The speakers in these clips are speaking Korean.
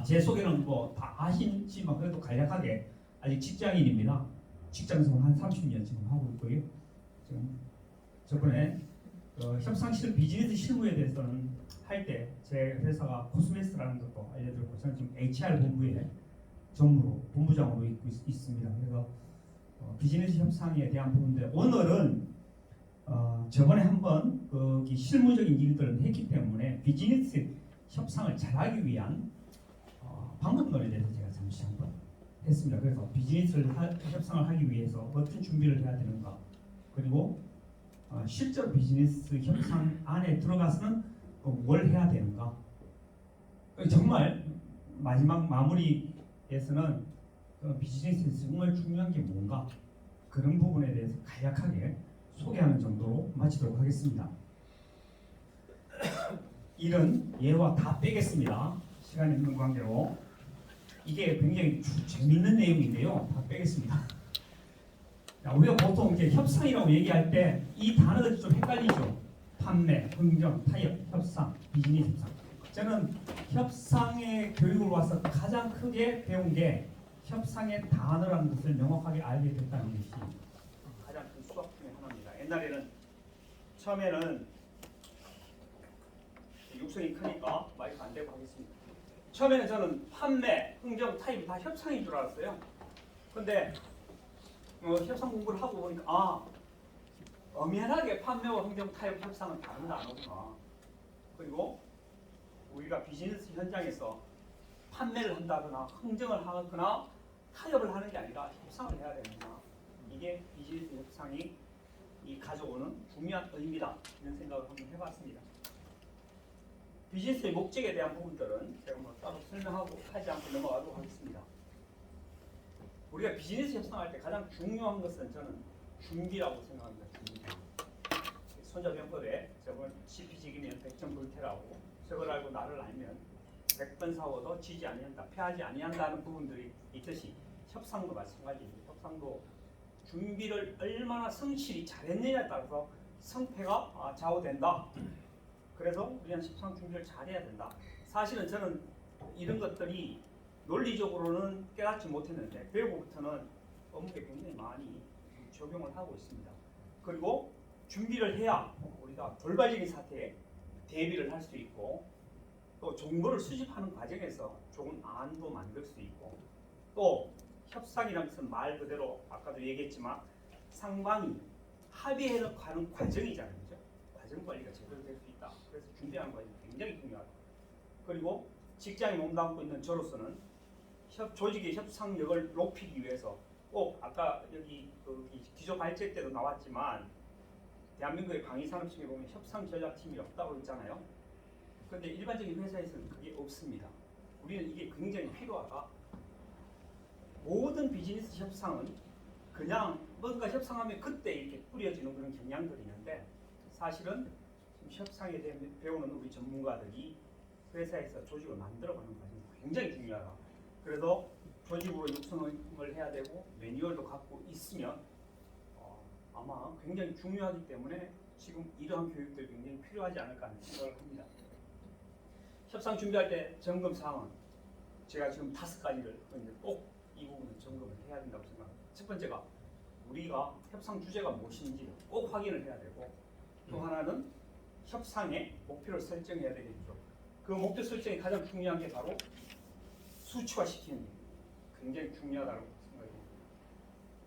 제 소개는 뭐 다 아시지만 그래도 간략하게 아직 직장인입니다. 직장생활 한 30년 지금 하고 있고요. 지금 저번에 협상실 비즈니스 실무에 대해서는 할 때 제 회사가 코스메스라는 것도 알려드렸고 저는 지금 HR 본부에 전무로 본부장으로 있습니다. 그래서 비즈니스 협상에 대한 부분들 오늘은 저번에 한번 거기 실무적인 일들을 했기 때문에 비즈니스 협상을 잘하기 위한 방법론에 대해서 제가 잠시 한번 했습니다. 그래서 비즈니스를 협상을 하기 위해서 어떤 준비를 해야 되는가, 그리고 실제로 비즈니스 협상 안에 들어가서는 뭘 해야 되는가. 정말 마지막 마무리에서는 비즈니스에서 정말 중요한 게 뭔가 그런 부분에 대해서 간략하게 소개하는 정도로 마치도록 하겠습니다. 이런 예와 다 빼겠습니다. 시간이 없는 관계로. 이게 굉장히 재밌는 내용인데요. 다 빼겠습니다. 우리가 보통 이렇게 협상이라고 얘기할 때 이 단어들이 좀 헷갈리죠. 판매, 흥정, 타협, 협상, 비즈니스 협상. 저는 협상의 교육을 와서 가장 크게 배운 게 협상의 단어라는 것을 명확하게 알게 됐다는 것이 가장 큰 수학 중에 하나입니다. 옛날에는 처음에는 육성이 크니까 마이크 안 대고 하겠습니다. 처음에는 저는 판매, 흥정, 타입이 다 협상인 줄 알았어요. 근데 협상 공부를 하고 보니까 엄연하게 판매와 흥정, 타입, 협상은 다른 단어구나. 그리고 우리가 비즈니스 현장에서 판매를 한다거나 흥정을 하거나 타협을 하는 게 아니라 협상을 해야 되는구나. 이게 비즈니스 협상이 가져오는 중요한 의미다. 이런 생각을 한번 해봤습니다. 비즈니스의 목적에 대한 부분들은 제가 뭐 따로 설명하고 하지 않고 넘어가도록 하겠습니다. 우리가 비즈니스 협상할 때 가장 중요한 것은 저는 준비라고 생각합니다. 준비. 손자병법에 저건 지피지기면 100점 불태라고 저걸 알고 나를 알면 100번 싸워도 지지 아니한다, 패하지 아니한다는 부분들이 있듯이 협상도 마찬가지입니다. 협상도 준비를 얼마나 성실히 잘했느냐에 따라서 성패가 좌우된다. 그래서 우리는 협상 준비를 잘해야 된다. 사실은 저는 이런 것들이 논리적으로는 깨닫지 못했는데 배우고부터는 업무에 굉장히 많이 적용을 하고 있습니다. 그리고 준비를 해야 우리가 돌발적인 사태에 대비를 할 수 있고 또 정보를 수집하는 과정에서 좋은 안도 만들 수 있고 또 협상이라는 것은 말 그대로 아까도 얘기했지만 상방이 합의해 가는 과정이잖아요. 그렇죠? 과정 관리가 제대로 될 수 있다. 그래서 준비하는 과정이 굉장히 중요하다. 그리고 직장에 몸담고 있는 저로서는 조직의 협상력을 높이기 위해서 꼭 아까 여기 기조 발제 때도 나왔지만 대한민국의 방위산업청에 보면 협상전략팀이 없다고 했잖아요. 그런데 일반적인 회사에서는 그게 없습니다. 우리는 이게 굉장히 필요하다. 모든 비즈니스 협상은 그냥 뭔가 협상하면 그때 이렇게 뿌려지는 그런 경향들이 있는데 사실은 협상에 대해 배우는 우리 전문가들이 회사에서 조직을 만들어가는 과정이 굉장히 중요하다. 그래서 조직으로 육성을 해야 되고 매뉴얼도 갖고 있으면 아마 굉장히 중요하기 때문에 지금 이러한 교육들이 굉장히 필요하지 않을까 하는 생각을 합니다. 협상 준비할 때 점검 사항은 제가 지금 5가지를 꼭 이 부분은 점검을 해야 된다고 생각합니다. 첫 번째가 우리가 협상 주제가 무엇인지 꼭 확인을 해야 되고 또 하나는 협상의 목표를 설정해야 되겠죠. 그 목표 설정이 가장 중요한 게 바로 수치화시키는 게 굉장히 중요하다고 생각합니다.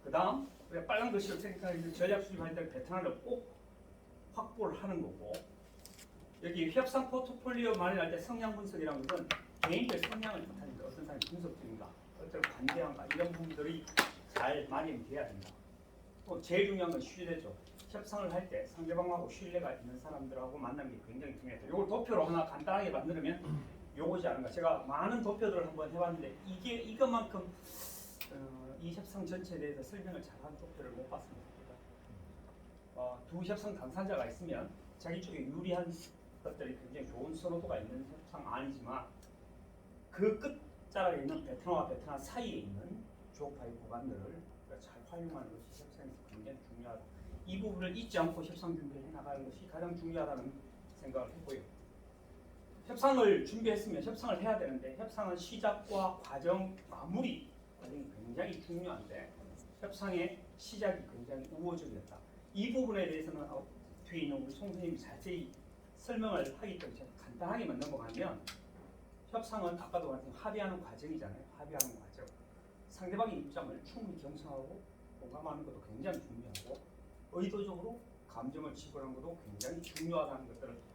그 다음 우리가 빨간 글씨로 생각하는 전략 수립할 때 베테랑을 꼭 확보를 하는 거고 여기 협상 포트폴리오 마련할 때 성향 분석이라는 것은 개인별 성향을 뜻하는데 어떤 사람이 분석적인가 어떤 관대한가 이런 부분들이 잘 마련돼야 된다. 또 제일 중요한 건 신뢰죠. 협상을 할 때 상대방하고 신뢰가 있는 사람들하고 만나는 게 굉장히 중요해요. 이걸 도표로 하나 간단하게 만들면 요거지 않은가. 제가 많은 도표들을 한번 해봤는데 이것만큼 이 협상 전체에 대해서 설명을 잘한 도표를 못 봤습니다. 두 협상 당사자가 있으면 자기 쪽에 유리한 것들이 굉장히 좋은 선호도가 있는 협상 아니지만 그 끝자락에 있는 베트남과 베트남 사이에 있는 주옥파의 구간들을 잘 활용하는 것이 협상에서 굉장히 중요하다. 이 부분을 잊지 않고 협상 준비를 해나가는 것이 가장 중요하다는 생각을 했고요. 협상을 준비했으면 협상을 해야 되는데 협상은 시작과 과정, 마무리 과정이 굉장히 중요한데 협상의 시작이 굉장히 우호적이었다. 이 부분에 대해서는 뒤에 있는 우리 송 선생님이 자세히 설명을 하기 때문에 제가 간단하게만 넘어가면 협상은 아까도 말했지만 합의하는 과정이잖아요. 합의하는 과정. 상대방의 입장을 충분히 경청하고 공감하는 것도 굉장히 중요하고 의도적으로 감정을 치고하는 것도 굉장히 중요하다는 것들을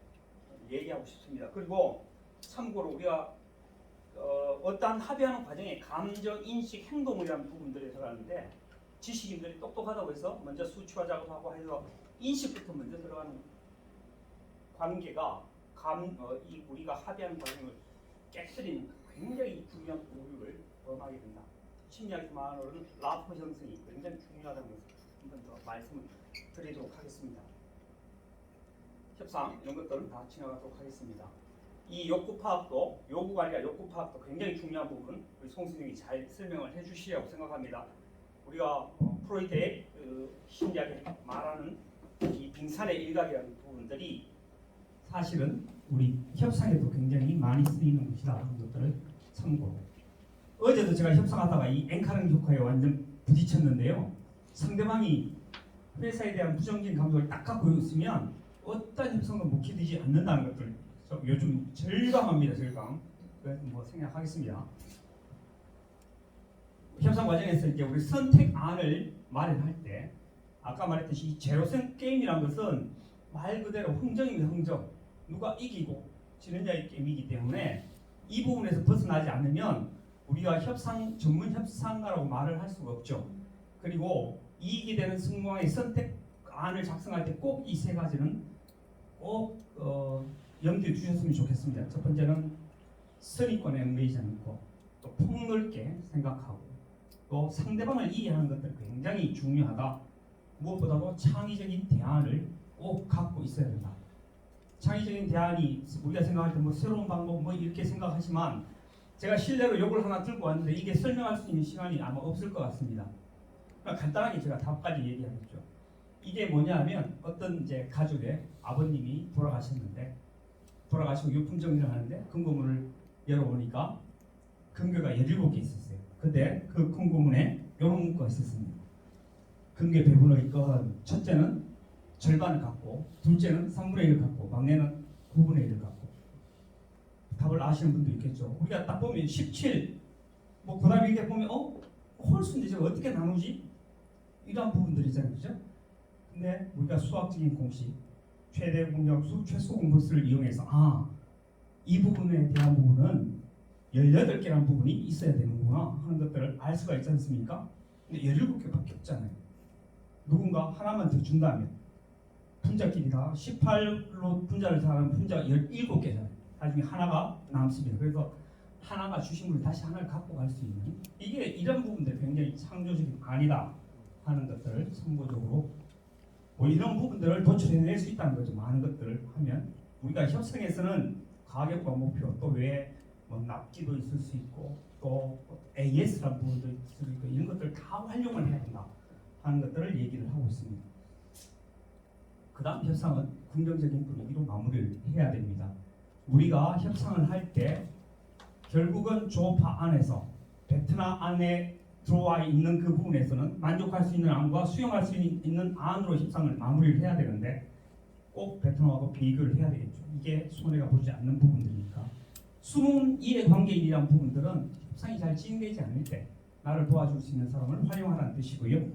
얘기하고 싶습니다. 그리고 참고로 우리가 어떠한 합의하는 과정에 감정, 인식, 행동이라는 부분들이 들어가는데 지식인들이 똑똑하다고 해서 먼저 수치화 작업하고 해서 인식부터 먼저 들어가는 관계가 우리가 합의하는 과정을 깨뜨리는 굉장히 중요한 오류를 범하게 된다. 심리학에서는 라포 형성이 굉장히 중요하다는 것을 한 번 더 말씀을 드리도록 하겠습니다. 협상 이런 것들은 다 지나가도록 하겠습니다. 이 욕구 파악도 요구 관리와 욕구 파악도 굉장히 중요한 부분 우리 송 선생님이 잘 설명을 해주시라고 생각합니다. 우리가 프로이트의 심리학에 말하는 이 빙산의 일각이라는 부분들이 사실은 우리 협상에도 굉장히 많이 쓰이는 것이다 하는 것들을 참고로. 어제도 제가 협상하다가 이 앵카른 효과에 완전 부딪혔는데요. 상대방이 회사에 대한 부정적인 감정을 딱 갖고 있으면 어떤 협상도 묵히되지 않는다는 것들 요즘 절감합니다. 절감. 그래서 뭐 생각하겠습니다. 협상 과정에서 이제 우리 선택안을 마련할 때 아까 말했듯이 이 제로섬 게임이라는 것은 말 그대로 흥정입니다. 흥정. 누가 이기고 지는 자의 게임이기 때문에 이 부분에서 벗어나지 않으면 우리가 협상 전문 협상가라고 말을 할 수가 없죠. 그리고 이익이 되는 승무왕의 선택안을 작성할 때 꼭 이 세 가지는 꼭 염두에 두셨으면 좋겠습니다. 첫 번째는 선의권에 얽매이지 않고 또 폭넓게 생각하고 또 상대방을 이해하는 것들 굉장히 중요하다. 무엇보다도 창의적인 대안을 꼭 갖고 있어야 된다. 창의적인 대안이 우리가 생각할 때 뭐 새로운 방법 뭐 이렇게 생각하지만 제가 실례로 요걸 하나 들고 왔는데 이게 설명할 수 있는 시간이 아마 없을 것 같습니다. 그러니까 간단하게 제가 답까지 얘기하겠죠. 이게 뭐냐면 어떤 이제 가족의 아버님이 돌아가셨는데 돌아가시고 유품 정리를 하는데 금고문을 열어보니까 금괴가 17개 있었어요. 근데 그 금고문에 이런 문구가 있었습니다. 금괴 배분의 건 첫째는 절반을 갖고 둘째는 3분의 1을 갖고 막내는 9분의 1을 갖고 답을 아시는 분도 있겠죠. 우리가 딱 보면 17 뭐 그다음에 이게 보면 홀수인데 제가 어떻게 나누지? 이런 부분들이잖아요. 그죠? 근데 우리가 수학적인 공식 최대 공약수 최소 공분수를 이용해서 이 부분에 대한 부분은 18개라는 부분이 있어야 되는구나 하는 것들을 알 수가 있지 않습니까? 근데 17개밖에 없잖아요. 누군가 하나만 더 준다면 분자끼리 다 18로 분자를 다하는 분자가 17개잖아요. 나중에 하나가 남습니다. 그래서 하나가 주신 분이 다시 하나를 갖고 갈 수 있는 이게 이런 부분들 굉장히 창조적인 아니다 하는 것들을 선보적으로 뭐 이런 부분들을 도출해낼 수 있다는 거죠. 많은 것들을 하면 우리가 협상에서는 가격과 목표 또 외에 뭐 납기도 있을 수 있고 또 AS라는 부분도 있을 수 있고 이런 것들 다 활용을 해야 된다 하는 것들을 얘기를 하고 있습니다. 그 다음 협상은 긍정적인 분위기로 마무리를 해야 됩니다. 우리가 협상을 할 때 결국은 조파 안에서 베트남 안에 들어와 있는 그 부분에서는 만족할 수 있는 안과 수용할 수 있는 안으로 협상을 마무리를 해야 되는데 꼭 베트남하고 비교를 해야 되겠죠. 이게 손해가 보지 않는 부분들이니까 숨은 이해관계인이라는 부분들은 협상이 잘 진행되지 않을 때 나를 도와줄 수 있는 사람을 활용하라는 뜻이고요.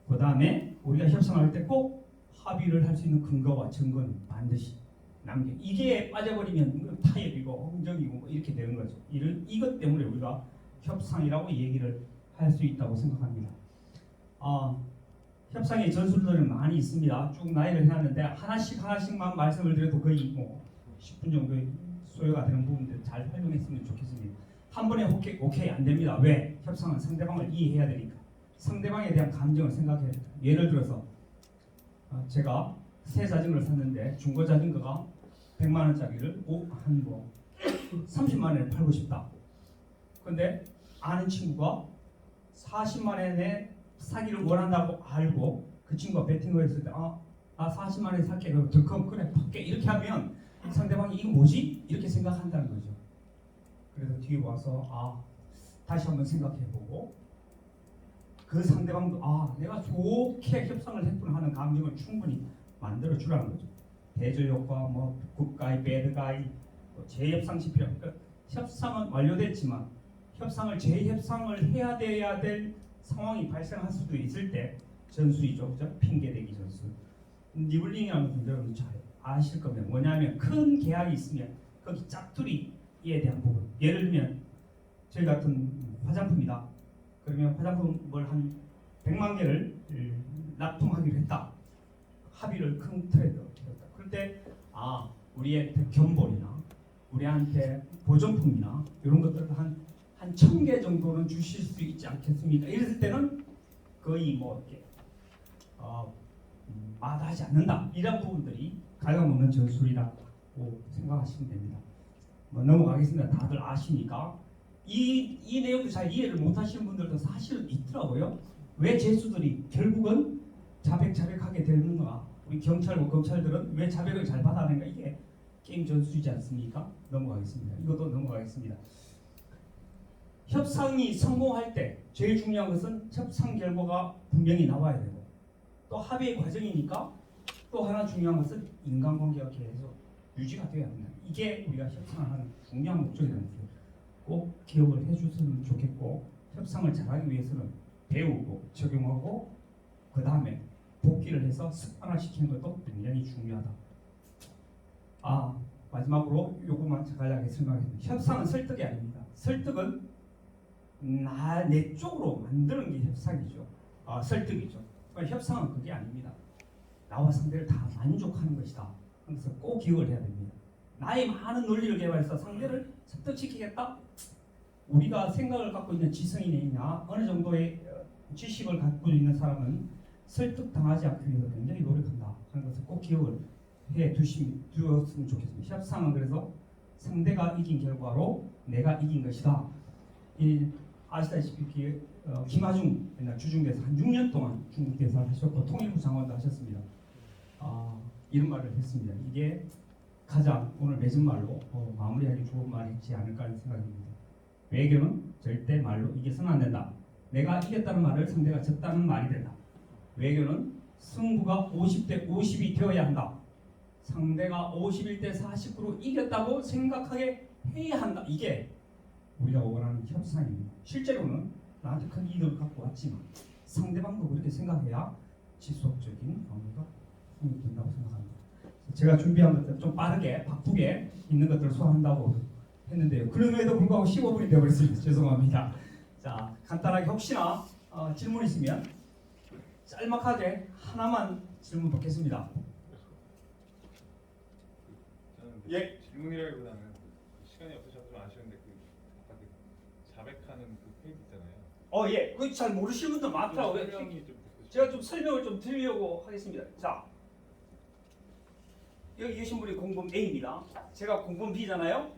그 다음에 우리가 협상할 때 꼭 합의를 할 수 있는 근거와 증거는 반드시 남겨. 이게 빠져버리면 타협이고 흥정이고 이렇게 되는 거죠. 이것 때문에 우리가 협상이라고 얘기를 할 수 있다고 생각합니다. 협상의 전술들은 많이 있습니다. 쭉 나열을 해놨는데 하나씩만 말씀을 드려도 거의 뭐 10분 정도의 소요가 되는 부분들 잘 활용했으면 좋겠습니다. 한 번에 오케이 안 됩니다. 왜? 협상은 상대방을 이해해야 되니까. 상대방에 대한 감정을 생각해야 돼요. 예를 들어서 제가 새 자전거를 샀는데 중고 자전거가 100만 원짜리를 한 30만 원에 팔고 싶다. 근데 아는 친구가 40만 원에 사기를 원한다고 알고 그 친구가 베팅을 했을 때 나 40만 원에 살게 덜컹 그래 팔게 이렇게 하면 상대방이 이거 뭐지? 이렇게 생각한다는 거죠. 그래서 뒤에 와서 다시 한번 생각해보고 그 상대방도 내가 좋게 협상을 했구나 하는 감정을 충분히 만들어 주라는 거죠. 대조 효과, 뭐 굿가이, 배드가이, 재협상 시표. 그러니까 협상은 완료됐지만 협상을 재협상을 해야 될 상황이 발생할 수도 있을 때 전술이죠, 그죠? 핑계대기 전술. 니블링이라는 것은 여러분 잘 아실 겁니다. 뭐냐면 큰 계약이 있으면 거기 짝투리에 대한 부분. 예를 들면 저희 같은 화장품이다. 그러면 화장품을 한 100만 개를 납품하기로 했다. 합의를 큰 틀에 넣었다. 그럴 때 우리의 견본이나 우리한테 보존품이나 이런 것들을 한 1000개 정도는 주실 수 있지 않겠습니까? 이랬을 때는 거의 뭐 이렇게 마다하지 않는다. 이런 부분들이 갉아먹는 전술이라고 생각하시면 됩니다. 뭐 넘어가겠습니다. 다들 아시니까. 이 내용도 잘 이해를 못하시는 분들도 사실은 있더라고요. 왜 재수들이 결국은 자백하게 되는가? 우리 경찰과 검찰들은 왜 자백을 잘 받아내는가? 이게 게임 전술이지 않습니까? 넘어가겠습니다. 이것도 넘어가겠습니다. 협상이 성공할 때 제일 중요한 것은 협상 결과가 분명히 나와야 되고 또 합의의 과정이니까 또 하나 중요한 것은 인간관계가 계속 유지가 되어야 합니다. 이게 우리가 협상을 하는 중요한 목적이라는 것을 꼭 기억을 해주셨으면 좋겠고 협상을 잘하기 위해서는 배우고 적용하고 그 다음에 복기를 해서 습관화시키는 것도 굉장히 중요하다. 마지막으로 요것만 간략하게 설명하겠습니다. 협상은 설득이 아닙니다. 설득은 내 쪽으로 만드는 게 협상이죠. 설득이죠. 협상은 그게 아닙니다. 나와 상대를 다 만족하는 것이다. 그래서 꼭 기억을 해야 됩니다. 나의 많은 논리를 개발해서 상대를 설득시키겠다. 우리가 생각을 갖고 있는 지성인이냐 어느 정도의 지식을 갖고 있는 사람은 설득당하지 않기 위해서 굉장히 노력한다 하는 것을 꼭 기억을 해 두었으면 좋겠습니다. 협상은 그래서 상대가 이긴 결과로 내가 이긴 것이다. 아시다시피 김하중 옛날 주중대사 한 6년 동안 중국 대사를 하셨고 통일부 장관도 하셨습니다. 이런 말을 했습니다. 이게 가장 오늘 맺은 말로 마무리하기 좋은 말이지 않을까 하는 생각입니다. 외교는 절대 말로 이겨서는 안 된다. 내가 이겼다는 말을 상대가 졌다는 말이 된다. 외교는 승부가 50대 50이 되어야 한다. 상대가 51대 49로 이겼다고 생각하게 해야 한다. 이게 우리가 원하는 협상입니다. 실제로는 나한테 큰 이득을 갖고 왔지만 상대방도 그렇게 생각해야 지속적인 관계가 성립된다고 생각합니다. 제가 준비한 것들 좀 빠르게 바쁘게 있는 것들을 소화한다고 했는데요. 그럼에도 불구하고 15분이 되어버렸습니다. 죄송합니다. 자, 간단하게 혹시나 질문 있으면 짤막하게 하나만 질문 받겠습니다. 저는 질문이라기보다는 시간이 없으셔서 좀 아쉬운데 자백하는 그 페이지 있잖아요. 예. 그거 잘 모르시는 분들 많더라고요. 설명이 좀 제가 좀 설명을 좀 드리려고 하겠습니다. 자, 여기 계신 분이 공범 A입니다. 제가 공범 B잖아요.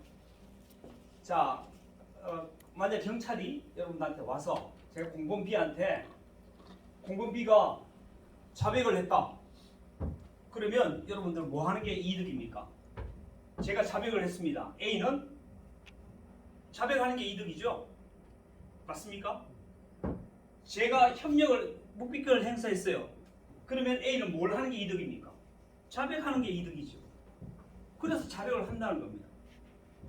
자, 만약 경찰이 여러분들한테 와서 제가 공범 B한테 공범 B가 자백을 했다. 그러면 여러분들 뭐 하는 게 이득입니까? 제가 자백을 했습니다. A는 자백하는 게 이득이죠. 맞습니까? 제가 묵비권을 행사했어요. 그러면 A는 뭘 하는 게 이득입니까? 자백하는 게 이득이죠. 그래서 자백을 한다는 겁니다.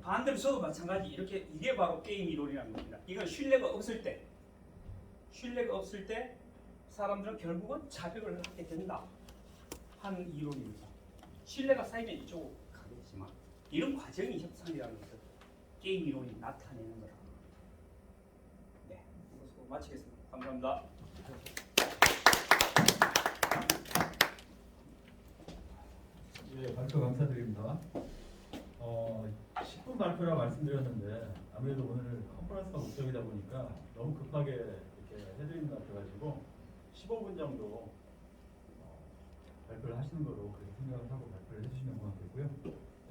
반대로 저도 마찬가지 이게 바로 게임 이론이라는 겁니다. 이건 신뢰가 없을 때 사람들은 결국은 자백을 하게 된다 하는 이론입니다. 신뢰가 쌓이면 이쪽으로 가겠지만 이런 과정이 협상이라는 것을 게임 이론이 나타내는 거다. 네, 이것으로 마치겠습니다. 감사합니다. 예, 발표 감사드립니다. 10분 발표라 말씀드렸는데 아무래도 오늘 컨퍼런스가 목적이다 보니까 너무 급하게 이렇게 해드리는 것 같아가지고 15분 정도 발표를 하시는 거로 그렇게 생각을 하고 발표를 해주시면 고맙겠고요.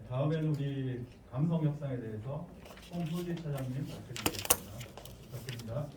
다음에는 우리 감성 협상에 대해서 홍소지 차장님 발표 드리겠습니다. 부탁드립니다.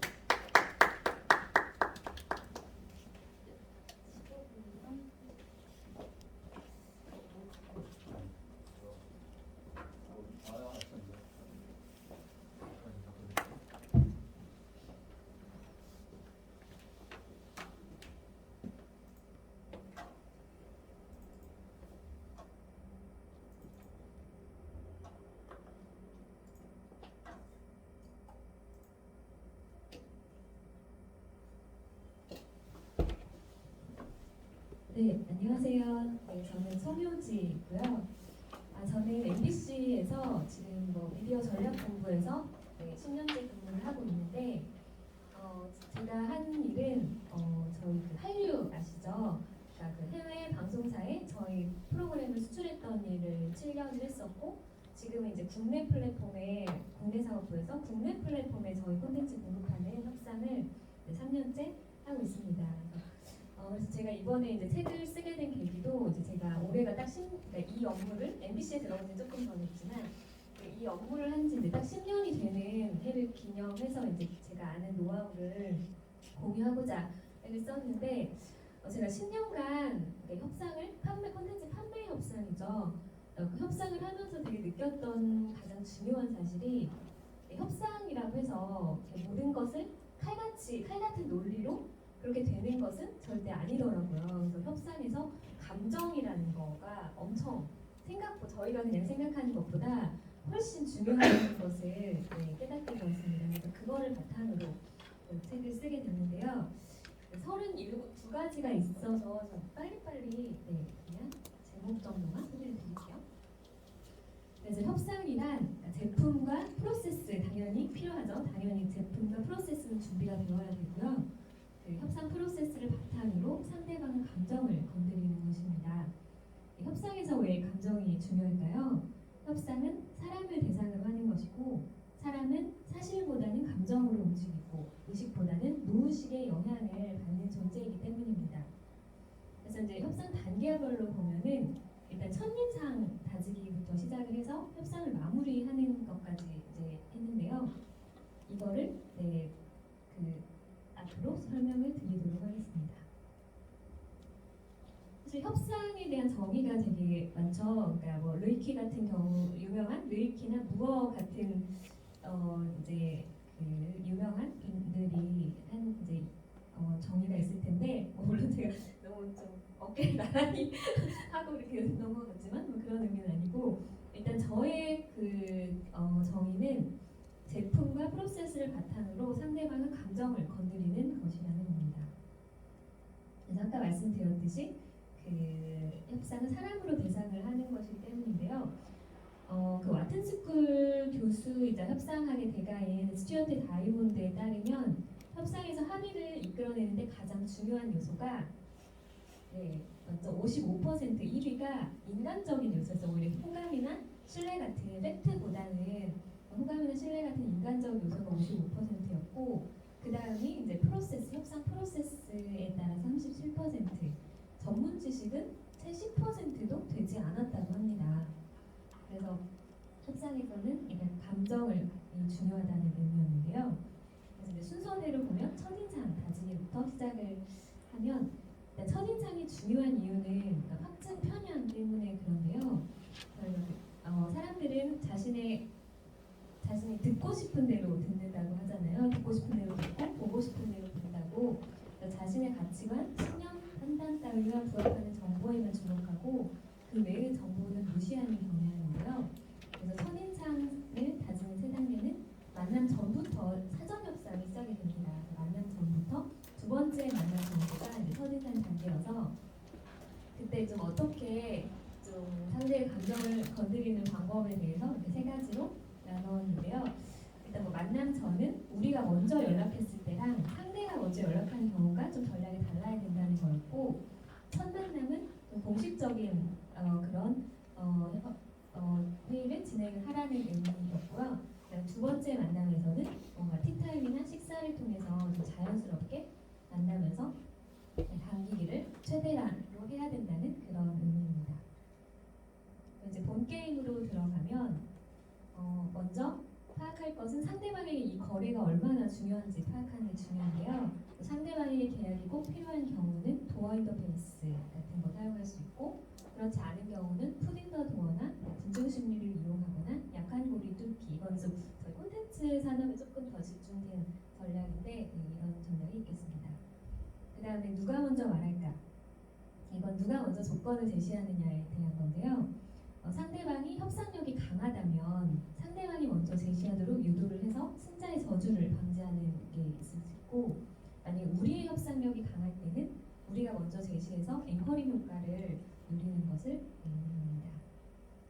네, 안녕하세요. 네, 저는 송효지고요. 저는 MBC에서 지금 미디어 전략본부에서 10년째 근무를 하고 있는데 제가 한 일은 저희 그 한류 아시죠? 그러니까 그 해외 방송사에 저희 프로그램을 수출했던 일을 7년을 했었고 지금은 이제 국내 사업부에서 국내 플랫폼에 저희 콘텐츠 공급하는 협상을 3년째 하고 있습니다. 그래서 제가 이번에 이제 책을 쓰게 된 계기도 이제 제가 올해가 딱 그러니까 이 업무를 MBC에 들어간 지 조금 전이지만 이 업무를 한 지 딱 10년이 되는 해를 기념해서 이제 제가 아는 노하우를 공유하고자 책을 썼는데 제가 10년간 협상을 콘텐츠 판매 협상이죠. 그 협상을 하면서 되게 느꼈던 가장 중요한 사실이 협상이라고 해서 모든 것을 칼 같은 논리로 그렇게 되는 것은 절대 아니더라고요. 그래서 협상에서 감정이라는 거가 엄청 저희가 그냥 생각하는 것보다 훨씬 중요한 것을 깨닫게 되었습니다. 그래서 그거를 바탕으로 책을 쓰게 됐는데요. 32가지가 있어서 좀 빨리빨리 그냥 제목 정도만 소개를 드릴게요. 그래서 협상이란 제품과 프로세스 당연히 필요하죠. 당연히 제품과 프로세스는 준비가 되어야 되고요. 그 협상 프로세스를 바탕으로 상대방의 감정을 건드리는 것입니다. 협상에서 왜 감정이 중요할까요? 협상은 사람을 대상으로 하는 것이고 사람은 사실보다는 감정으로 움직이고 의식보다는 무의식의 영향을 받는 존재이기 때문입니다. 그래서 이제 협상 단계별로 보면은 일단 첫인상 다지기부터 시작을 해서 협상을 마무리하는 것까지 이제 했는데요. 이거를 앞으로 설명을 드리도록 하겠습니다. 사실 협상에 대한 정의가 되게 많죠. 그러니까 르이키 같은 경우 유명한 르이키나 무어 같은 이제 그 유명한 분들이 한 이제 정의가 있을 텐데 물론 제가 너무 좀 어깨를 나란히 하고 이렇게 넘어갔지만 그런 의미는 아니고 일단 저의 그 정의는 제품과 프로세스를 바탕으로 상대방의 감정을 건드리는 것이라는 겁니다. 그래서 아까 말씀드렸듯이 그 협상은 사람으로 대상을 하는 것이기 때문인데요. 그 와튼스쿨 교수이자 협상학의 대가인 스튜어트 다이몬드에 따르면 협상에서 합의를 이끌어내는데 가장 중요한 요소가 먼저 55% 1위가 인간적인 요소에서 오히려 호감이나 신뢰 같은 팩트보다는 호감이나 신뢰 같은 인간적 요소가 55%였고 그 다음이 이제 협상 프로세스에 따라서 37%, 전문 지식은 채 10%도 되지 않았다고 합니다. 그래서 협상에서는 이런 감정이 중요하다는 의미였는데요. 그래서 이제 순서대로 보면 첫인상 다지기부터 시작을 하면 첫인상이 중요한 이유는 확증 편향 때문에 그런데요. 사람들은 자신이 듣고 싶은 대로 듣는다고 하잖아요. 듣고 싶은 대로 듣고 보고 싶은 대로 본다고. 자신의 가치관, 신념, 판단 따위와 부합하는 정보에만 주목하고 그 외의 정보는 무시하는 경향인데요. 그래서 첫인상을 다지는 세 단계는 만남 전부터 사전 협상이 시작이 됩니다. 만남 전부터 두 번째 만남 정도가 이제 첫인상 단계여서 그때 좀 어떻게 좀 상대의 감정을 건드리는 방법에 대해서 이렇게 세 가지로 나눴는데요. 일단 만남 전은 우리가 먼저 연락했을 때랑 상대가 먼저 연락하는 경우가 좀 전략이 달라야 된다는 거였고 첫 만남은 좀 공식적인 그런 회의를 진행을 하라는 의미였고요. 두 번째 만남에서는 뭔가 티타임이나 식사를 통해서 좀 자연스럽게 만나면서 당기기를 최대한으로 해야 된다는 그런 의미입니다. 이제 본 게임으로 들어가면 먼저 파악할 것은 상대방에게 이 거래가 얼마나 중요한지 파악하는 게 중요한데요. 상대방에게 계약이 꼭 필요한 경우는 도어 인더 베이스 같은 거 사용할 수 있고 그렇지 않은 경우는 푸드 인더 도어나 군중 심리를 이용하거나 약한 고리 뚫기 이건 좀 저희 콘텐츠 산업에 조금 더 집중된 전략인데 이런 전략이 있겠습니다. 그 다음에 누가 먼저 말할까? 이건 누가 먼저 조건을 제시하느냐에 대한 건데요. 상대방이 협상력이 강하다면 상대방이 먼저 제시하도록 유도를 해서 승자의 저주를 방지하는 게 있을 수 있고 만약 우리의 협상력이 강할 때는 우리가 먼저 제시해서 앵커링 효과를 누리는 것을 의미합니다.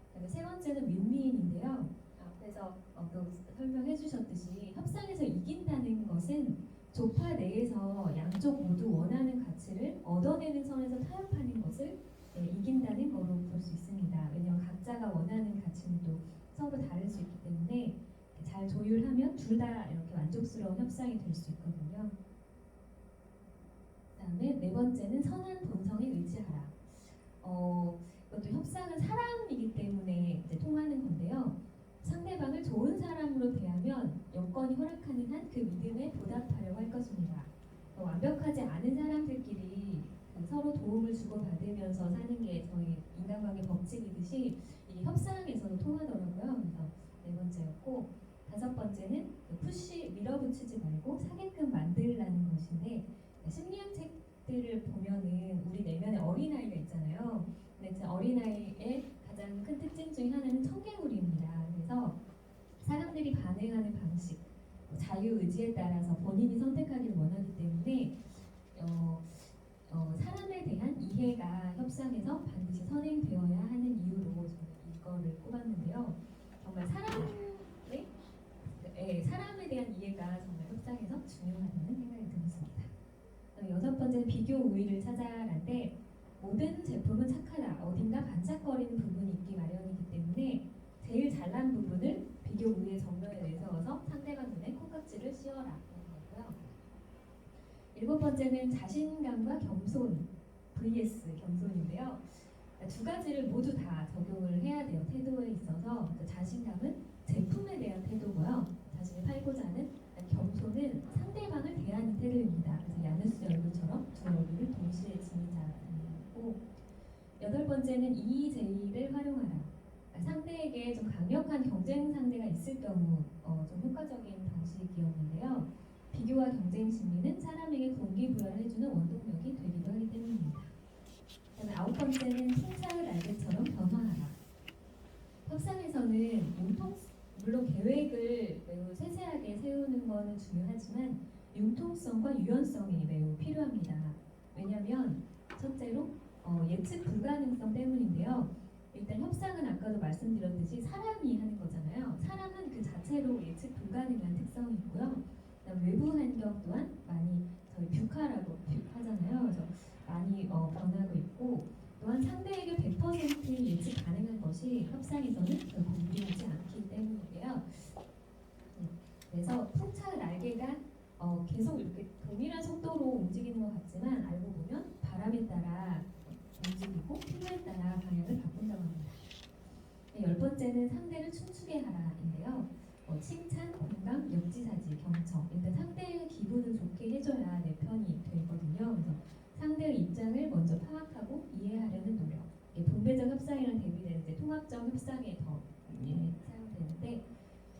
그다음에 세 번째는 윈윈인데요. 앞에서 또 설명해 주셨듯이 협상에서 이긴다는 것은 조파 내에서 양쪽 모두 원하는 가치를 얻어내는 선에서 타협하는 것을 이긴다는 거로 볼 수 있습니다. 왜냐하면 각자가 원하는 가치는 또 서로 다를 수 있기 때문에 잘 조율하면 둘 다 이렇게 만족스러운 협상이 될 수 있거든요. 그다음에 네 번째는 선한 본성에 의지하라. 이것도 협상은 사람이기 때문에 이제 통하는 건데요. 상대방을 좋은 사람으로 대하면 여건이 허락하는 한 그 믿음에 보답하려고 할 것입니다. 완벽하지 않은 사람들끼리 서로 도움을 주고받으면서 사는 게 저희 인간관계 법칙이듯이 이 협상에서도 통하더라고요. 그래서 네 번째였고, 다섯 번째는 푸시 밀어붙이지 말고 사게끔 만들라는 것인데, 심리학 책들을 보면은 우리 내면에 어린아이가 있잖아요. 근데 그 어린아이의 가장 큰 특징 중에 하나는 청개구리입니다. 그래서 사람들이 반응하는 방식, 자유의지에 따라서 본인이 선택하기를 원하기 때문에 사람에 대한 이해가 협상에서 반드시 선행되어야 하는 이유로 저는 이거를 꼽았는데요. 정말 사람에 대한 이해가 정말 협상에서 중요하다는 생각이 들었습니다. 여섯 번째는 비교 우위를 찾아라인데, 모든 제품은 착하다, 어딘가 반짝거리는 부분이 있기 마련이기 때문에 제일 잘난 부분을 비교 우위의 정면에 내세워서 상대방 눈에 콩깍지를 씌워라 그런 거고요. 일곱 번째는 자신감과 겸손 vs 겸손인데요. 두 가지를 모두 다 적용을 해야 돼요. 태도에 있어서. 자신감은 제품에 대한 태도고요. 자신이 팔고자 하는 겸손은 상대방을 대하는 태도입니다. 그래서 야누스 얼굴처럼 두 얼굴을 동시에 지닌 자고, 여덟 번째는 EJ를 활용하라. 상대에게 좀 강력한 경쟁 상대가 있을 경우 좀 효과적인 방식이었는데요. 비교와 경쟁 심리는 사람에게 동기부여를 해주는 원동력이 되기도 하기 때문입니다. 그다음에 아홉 번째는 풍차의 날개처럼 변화하라. 협상에서는 물론 계획을 매우 세세하게 세우는 것은 중요하지만 융통성과 유연성이 매우 필요합니다. 왜냐하면 첫째로 예측 불가능성 때문인데요. 일단 협상은 아까도 말씀드렸듯이 사람이 하는 거잖아요. 사람은 그 자체로 예측 불가능한 특성이 있고요. 그다음 외부 환경 또한 많이 저희 뷰카라고 하잖아요. 그래서 많이 변하고 있고, 또한 상대에게 100% 예측 가능한 것이 협상에서는 결국 유리하지 않기 때문인데요. 그래서 풍차의 날개가 계속 이렇게 동일한 속도로 움직이는 것 같지만 알고 보면 바람에 따라 움직이고 필요에 따라 방향을 바꾼다고 합니다. 열 번째는 상대를 춤추게 하라인데요. 칭찬, 공감, 역지사지, 경청. 일단 상대의 기분을 좋게 해줘야 내 편이 되거든요. 그래서 상대의 입장을 먼저 파악하고 이해하려는 노력. 분배적 협상이랑 대비되는 이제 통합적 협상에 더 사용되는데,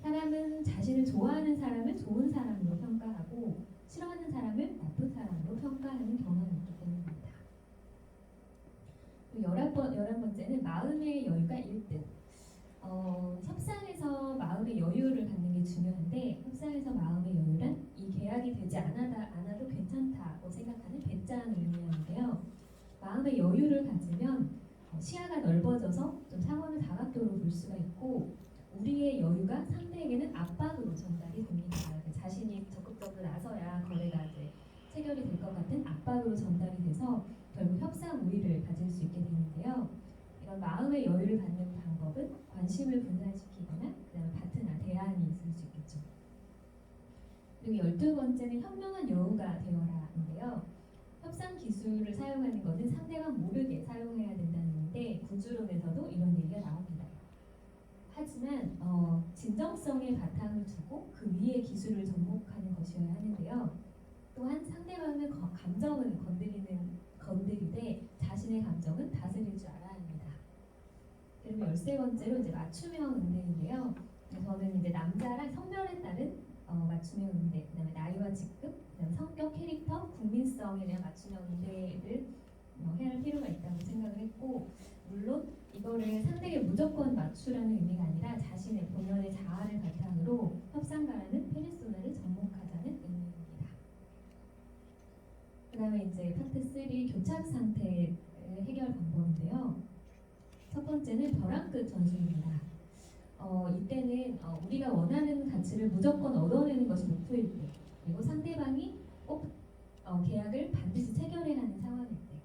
사람은 자신을 좋아하는 사람을 좋은 사람으로 평가하고 싫어하는 사람을 나쁜 사람으로 평가하는 경향이 있기 때문입니다. 11번째는 마음의 여유가 1등. 협상에서 마음의 여유를 갖는 게 중요한데, 협상에서 마음의 여유란 이 계약이 되지 않아도 괜찮다고 생각하는 배짱을 의미하는데요. 마음의 여유를 가지면 시야가 넓어져서 좀 상황을 다각도로 볼 수가 있고, 우리의 여유가 상대에게는 압박으로 전달이 됩니다. 자신이 적극적으로 나서야 거래가 이제 체결이 될 것 같은 압박으로 전달이 돼서 결국 협상 우위를 가질 수 있게 되는데요. 이런 마음의 여유를 갖는 방법은 관심을 분산시키거나 그다음에 파트너, 대안이 있을 수 있겠죠. 그리고 12번째는 현명한 여우가 되어라인데요. 협상 기술을 사용하는 것은 상대방 모르게 사용해야 된다는 건데, 구주론에서도 이런 얘기가 나옵니다. 하지만 진정성의 바탕을 두고 그 위에 기술을 접목하는 것이어야 하는데요. 또한 상대방의 감정을 건드리되 자신의 감정은 다스릴 줄 알아야 합니다. 그리고 13번째로 이제 맞춤형 응대인데요. 저는 이제 남자랑 성별에 따른 맞춤형 응대, 그다음에 나이와 직급, 그다음에 성격, 캐릭터, 국민성에 대한 맞춤형 응대를 해야 할 필요가 있다고 생각을 했고, 물론 이거를 상대에게 무조건 맞추라는 의미가 아니라 자신의 본연의 자아를 바탕으로 협상가라는 페르소나를 접목하자는 의미입니다. 그 다음에 이제 파트 3 가지 교착 상태 해결 방법인데요. 첫 번째는 벼랑 끝 전술입니다. 이때는 우리가 원하는 가치를 무조건 얻어내는 것이 목표일 때, 그리고 상대방이 꼭 계약을 반드시 체결해야 하는 상황일 때,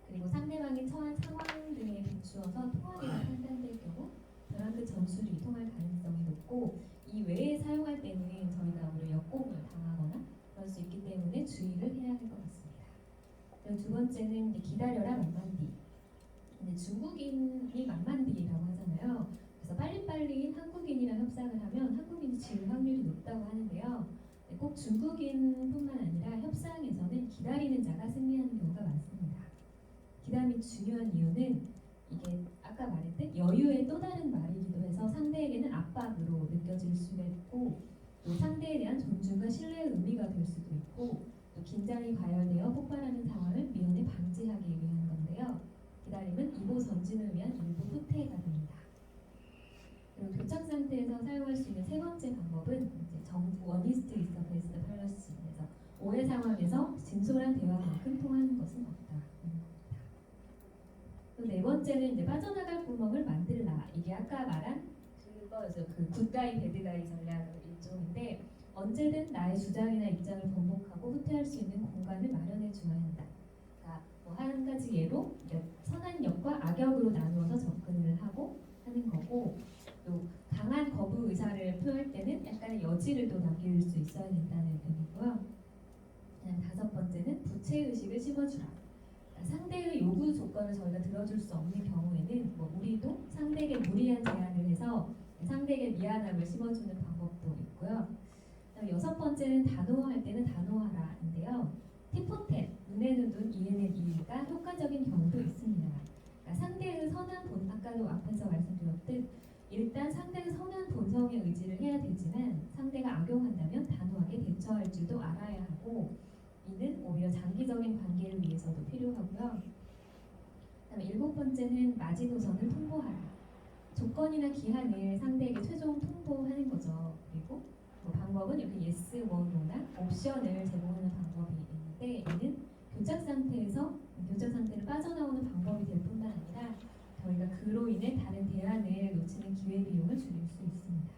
그리고 상대방이 처한 상황 등에 비추어서 통합이라 판단될 경우 벼랑 끝 전술이 통할 가능성이 높고, 이 외에 사용할 때는 저희가 오히려 역공을 당하거나 그럴 수 있기 때문에 주의를 해야 할 것 같습니다. 그리고 두 번째는 이제 기다려라 만만디. 근데 중국인이 만만디라고 하잖아요. 그래서 빨리빨리 한국인이랑 협상을 하면 한국인이 질 확률이 높다고 하는데요. 꼭 중국인뿐만 아니라 협상에서는 기다리는 자가 승리하는 경우가 많습니다. 기다림이 중요한 이유는 이게 아까 말했듯 여유의 또 다른 말이기도 해서 상대에게는 압박으로 느껴질 수가 있고, 또 상대에 대한 존중과 신뢰의 의미가 될 수도 있고, 또 긴장이 과열되어 폭발하는 상황을 미연에 방지하기 위한 건데요. 기다림은 이보 전진을 위한 일부 후퇴가 됩니다. 그리고 교착 상태에서 사용할 수 있는 세 번째 방법은 이제 원이스트 이스터 베스트 팔러시에서 오해 상황에서 진솔한 대화만큼 통하는 것은 없다. 또 네 번째는 이제 빠져나갈 구멍을 만들라. 이게 아까 말한 그거죠. 그 굿가이 배드가이 전략의 일종인데, 언제든 나의 주장이나 입장을 번복하고 후퇴할 수 있는 공간을 마련해 주어야 한다. 그러니까 뭐 한 가지 예로 선한 역과 악역으로 나누어서 접근을 하고 하는 거고, 또 강한 거부 의사를 표할 때는 약간의 여지를 또 남길 수 있어야 된다는 의미고요. 다섯 번째는 부채 의식을 심어주라. 상대의 요구 조건을 저희가 들어줄 수 없는 경우에는 우리도 상대에게 무리한 제안을 해서 상대에게 미안함을 심어주는 방법도 있고요. 여섯 번째는 단호할 때는 단호하라인데요. tit-for-tat, 눈에는 눈, 이에는 이가 효과적인 경우도 있습니다. 그러니까 상대의 선한 본, 아까도 앞에서 말씀드렸듯 일단 상대의 선한 본성의 의지를 해야 되지만, 상대가 악용한다면 단호하게 대처할 줄도 알아야 하고, 이는 오히려 장기적인 관계를 위해서도 필요하고요. 그다음에 일곱 번째는 마지노선을 통보하라. 조건이나 기한을 상대에게 최종 통보하는 거죠. 그리고 방법은 이렇게 yes, or, no나 옵션을 제공하는 방법이 있는데, 이는 교착 상태를 빠져나오는 방법이 될 뿐만 아니라 저희가 그로 인해 다른 대안을 놓치는 기회 비용을 줄일 수 있습니다.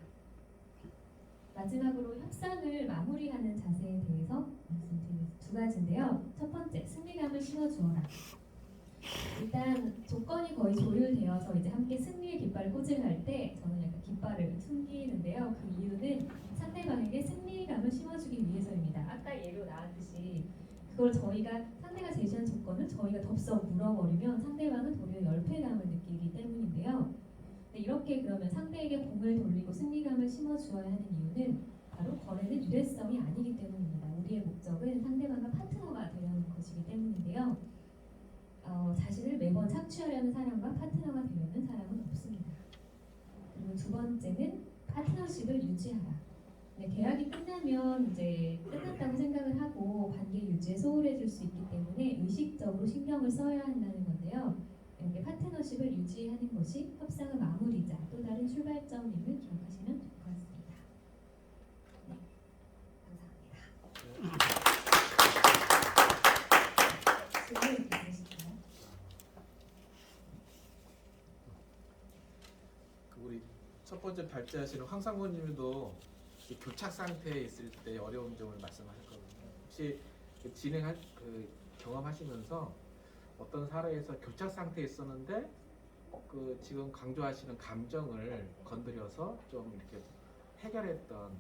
마지막으로 협상을 마무리하는 자세에 대해서 말씀드릴 두 가지인데요. 첫 번째, 승리감을 심어주어라. 일단 조건이 거의 조율되어서 이제 함께 승리의 깃발을 꽂으려 할 때 저는 약간 깃발을 숨기는데요. 그 이유는 상대방에게 승리감을 심어주기 위해서입니다. 아까 예로 나왔듯이 그걸 저희가 상대가 제시한 조건을 저희가 덥석 물어버리면 상대방은 도리어 열패감을 느끼기 때문인데요. 이렇게 그러면 상대에게 공을 돌리고 승리감을 심어주어야 하는 이유는 바로 거래는 일회성이 아니기 때문입니다. 우리의 목적은 상대방과 파트너가 되려는 것이기 때문인데요. 자신을 매번 착취하려는 사람과 파트너가 되려는 사람은 없습니다. 그리고 두 번째는 파트너십을 유지하라. 계약이 끝나면 이제 끝났다고 생각을 하고 관계 유지에 소홀해질 수 있기 때문에 의식적으로 신경을 써야 한다는 건데요. 이렇게 파트너십을 유지하는 것이 협상의 마무리자 또 다른 출발점임을 기억하시면 좋을 것 같습니다. 네, 감사합니다. 질문 있으실까요? 우리 첫 번째 발제하시는 황상무님도 교착 상태에 있을 때 어려운 점을 말씀하셨거든요. 혹시 진행할 경험하시면서 어떤 사례에서 교착 상태에 있었는데 지금 강조하시는 감정을 건드려서 좀 이렇게 해결했던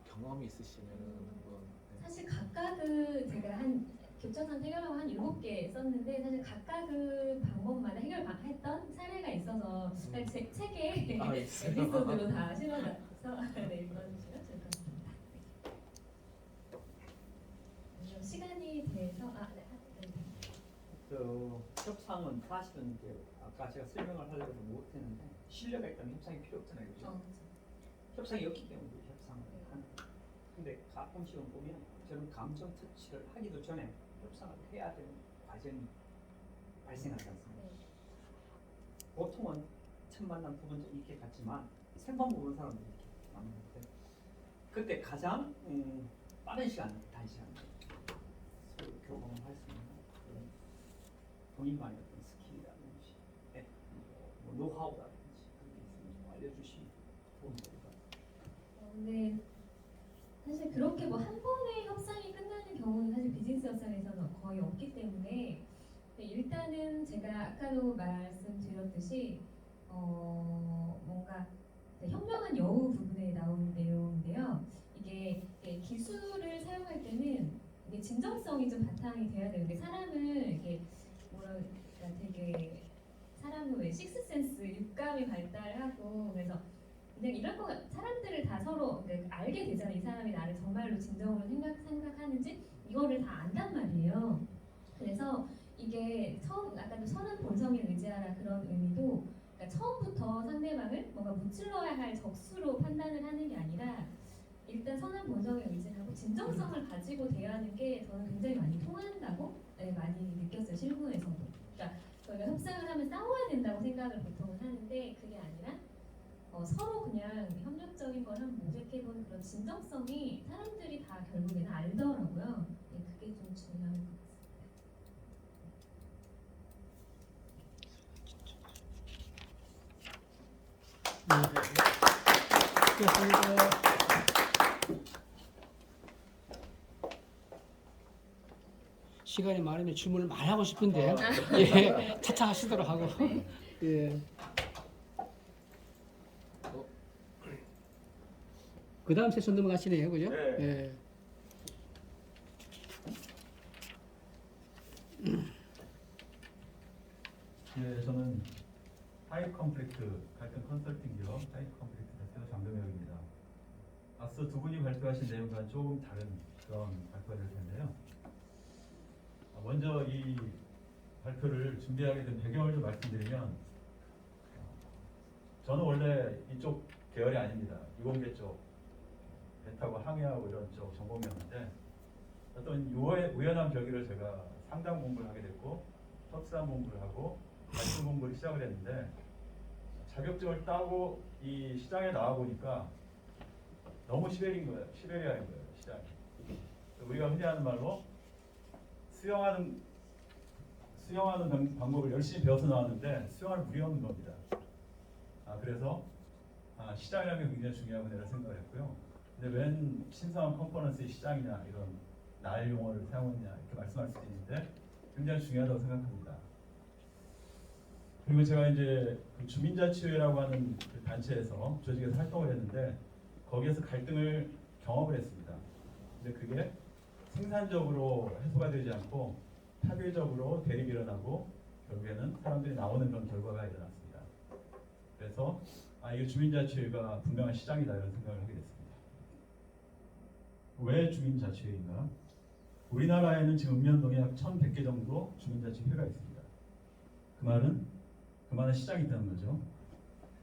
경험이 있으시면 한번. 네. 사실 각각은 제가 한 교착 상태 해결하고 한 7개 썼는데, 사실 각각의 방법마다 해결했던 사례가 있어서 세 개의 에피소드로 다 실어놨어서 네, 읽어주시면 좋을 것 같습니다. 시간이 돼서 협상은 사실은 이제 아까 제가 설명을 하려고 해도 못했는데 신뢰가 있다면 협상이 필요 없잖아요, 그죠? 그렇죠. 협상이 없기 때문에 협상을 하는 거예요. 근데 가끔씩은 보면 저는 감정 터치를 하기도 전에 협상을 해야 되는 과정이 발생하지 않습니까? 네. 보통은 첫 만남 두 번째 이렇게 갔지만 생판 모르는 사람들이 이렇게 만나는데 그때 가장 빠른 시간, 단시간 서로 교감을 할 수 있는 그런 본인만의 어떤 스킬이라든지 뭐 노하우라든지 그런 게 있으면 좀 알려주시면 도움이 될 것 같아요. 근데 사실 그렇게 뭐 한 번에 협상이 끝나는 경우는 사실 비즈니스 협상에서는 거의 없기 때문에 일단은 제가 아까도 말씀드렸듯이 뭔가 현명한 여우 부분에 나오는 내용인데요. 이게 기술을 사용할 때는 이게 진정성이 좀 바탕이 돼야 되는데 사람을 이게 뭐랄까 되게 사람은 왜 식스센스 육감이 발달하고 그래서 그냥 이럴 거 사람들을 다 서로 알게 되잖아요. 이 사람이 나를 정말로 진정으로 생각하는지 이거를 다 안단 말이에요. 그래서 이게 처음 아까도 선한 본성에 의지하라 그런 의미도 그러니까 처음부터 상대방을 뭔가 무찔러야 할 적수로 판단을 하는 게 아니라 일단 선한 본성에 의지하고 진정성을 가지고 대하는 게 저는 굉장히 많이 통한다고 많이 느꼈어요. 실무에서도. 그러니까 저희가 협상을 하면 싸워야 된다고 생각을 보통은 하는데 그게 아니라 서로 그냥 협력적인 걸 한번 모색해보는 그런 진정성이 사람들이 다 결국에는 알더라고요. 그게 좀 중요한 것 같습니다. 시간이 많으면 질문을 많이 하고 싶은데 예, 차차 하시도록 하고 예. 그 다음 세션 넘어가시네요, 그죠? 네. 예. 예, 저는 하이 컴플렉트 갈등 컨설팅 기업 하이 컴플렉트 대표 장동혁입니다. 앞서 두 분이 발표하신 내용과는 조금 다른 그런 발표가 될 텐데요. 먼저 이 발표를 준비하게 된 배경을 좀 말씀드리면 저는 원래 이쪽 계열이 아닙니다. 이공계 쪽 배 타고 항해하고 이런 쪽 전공이었는데 어떤 우연한 계기로 제가 상담 공부를 하게 됐고 협상 공부를 하고 갈등 공부를 시작을 했는데 자격증을 따고 이 시장에 나와 보니까 너무 시베리아인 거예요, 시장이. 우리가 흔히 하는 말로 수영하는 방법을 열심히 배워서 나왔는데 수영할 물이 없는 겁니다. 그래서 시장이라는 게 굉장히 중요하고 내가 생각을 했고요. 근데 웬 신성한 컴포넌스의 시장이냐 이런 날 용어를 사용했냐 이렇게 말씀할 수 있는데 굉장히 중요하다고 생각합니다. 그리고 제가 이제 그 주민자치회라고 하는 그 단체에서 조직에서 활동을 했는데 거기에서 갈등을 경험을 했습니다. 근데 그게 생산적으로 해소가 되지 않고 파괴적으로 대립이 일어나고 결국에는 사람들이 나오는 그런 결과가 일어났습니다. 그래서 이게 주민자치회가 분명한 시장이다 이런 생각을 하게 됐습니다. 왜 주민자치회인가? 우리나라에는 지금 읍면동에 약 1,100개 정도 주민자치회가 있습니다. 그 말은 그만한 시장이 있다는 거죠.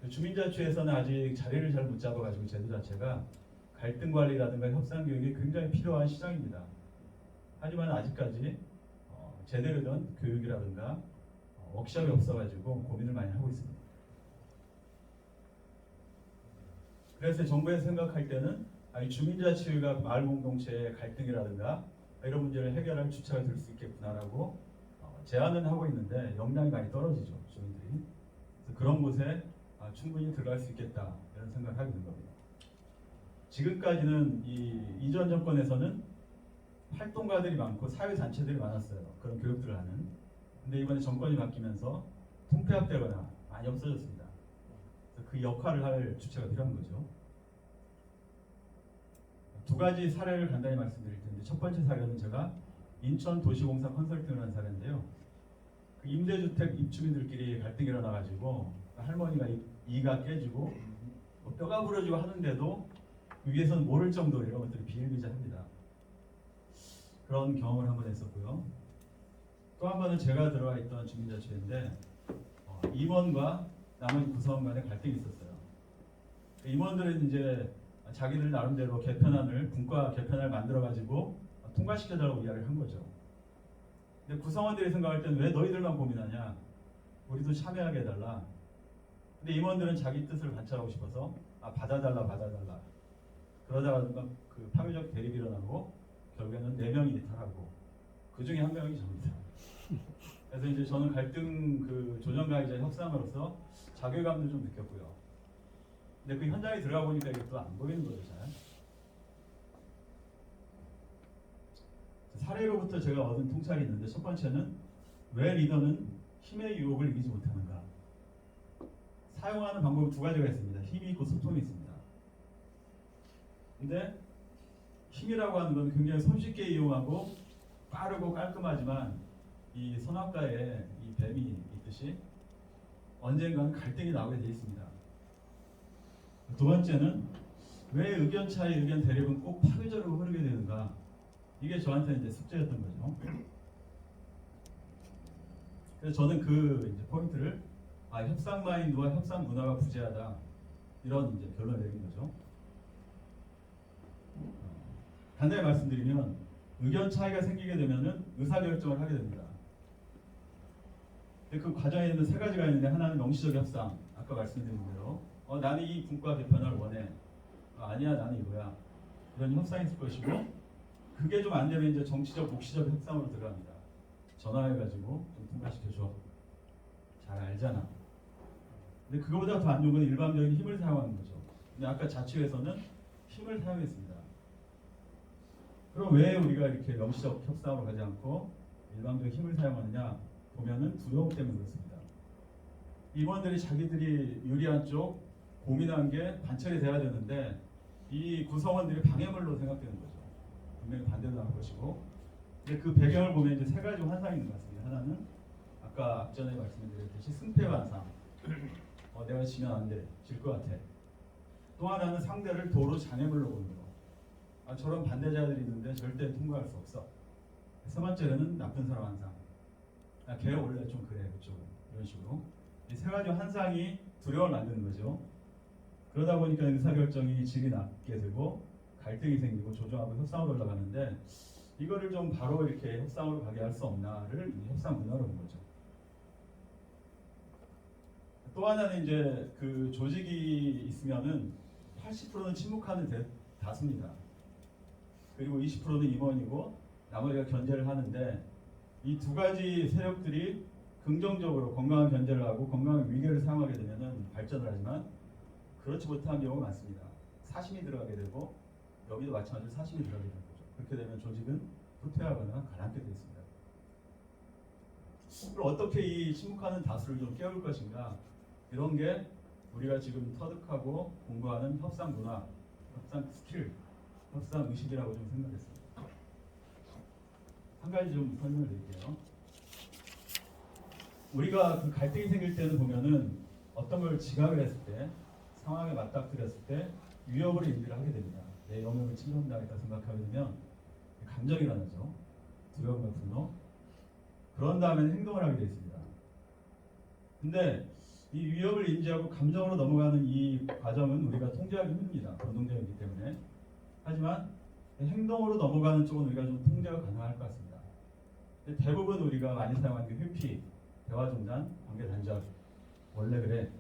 주민자치회에서는 아직 자리를 잘 못 잡아가지고 제도 자체가 갈등 관리라든가 협상 교육이 굉장히 필요한 시장입니다. 하지만 아직까지 제대로 된 교육이라든가 워크숍이 없어가지고 고민을 많이 하고 있습니다. 그래서 정부에서 생각할 때는 이 주민자치회가 마을 공동체의 갈등이라든가 이런 문제를 해결할 주체가 될 수 있겠구나라고 제안은 하고 있는데 역량이 많이 떨어지죠, 주민들이. 그래서 그런 곳에 충분히 들어갈 수 있겠다 이런 생각을 하게 된 겁니다. 지금까지는 이전 정권에서는 활동가들이 많고 사회단체들이 많았어요. 그런 교육들을 하는. 근데 이번에 정권이 바뀌면서 통폐합되거나 많이 없어졌습니다. 그래서 그 역할을 할 주체가 필요한 거죠. 두 가지 사례를 간단히 말씀드릴 텐데 첫 번째 사례는 제가 인천 도시공사 컨설팅을 한 사례인데요. 그 임대주택 입주민들끼리 갈등이 일어나가지고 할머니가 이가 깨지고 뼈가 부러지고 하는데도 위에서는 모를 정도로 이런 것들이 비일비재합니다. 그런 경험을 한번 했었고요. 또 한 번은 제가 들어가 있던 주민자치회인데 임원과 나머지 구성원 간의 갈등이 있었어요. 임원들은 이제 자기들 나름대로 개편안을 분과 개편안을 만들어가지고 통과시켜달라고 이야기를 한 거죠. 근데 구성원들이 생각할 때는 왜 너희들만 고민하냐? 우리도 참여하게 해달라. 근데 임원들은 자기 뜻을 관철하고 싶어서 받아달라. 그러다가 그 파괴적 대립이 일어나고 결국에는 4명이 이탈하고 그 중에 한 명이 접니다. 그래서 이제 저는 갈등 그 조정 가해자 협상으로서 자괴감도 좀 느꼈고요. 근데 그 현장에 들어가 보니까 이게 또 안 보이는 거죠, 잘. 사례로부터 제가 얻은 통찰이 있는데, 첫 번째는 왜 리더는 힘의 유혹을 이기지 못하는가. 사용하는 방법은 두 가지가 있습니다. 힘이 있고 소통이 있습니다. 근데 힘이라고 하는 건 굉장히 손쉽게 이용하고 빠르고 깔끔하지만 이 선악과에 이 뱀이 있듯이 언젠가는 갈등이 나오게 되어 있습니다. 두 번째는 왜 의견 차이, 의견 대립은 꼭 파괴적으로 흐르게 되는가. 이게 저한테 이제 숙제였던 거죠. 그래서 저는 그 이제 포인트를 협상 마인드와 협상 문화가 부재하다, 이런 이제 결론을 내린 거죠. 간단히 말씀드리면 의견 차이가 생기게 되면은 의사결정을 하게 됩니다. 근데 그 과정에 있는 세 가지가 있는데, 하나는 명시적 협상, 아까 말씀드린 대로 나는 이 분과 개편을 원해, 아니야 나는 이거야, 이런 협상이 있을 것이고, 그게 좀 안 되면 이제 정치적, 묵시적 협상으로 들어갑니다. 전화해가지고 좀 통과시켜줘. 잘 알잖아. 근데 그거보다 더 안 좋은 건 일반적인 힘을 사용하는 거죠. 근데 아까 자치회에서는 힘을 사용했습니다. 그럼 왜 우리가 이렇게 명시적 협상으로 가지 않고 일반적인 힘을 사용하느냐 보면은 두려움 때문에 그렇습니다. 임원들이 자기들이 유리한 쪽 고민한 게 관철이 돼야 되는데, 이 구성원들이 방해물로 생각되는 거죠. 분명히 반대도 나올 것이고. 근데 그 배경을 보면 이제 세 가지 환상이 있는 것 같습니다. 하나는 아까 앞전에 말씀드렸듯이 승패 환상. 내가 지면 안 돼, 질 것 같아. 또 하나는 상대를 도로 장애물로 보는 거. 저런 반대자들이 있는데 절대 통과할 수 없어. 세 번째로는 나쁜 사람 환상. 걔 원래 좀 그래, 그쪽은. 이런 식으로. 이 세 가지 환상이 두려움을 만드는 거죠. 그러다 보니까 의사결정이 질이 낮게 되고 갈등이 생기고 조정하고 협상으로 올라가는데, 이거를 좀 바로 이렇게 협상으로 가게 할 수 없나를 협상 문화로 본 거죠. 또 하나는 이제 그 조직이 있으면은 80%는 침묵하는 다수입니다. 그리고 20%는 임원이고 나머지가 견제를 하는데, 이 두 가지 세력들이 긍정적으로 건강한 견제를 하고 건강한 위계를 사용하게 되면은 발전을 하지만, 그렇지 못한 경우가 많습니다. 사심이 들어가게 되고, 여기도 마찬가지로 사심이 들어가게 되는 거죠. 그렇게 되면 조직은 후퇴하거나 가라앉게 되어 있습니다. 그럼 어떻게 이 침묵하는 다수를 좀 깨울 것인가? 이런 게 우리가 지금 터득하고 공부하는 협상 문화, 협상 스킬, 협상 의식이라고 좀 생각했습니다. 한 가지 좀 설명을 드릴게요. 우리가 그 갈등이 생길 때는 보면은 어떤 걸 지각을 했을 때, 상황에 맞닥뜨렸을 때 위협을 인지를 하게 됩니다. 내 영역을 침범당했다 생각하게 되면 감정이 일어나죠. 두려움과 분노. 그런 다음에는 행동을 하게 되어 있습니다. 근데 이 위협을 인지하고 감정으로 넘어가는 이 과정은 우리가 통제하기 힘듭니다. 본능적이기 때문에. 하지만 행동으로 넘어가는 쪽은 우리가 좀 통제가 가능할 것 같습니다. 근데 대부분 우리가 많이 사용하는 게 회피, 대화 중단, 관계 단절. 원래 그래.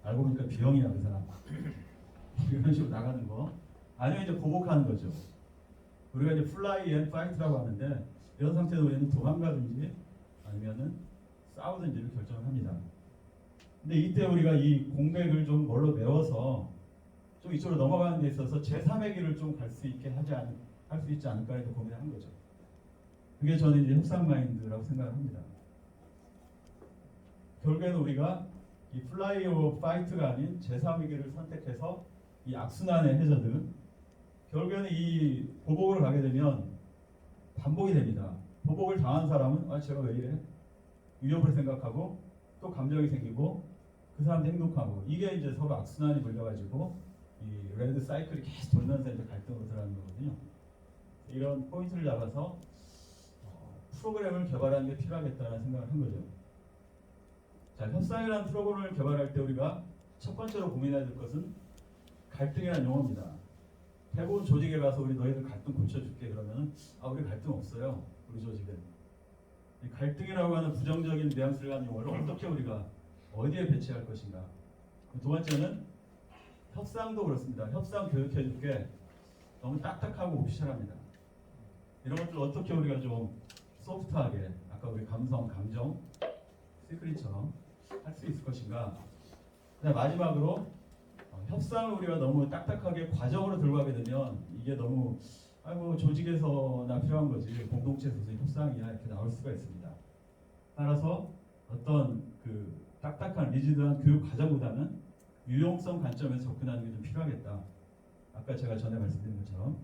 알고 보니까 B형이야 그 사람. 이런 식으로 나가는 거. 아니면 이제 보복하는 거죠. 우리가 이제 플라이 앤 파이트라고 하는데, 이런 상태에서 우리는 도망가든지 아니면은 싸우든지를 결정을 합니다. 근데 이때 우리가 이 공백을 좀 뭘로 메워서 좀 이쪽으로 넘어가는 데 있어서 제3의 길을 좀 갈 수 있게 할 수 있지 않을까 해서 고민을 한 거죠. 그게 저는 이제 협상 마인드라고 생각을 합니다. 결국에는 우리가 이 플라이 오 파이트가 아닌 제3의 길을 선택해서 이 악순환의 해저드, 결국에는 이 보복으로 가게 되면 반복이 됩니다. 보복을 당한 사람은 제가 왜 이래? 위협을 생각하고 또 감정이 생기고 그 사람도 행동하고, 이게 이제 서로 악순환이 걸려가지고 이 레드 사이클이 계속 돌면서 이제 갈등으로 들어가는 거거든요. 이런 포인트를 잡아서 프로그램을 개발하는 게 필요하겠다는 생각을 한 거죠. 자, 협상이라는 프로그램을 개발할 때 우리가 첫 번째로 고민해야 될 것은 갈등이라는 용어입니다. 대부분 조직에 가서 우리 너희들 갈등 고쳐줄게 그러면은 우리 갈등 없어요. 우리 조직은. 이 갈등이라고 하는 부정적인 뉘앙스를 한 용어를 어떻게 우리가 어디에 배치할 것인가. 두 번째는 협상도 그렇습니다. 협상 교육해줄게. 너무 딱딱하고 오피셜합니다. 이런 것들 어떻게 우리가 좀 소프트하게, 아까 우리 감성, 감정, 시크릿처럼 할 수 있을 것인가? 그다음 마지막으로 협상을 우리가 너무 딱딱하게 과정으로 들고 가게 되면 이게 너무 아이고 조직에서나 필요한 거지 공동체에서 협상이야 이렇게 나올 수가 있습니다. 따라서 어떤 그 딱딱한 리지드한 교육 과정보다는 유용성 관점에서 접근하는 게 좀 필요하겠다. 아까 제가 전에 말씀드린 것처럼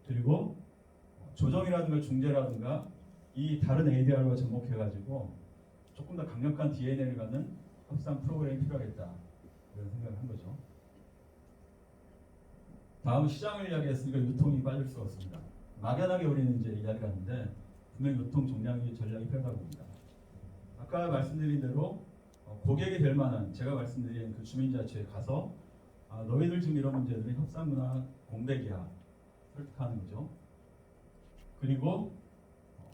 그리고 조정이라든가 중재라든가 이 다른 ADR과 접목해가지고 조금 더 강력한 DNA를 갖는 협상 프로그램이 필요하겠다 이런 생각을 한 거죠. 다음 시장을 이야기했으니까 유통이 빠질 수가 없습니다. 막연하게 우리는 이제 이야기를 하는데 분명히 유통 종량이 전략이 필요하다고 봅니다. 아까 말씀드린 대로 고객이 될 만한 제가 말씀드린 그 주민자치에 가서 너희들 지금 이런 문제들은 협상문화 공백이야 설득하는 거죠. 그리고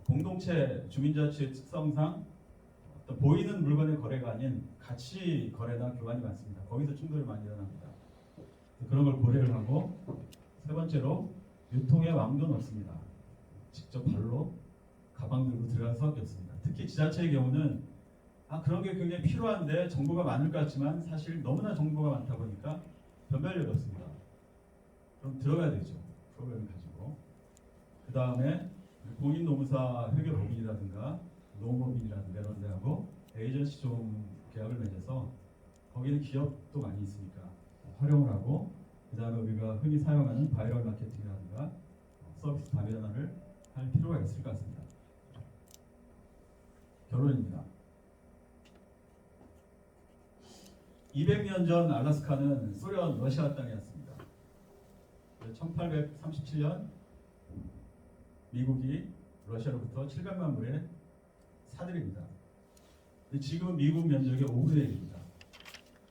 공동체 주민자치의 특성상 어떤 보이는 물건의 거래가 아닌 가치 거래나 교환이 많습니다. 거기서 충돌이 많이 일어납니다. 그런 걸 고려를 하고 세 번째로 유통의 왕도는 없습니다. 직접 발로 가방 들고 들어갈 수밖에 없습니다. 특히 지자체의 경우는 그런 게 굉장히 필요한데 정보가 많을 것 같지만 사실 너무나 정보가 많다 보니까 변별력이 없습니다. 그럼 들어가야 되죠. 프로그램을 가지고. 그 다음에 공인노무사 회계법인이라든가 노무법인이라든가 이런 데하고 에이전시 좀 계약을 맺어서 거기는 기업도 많이 있으니까 활용을 하고 그 다음에 우리가 흔히 사용하는 바이럴 마케팅이라든가 서비스 다변화를 할 필요가 있을 것 같습니다. 결론입니다. 200년 전 알래스카는 소련 러시아 땅이었습니다. 1837년 미국이 러시아로부터 700만 불의 사들입니다. 지금은 미국 면적의 5분의 1입니다.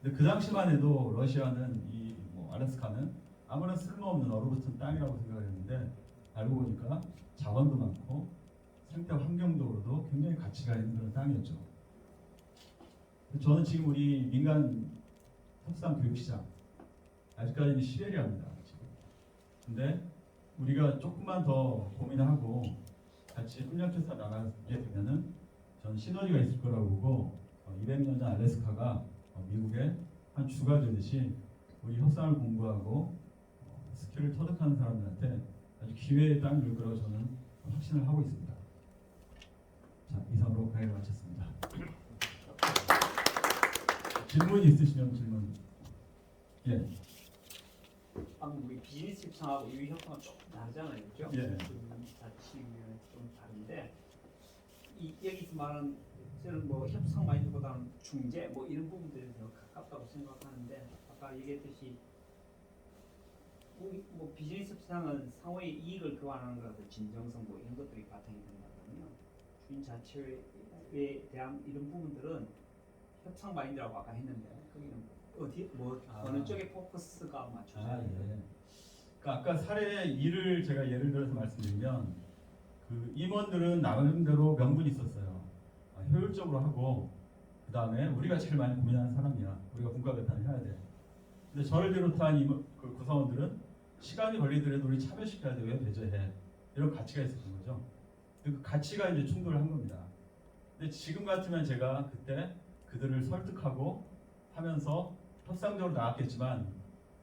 근데 그 당시만 해도 러시아는 이 알래스카는 아무런 쓸모없는 얼어붙은 땅이라고 생각을 했는데 알고 보니까 자원도 많고 생태 환경적으로도 굉장히 가치가 있는 그런 땅이었죠. 저는 지금 우리 민간 협상 교육시장 아직까지는 시베리아입니다. 지금. 근데 우리가 조금만 더 고민하고 같이 협력해서 나가게 되면은 저는 시너지가 있을 거라고 보고 200년 전 알래스카가 미국의 한 주가 되듯이 우리 협상을 공부하고 스킬을 터득하는 사람들한테 아주 기회의 땅이 될 거라고 저는 확신을 하고 있습니다. 자, 이상으로 강의를 마쳤습니다. 질문 있으시면 질문. 예. 방금 우리 비즈니스 협상하고 이 협상은 조금 다르잖아요, 그렇죠? 예. 자치는 좀 다른데 여기서 말하는 저는 뭐 협상 마인드보다는 중재 뭐 이런 부분들이 더 가깝다고 생각하는데 아까 얘기했듯이 뭐 비즈니스 협상은 상호의 이익을 교환하는 거라서 진정성 뭐 이런 것들이 바탕이 된다거든요. 주인 자체에 대한 이런 부분들은 협상 마인드라고 아까 했는데 거기는 어디 어느 쪽에 포커스가 맞춰져야 돼요? 예. 그러니까 아까 사례 2를 제가 예를 들어서 말씀드리면 그 임원들은 나름대로 명분이 있었어요. 효율적으로 하고 그 다음에 우리가 제일 많이 고민하는 사람이야. 우리가 분과 배탄을 해야 돼. 근데 저를 비롯한 그 구성원들은 시간이 걸리더라도 우리 참여시켜야 돼. 왜 배제해? 이런 가치가 있었던 거죠. 그 가치가 이제 충돌을 한 겁니다. 근데 지금 같으면 제가 그때 그들을 설득하고 하면서 협상적으로 나왔겠지만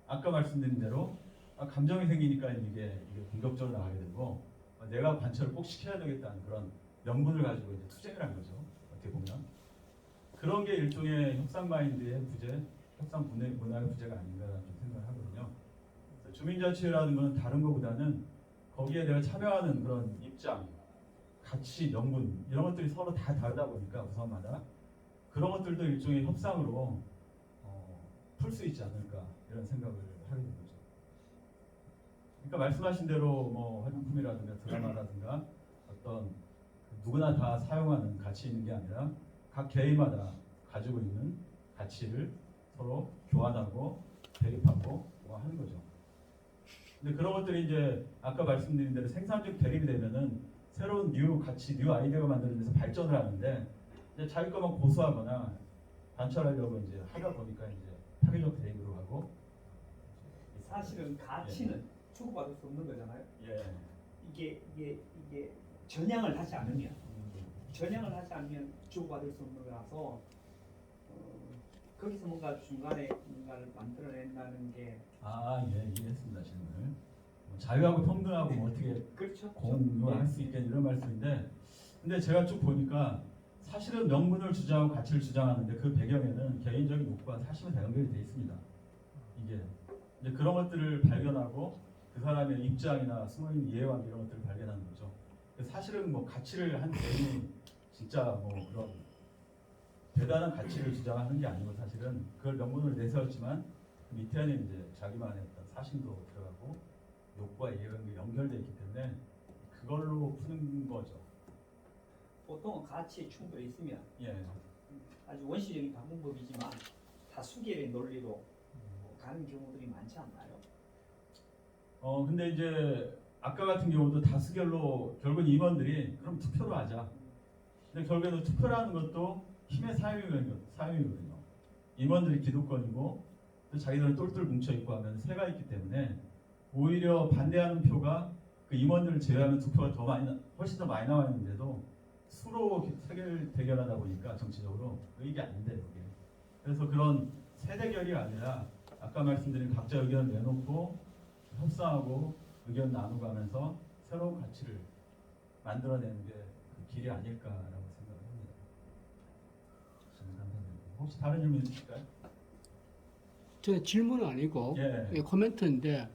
아까 말씀드린 대로 감정이 생기니까 이게 공격적으로 나가게 되고 내가 관철을 꼭 시켜야 되겠다는 그런 명분을 가지고 이제 투쟁을 한 거죠. 어떻게 보면 그런 게 일종의 협상 마인드의 부재, 협상 문화의 부재가 아닌가라는 생각을 하거든요. 주민자치라는 건 다른 것보다는 거기에 내가 참여하는 그런 입장, 가치, 명분 이런 것들이 서로 다 다르다 보니까 구성마다 그런 것들도 일종의 협상으로 풀 수 있지 않을까 이런 생각을 하게 된 거죠. 그러니까 말씀하신 대로 뭐 화장품이라든가 드라마라든가 어떤 누구나 다 사용하는 가치 있는 게 아니라 각 개인마다 가지고 있는 가치를 서로 교환하고 대립하고 뭐 하는 거죠. 근데 그런 것들이 이제 아까 말씀드린 대로 생산적 대립이 되면은 새로운 뉴 가치, 뉴 아이디어가 만들어내서 발전을 하는데 이제 자기 것만 고수하거나 관철하려고 이제 하다 보니까 이제 파괴적 대립으로 가고 사실은 가치는 주고받을 수 없는 거잖아요. 예. 이게 전향을 하지 않으면 전향을 하지 않으면 주고받을 수 없는 거라서 거기서 뭔가 중간에 뭔가를 만들어낸다는 게 이해했습니다 질문을. 뭐 자유하고 평등하고 뭐 어떻게 그렇죠. 공유할 수 있겠 이런 말씀인데, 근데 제가 쭉 보니까 사실은 명분을 주장하고 가치를 주장하는데 그 배경에는 개인적인 욕구와 사실은 다 연결이 돼 있습니다. 이게 이제 그런 것들을 발견하고 그 사람의 입장이나 숨어있는 이해관 이런 것들을 발견하는 거죠. 사실은 뭐 가치를 한 개인이 진짜 뭐 그런 대단한 가치를 주장하는 게 아니고 사실은 그걸 명분으로 내세웠지만 그 밑에는 이제 자기만의 어떤 사심도 들어가고 욕구와 이해관계 연결되어 있기 때문에 그걸로 푸는 거죠. 보통은 가치에 충돌이 있으면 예. 아주 원시적인 방법이지만 다수결의 논리로 가는 경우들이 많지 않나요? 근데 이제 아까 같은 경우도 다수결로 결국 임원들이 그럼 투표로 하자. 근데 결국에는 투표라는 것도 힘의 사용이거든요. 임원들이 기득권이고 또 자기들은 똘똘 뭉쳐 있고 하면 세가 있기 때문에 오히려 반대하는 표가 그 임원들을 제외하면 투표가 훨씬 더 많이 나와 있는데도 수로 대결하다 보니까 정치적으로 이게 안 돼요. 이게. 그래서 그런 세대결이 아니라 아까 말씀드린 각자 의견을 내놓고 협상하고 의견 나누가면서 새로운 가치를 만들어내는 게 그 길이 아닐까라고 생각을 합니다. 감사드립니다. 혹시 다른 질문 있으실까요? 저 질문은 아니고 예. 코멘트인데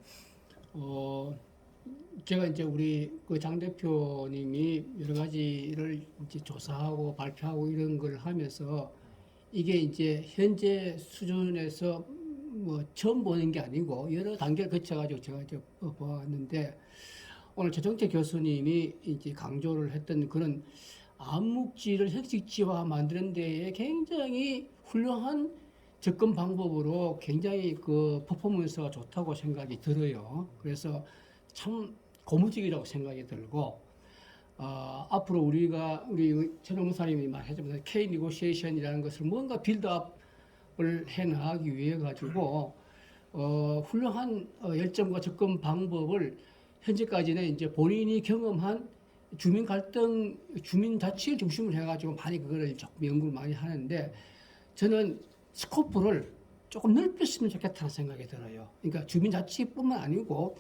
제가 이제 우리 그 장 대표님이 여러 가지를 이제 조사하고 발표하고 이런 걸 하면서 이게 이제 현재 수준에서 뭐 처음 보는 게 아니고 여러 단계를 거쳐가지고 제가 이제 보았는데 오늘 최정태 교수님이 이제 강조를 했던 그런 암묵지를 형식지화 만드는 데에 굉장히 훌륭한 접근 방법으로 굉장히 그 퍼포먼스가 좋다고 생각이 들어요. 그래서 참 고무적이라고 생각이 들고 앞으로 우리 최종 목사님이 말했지만 K 네고시에이션이라는 것을 뭔가 빌드업을 해 나가기 위해 가지고 훌륭한 열정과 접근 방법을 현재까지는 이제 본인이 경험한 주민 갈등, 주민 자치를 중심으로 해가지고 많이 그거를 조금 연구를 많이 하는데 저는 스코프를 조금 넓혔으면 좋겠다는 생각이 들어요. 그러니까 주민 자치뿐만 아니고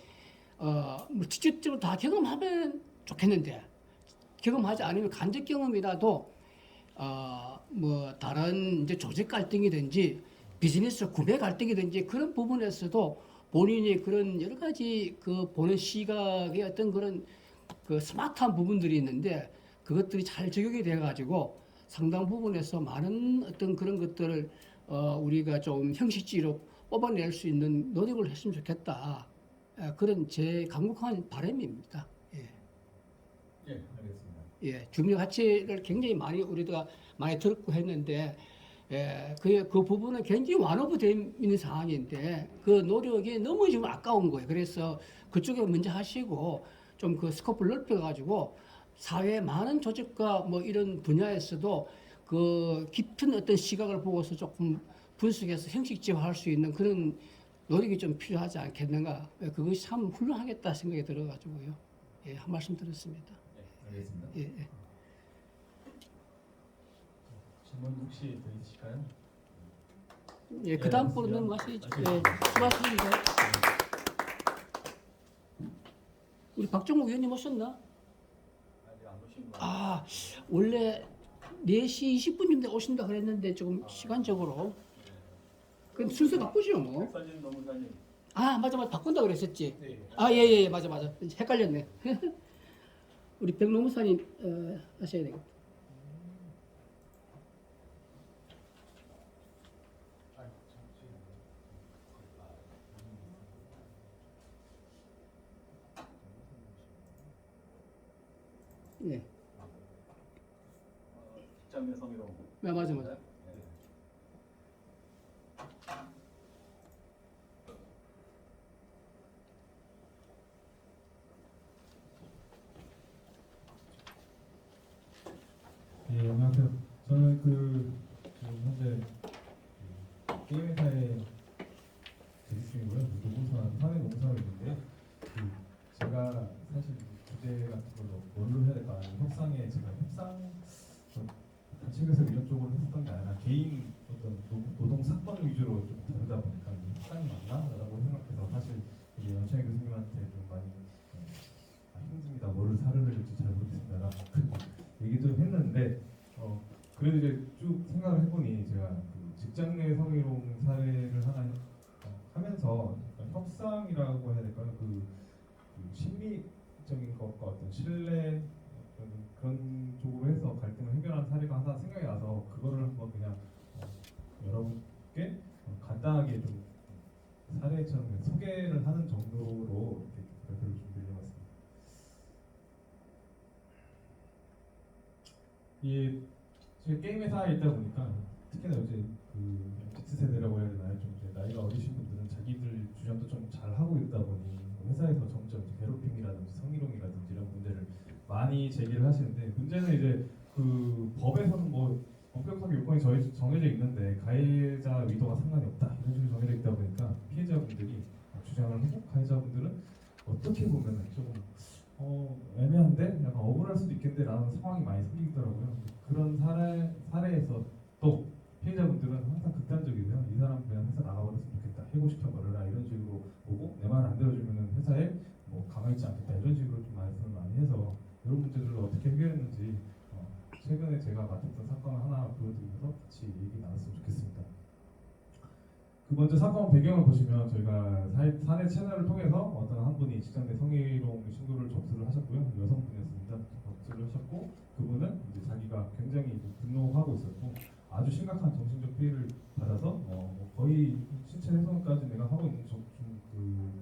뭐 직접적으로 다 경험하면 좋겠는데 경험하지 않으면 간접 경험이라도 뭐 다른 이제 조직 갈등이든지 비즈니스 구매 갈등이든지 그런 부분에서도 본인이 그런 여러 가지 그 보는 시각의 어떤 그런 그 스마트한 부분들이 있는데 그것들이 잘 적용이 돼 가지고 상당 부분에서 많은 어떤 그런 것들을 우리가 좀 형식지로 뽑아낼 수 있는 노력을 했으면 좋겠다. 그런 제 강력한 바람입니다. 예. 예, 알겠습니다. 예, 주민 가치를 굉장히 많이 우리가 많이 들었고 했는데 그 부분은 굉장히 완화되어 있는 상황인데 그 노력이 너무 지금 아까운 거예요. 그래서 그쪽에 먼저 하시고 좀 그 스코프를 넓혀가지고 사회 많은 조직과 뭐 이런 분야에서도 그 깊은 어떤 시각을 보고서 조금 분석해서 형식지화할 수 있는 그런 노력이 좀 필요하지 않겠는가. 그것이 참 훌륭하겠다 생각이 들어가지고요. 예, 한 말씀 드렸습니다. 예, 알겠습니다. 예, 예. 질문 혹시 더 있으실까요? 예, 그 다음 보로 넘어가시죠. 예, 수고하셨습니다. 우리 박정욱 의원님 오셨나? 아직 안 오신 거. 원래 4시 20분쯤에 오신다 그랬는데 조금 시간적으로. 그럼 순서 바꾸죠 뭐. 백선진 노무사님. 맞아 바꾼다 그랬었지. 네. 예, 맞아 헷갈렸네. 우리 백노무사님 하셔야 되겠다. 예. 직장 여성이라고. 네, 맞아. 예, 안녕하세요. 저는 지금 현재 게임 회사에 재직 중이고요. 사회농사를 있는데요. 제가 사실 주제 같은 걸로 뭘로 해야 될까 하는 협상에 제가 협상 단체 개설 이런 쪽으로 했었던 게 아니라 개인 어떤 노동 사건 위주로 좀 다루다 보니까 합당이 맞나라고 생각해서 사실 이게 연창희 교수님한테 좀 많이 힘듭니다. 뭐를 사료를 줄지 잘 모르겠습니다라고 얘기도 했는데 그래도 이제 쭉 생각을 해보니 제가 그 직장 내 성희롱 사례를 하나 하면서 협상이라고 해야 될까요? 그 심리적인 것과 어떤 신뢰 그런 쪽으로 해서 갈등을 해결한 사례가 하나 생각이 나서 그거를 한번 그냥 여러분께 간단하게 좀 사례처럼 소개를 하는 정도로 이렇게 발표를 준비해봤습니다. 이 제가 게임 회사에 있다 보니까 특히나 이제 그 MZ 세대라고 해야 되나요? 좀 이제 나이가 어리신 분들은 자기들 주장도 좀 잘 하고 있다 보니 회사에서 점점 이제 괴롭힘이라든지 성희롱이라든지 이런 문제를 많이 제기를 하시는데 문제는 이제 그 법에서는 뭐 엄격하게 요건이 정해져 있는데 가해자 의도가 상관이 없다 이런 식으로 정해져 있다 보니까 피해자분들이 주장을 하고 가해자분들은 어떻게 보면 조금 애매한데 약간 억울할 수도 있겠는데 라는 상황이 많이 생기더라고요. 그런 사례에서 또 피해자분들은 항상 극단적이고요. 이 사람 그냥 회사 나가버렸으면 좋겠다, 해고시켜버려라 이런 식으로 보고 내 말 안 들어주면 회사에 뭐 가만히 있지 않겠다 이런 식으로 좀 말씀을 많이 해서 이런 문제들을 어떻게 해결했는지 최근에 제가 맡았던 사건 하나 보여드리면서 같이 얘기 나눴으면 좋겠습니다. 그 먼저 사건 배경을 보시면 저희가 사내 채널을 통해서 어떤 한 분이 직장 내 성희롱 신고를 접수를 하셨고요. 여성분이었습니다. 접수를 하셨고 그분은 이제 자기가 굉장히 분노하고 있었고 아주 심각한 정신적 피해를 받아서 거의 신체 훼손까지 내가 하고 있는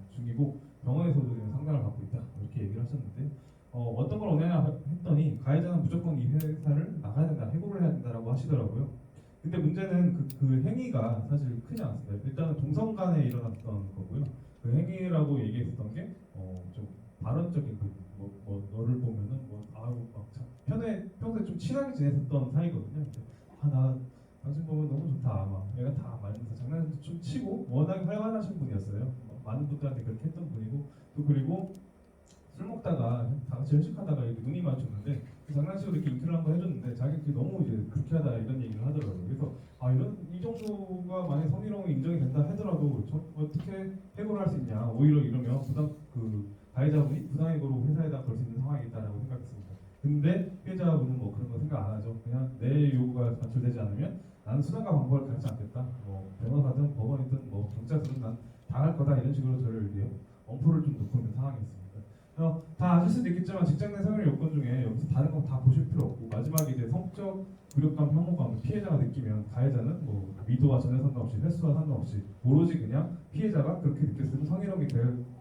중이고 병원에서도 지금 상담을 받고 있다 이렇게 얘기를 하셨는데 어떤 걸 원하냐 했더니 가해자는 무조건 이 회사를 나가야 된다, 해고를 해야 된다라고 하시더라고요. 근데 문제는 그 행위가 사실 크지 않습니다. 일단은 동성 간에 일어났던 거고요. 그 행위라고 얘기했었던 게 좀 발언적인 너를 보면은 평소에 좀 친하게 지냈었던 사이거든요. 나 당신 보면 너무 좋다. 얘가 다 말면서 장난도 좀 치고 워낙에 활발하신 분이었어요. 많은 분들한테 그렇게 했던 분이고 또 그리고 술 먹다가 다 같이 회식하다가 이렇게 눈이 마주쳤는데 장난식으로 이렇게 인터뷰를 한번 해줬는데 자기들이 너무 이제 불쾌하다 이런 얘기를 하더라고요. 그래서 이 정도가 만약 성희롱이 인정이 된다 하더라도 어떻게 해고를 할 수 있냐. 오히려 이러면 가해자분이 부당해고로 회사에다 걸 수 있는 상황이겠다라고 생각했습니다. 근데 피해자분은 뭐 그런 거 생각 안 하죠. 그냥 내 요구가 반출되지 않으면 나는 수단과 방법을 가리지 않겠다. 뭐 변호사든 법원이든 뭐 경찰서든 난 당할 거다 이런 식으로 저를 엄포를 좀 놓고 있는 상황이었습니다. 다 아실 수도 있겠지만 직장 내 성희롱 요건 중에 여기서 다른 건 다 보실 필요 없고 마지막에 이제 성적 굴욕감, 혐오감을 피해자가 느끼면 가해자는 뭐 미도와 전혀 상관없이 횟수와 상관없이 오로지 그냥 피해자가 그렇게 느꼈으면 성희롱이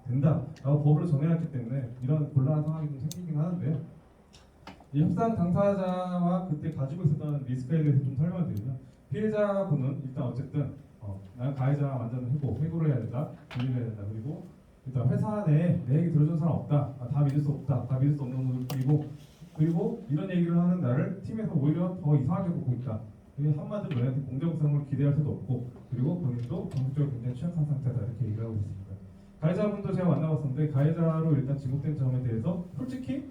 된다라고 법으로 정해놨기 때문에 이런 곤란한 상황이 좀 생기긴 하는데요. 이 협상 당사자와 그때 가지고 있었던 리스크에 대해서 좀 설명을 드리면 피해자분은 일단 어쨌든 난 가해자 완전 해고를 해야 된다, 분리해야 된다. 그리고 일단 회사 내에 내 얘기 들어준 사람 없다, 다 믿을 수 없다, 다 믿을 수 없는 놈들이고 그리고 이런 얘기를 하는 나를 팀에서 오히려 더 이상하게 보고 있다. 한마디로 너희한테 공정성을 기대할 수도 없고 그리고 본인도 정신적으로 굉장히 취약한 상태다 이렇게 얘기를 하고 있습니다. 가해자분도 제가 만나봤었는데 가해자로 일단 지목된 점에 대해서 솔직히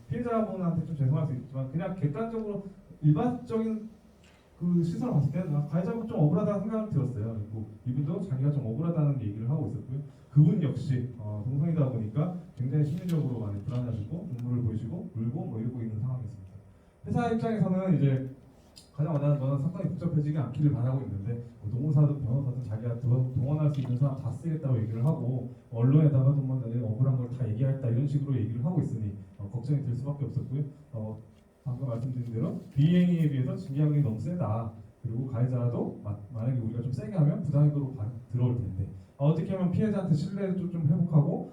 피해자분한테 좀 죄송할 수 있지만 그냥 객관적으로 일반적인 그 시선을 봤을 때는 가해자분 좀 억울하다는 생각을 들었어요. 그리고 이분도 자기가 좀 억울하다는 얘기를 하고 있었고요. 그분 역시 동성이다 보니까 굉장히 심리적으로 많이 불안해지고 눈물을 보이시고 울고 뭐 이러고 있는 상황이었습니다. 회사 입장에서는 이제 가장 원하는 거는 사건이 복잡해지지 않기를 바라고 있는데 노무사든 변호사든 자기가 동원할 수 있는 사람 다 쓰겠다고 얘기를 하고 언론에다가도 뭐 억울한 걸 다 얘기하겠다 이런 식으로 얘기를 하고 있으니 걱정이 될 수밖에 없었고요. 방금 말씀드린 대로 비행위에 비해서 징계형이 너무 세다. 그리고 가해자도 만약에 우리가 좀 세게 하면 부당해고로 들어올 텐데 어떻게 하면 피해자한테 신뢰도 좀 회복하고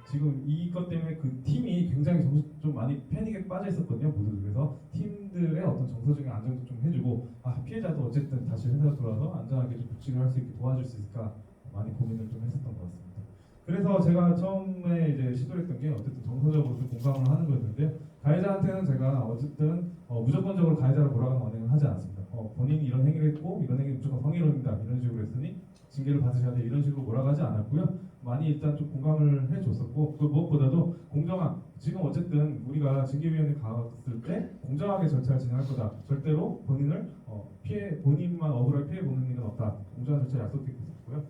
지금 이것 때문에 그 팀이 굉장히 좀 많이 패닉에 빠져 있었거든요. 모두. 그래서 팀들의 어떤 정서적인 안정도 좀 해주고 피해자도 어쨌든 다시 회사로 돌아서 안전하게 좀 복직을 할 수 있게 도와줄 수 있을까 많이 고민을 좀 했었던 것 같습니다. 그래서 제가 처음에 이제 시도를 했던 게 어쨌든 정서적으로 좀 공감을 하는 거였는데요. 가해자한테는 제가 어쨌든 무조건적으로 가해자를 몰아가는 언행을 하지 않았습니다. 본인이 이런 행위를 했고 이런 행위 무조건 성희롱이다 이런 식으로 했으니 징계를 받으셔야 돼 이런 식으로 몰아가지 않았고요. 많이 일단 좀 공감을 해줬었고 그 무엇보다도 공정한 지금 어쨌든 우리가 징계위원회 갔을 때 공정하게 절차를 진행할 거다. 절대로 본인을 본인만 억울하게 피해 보는 일은 없다. 공정한 절차 약속했고 있었고요.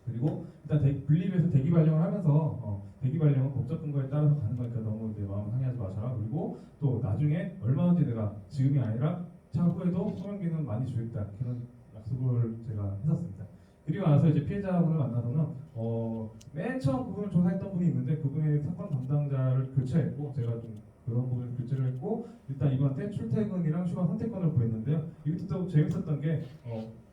그리고 일단 분리위에서 대기 발령을 하면서 대기 발령은 법적 근거에 따라서 가는 거니까 너무 이제 마음 상해하지 마셔라. 그리고 또 나중에 얼마든지 내가 지금이 아니라 차후에도 소명기는 많이 주겠다. 그런 약속을 제가 했었습니다. 그리고 나서 이제 피해자분을 만나서는 맨 처음 그분을 조사했던 분이 있는데 그분의 사건 담당자를 교체했고 제가 좀 그런 부분을 교체를 했고 일단 이분한테 출퇴근이랑 휴가 선택권을 구했는데요. 이것도 또 재밌었던 게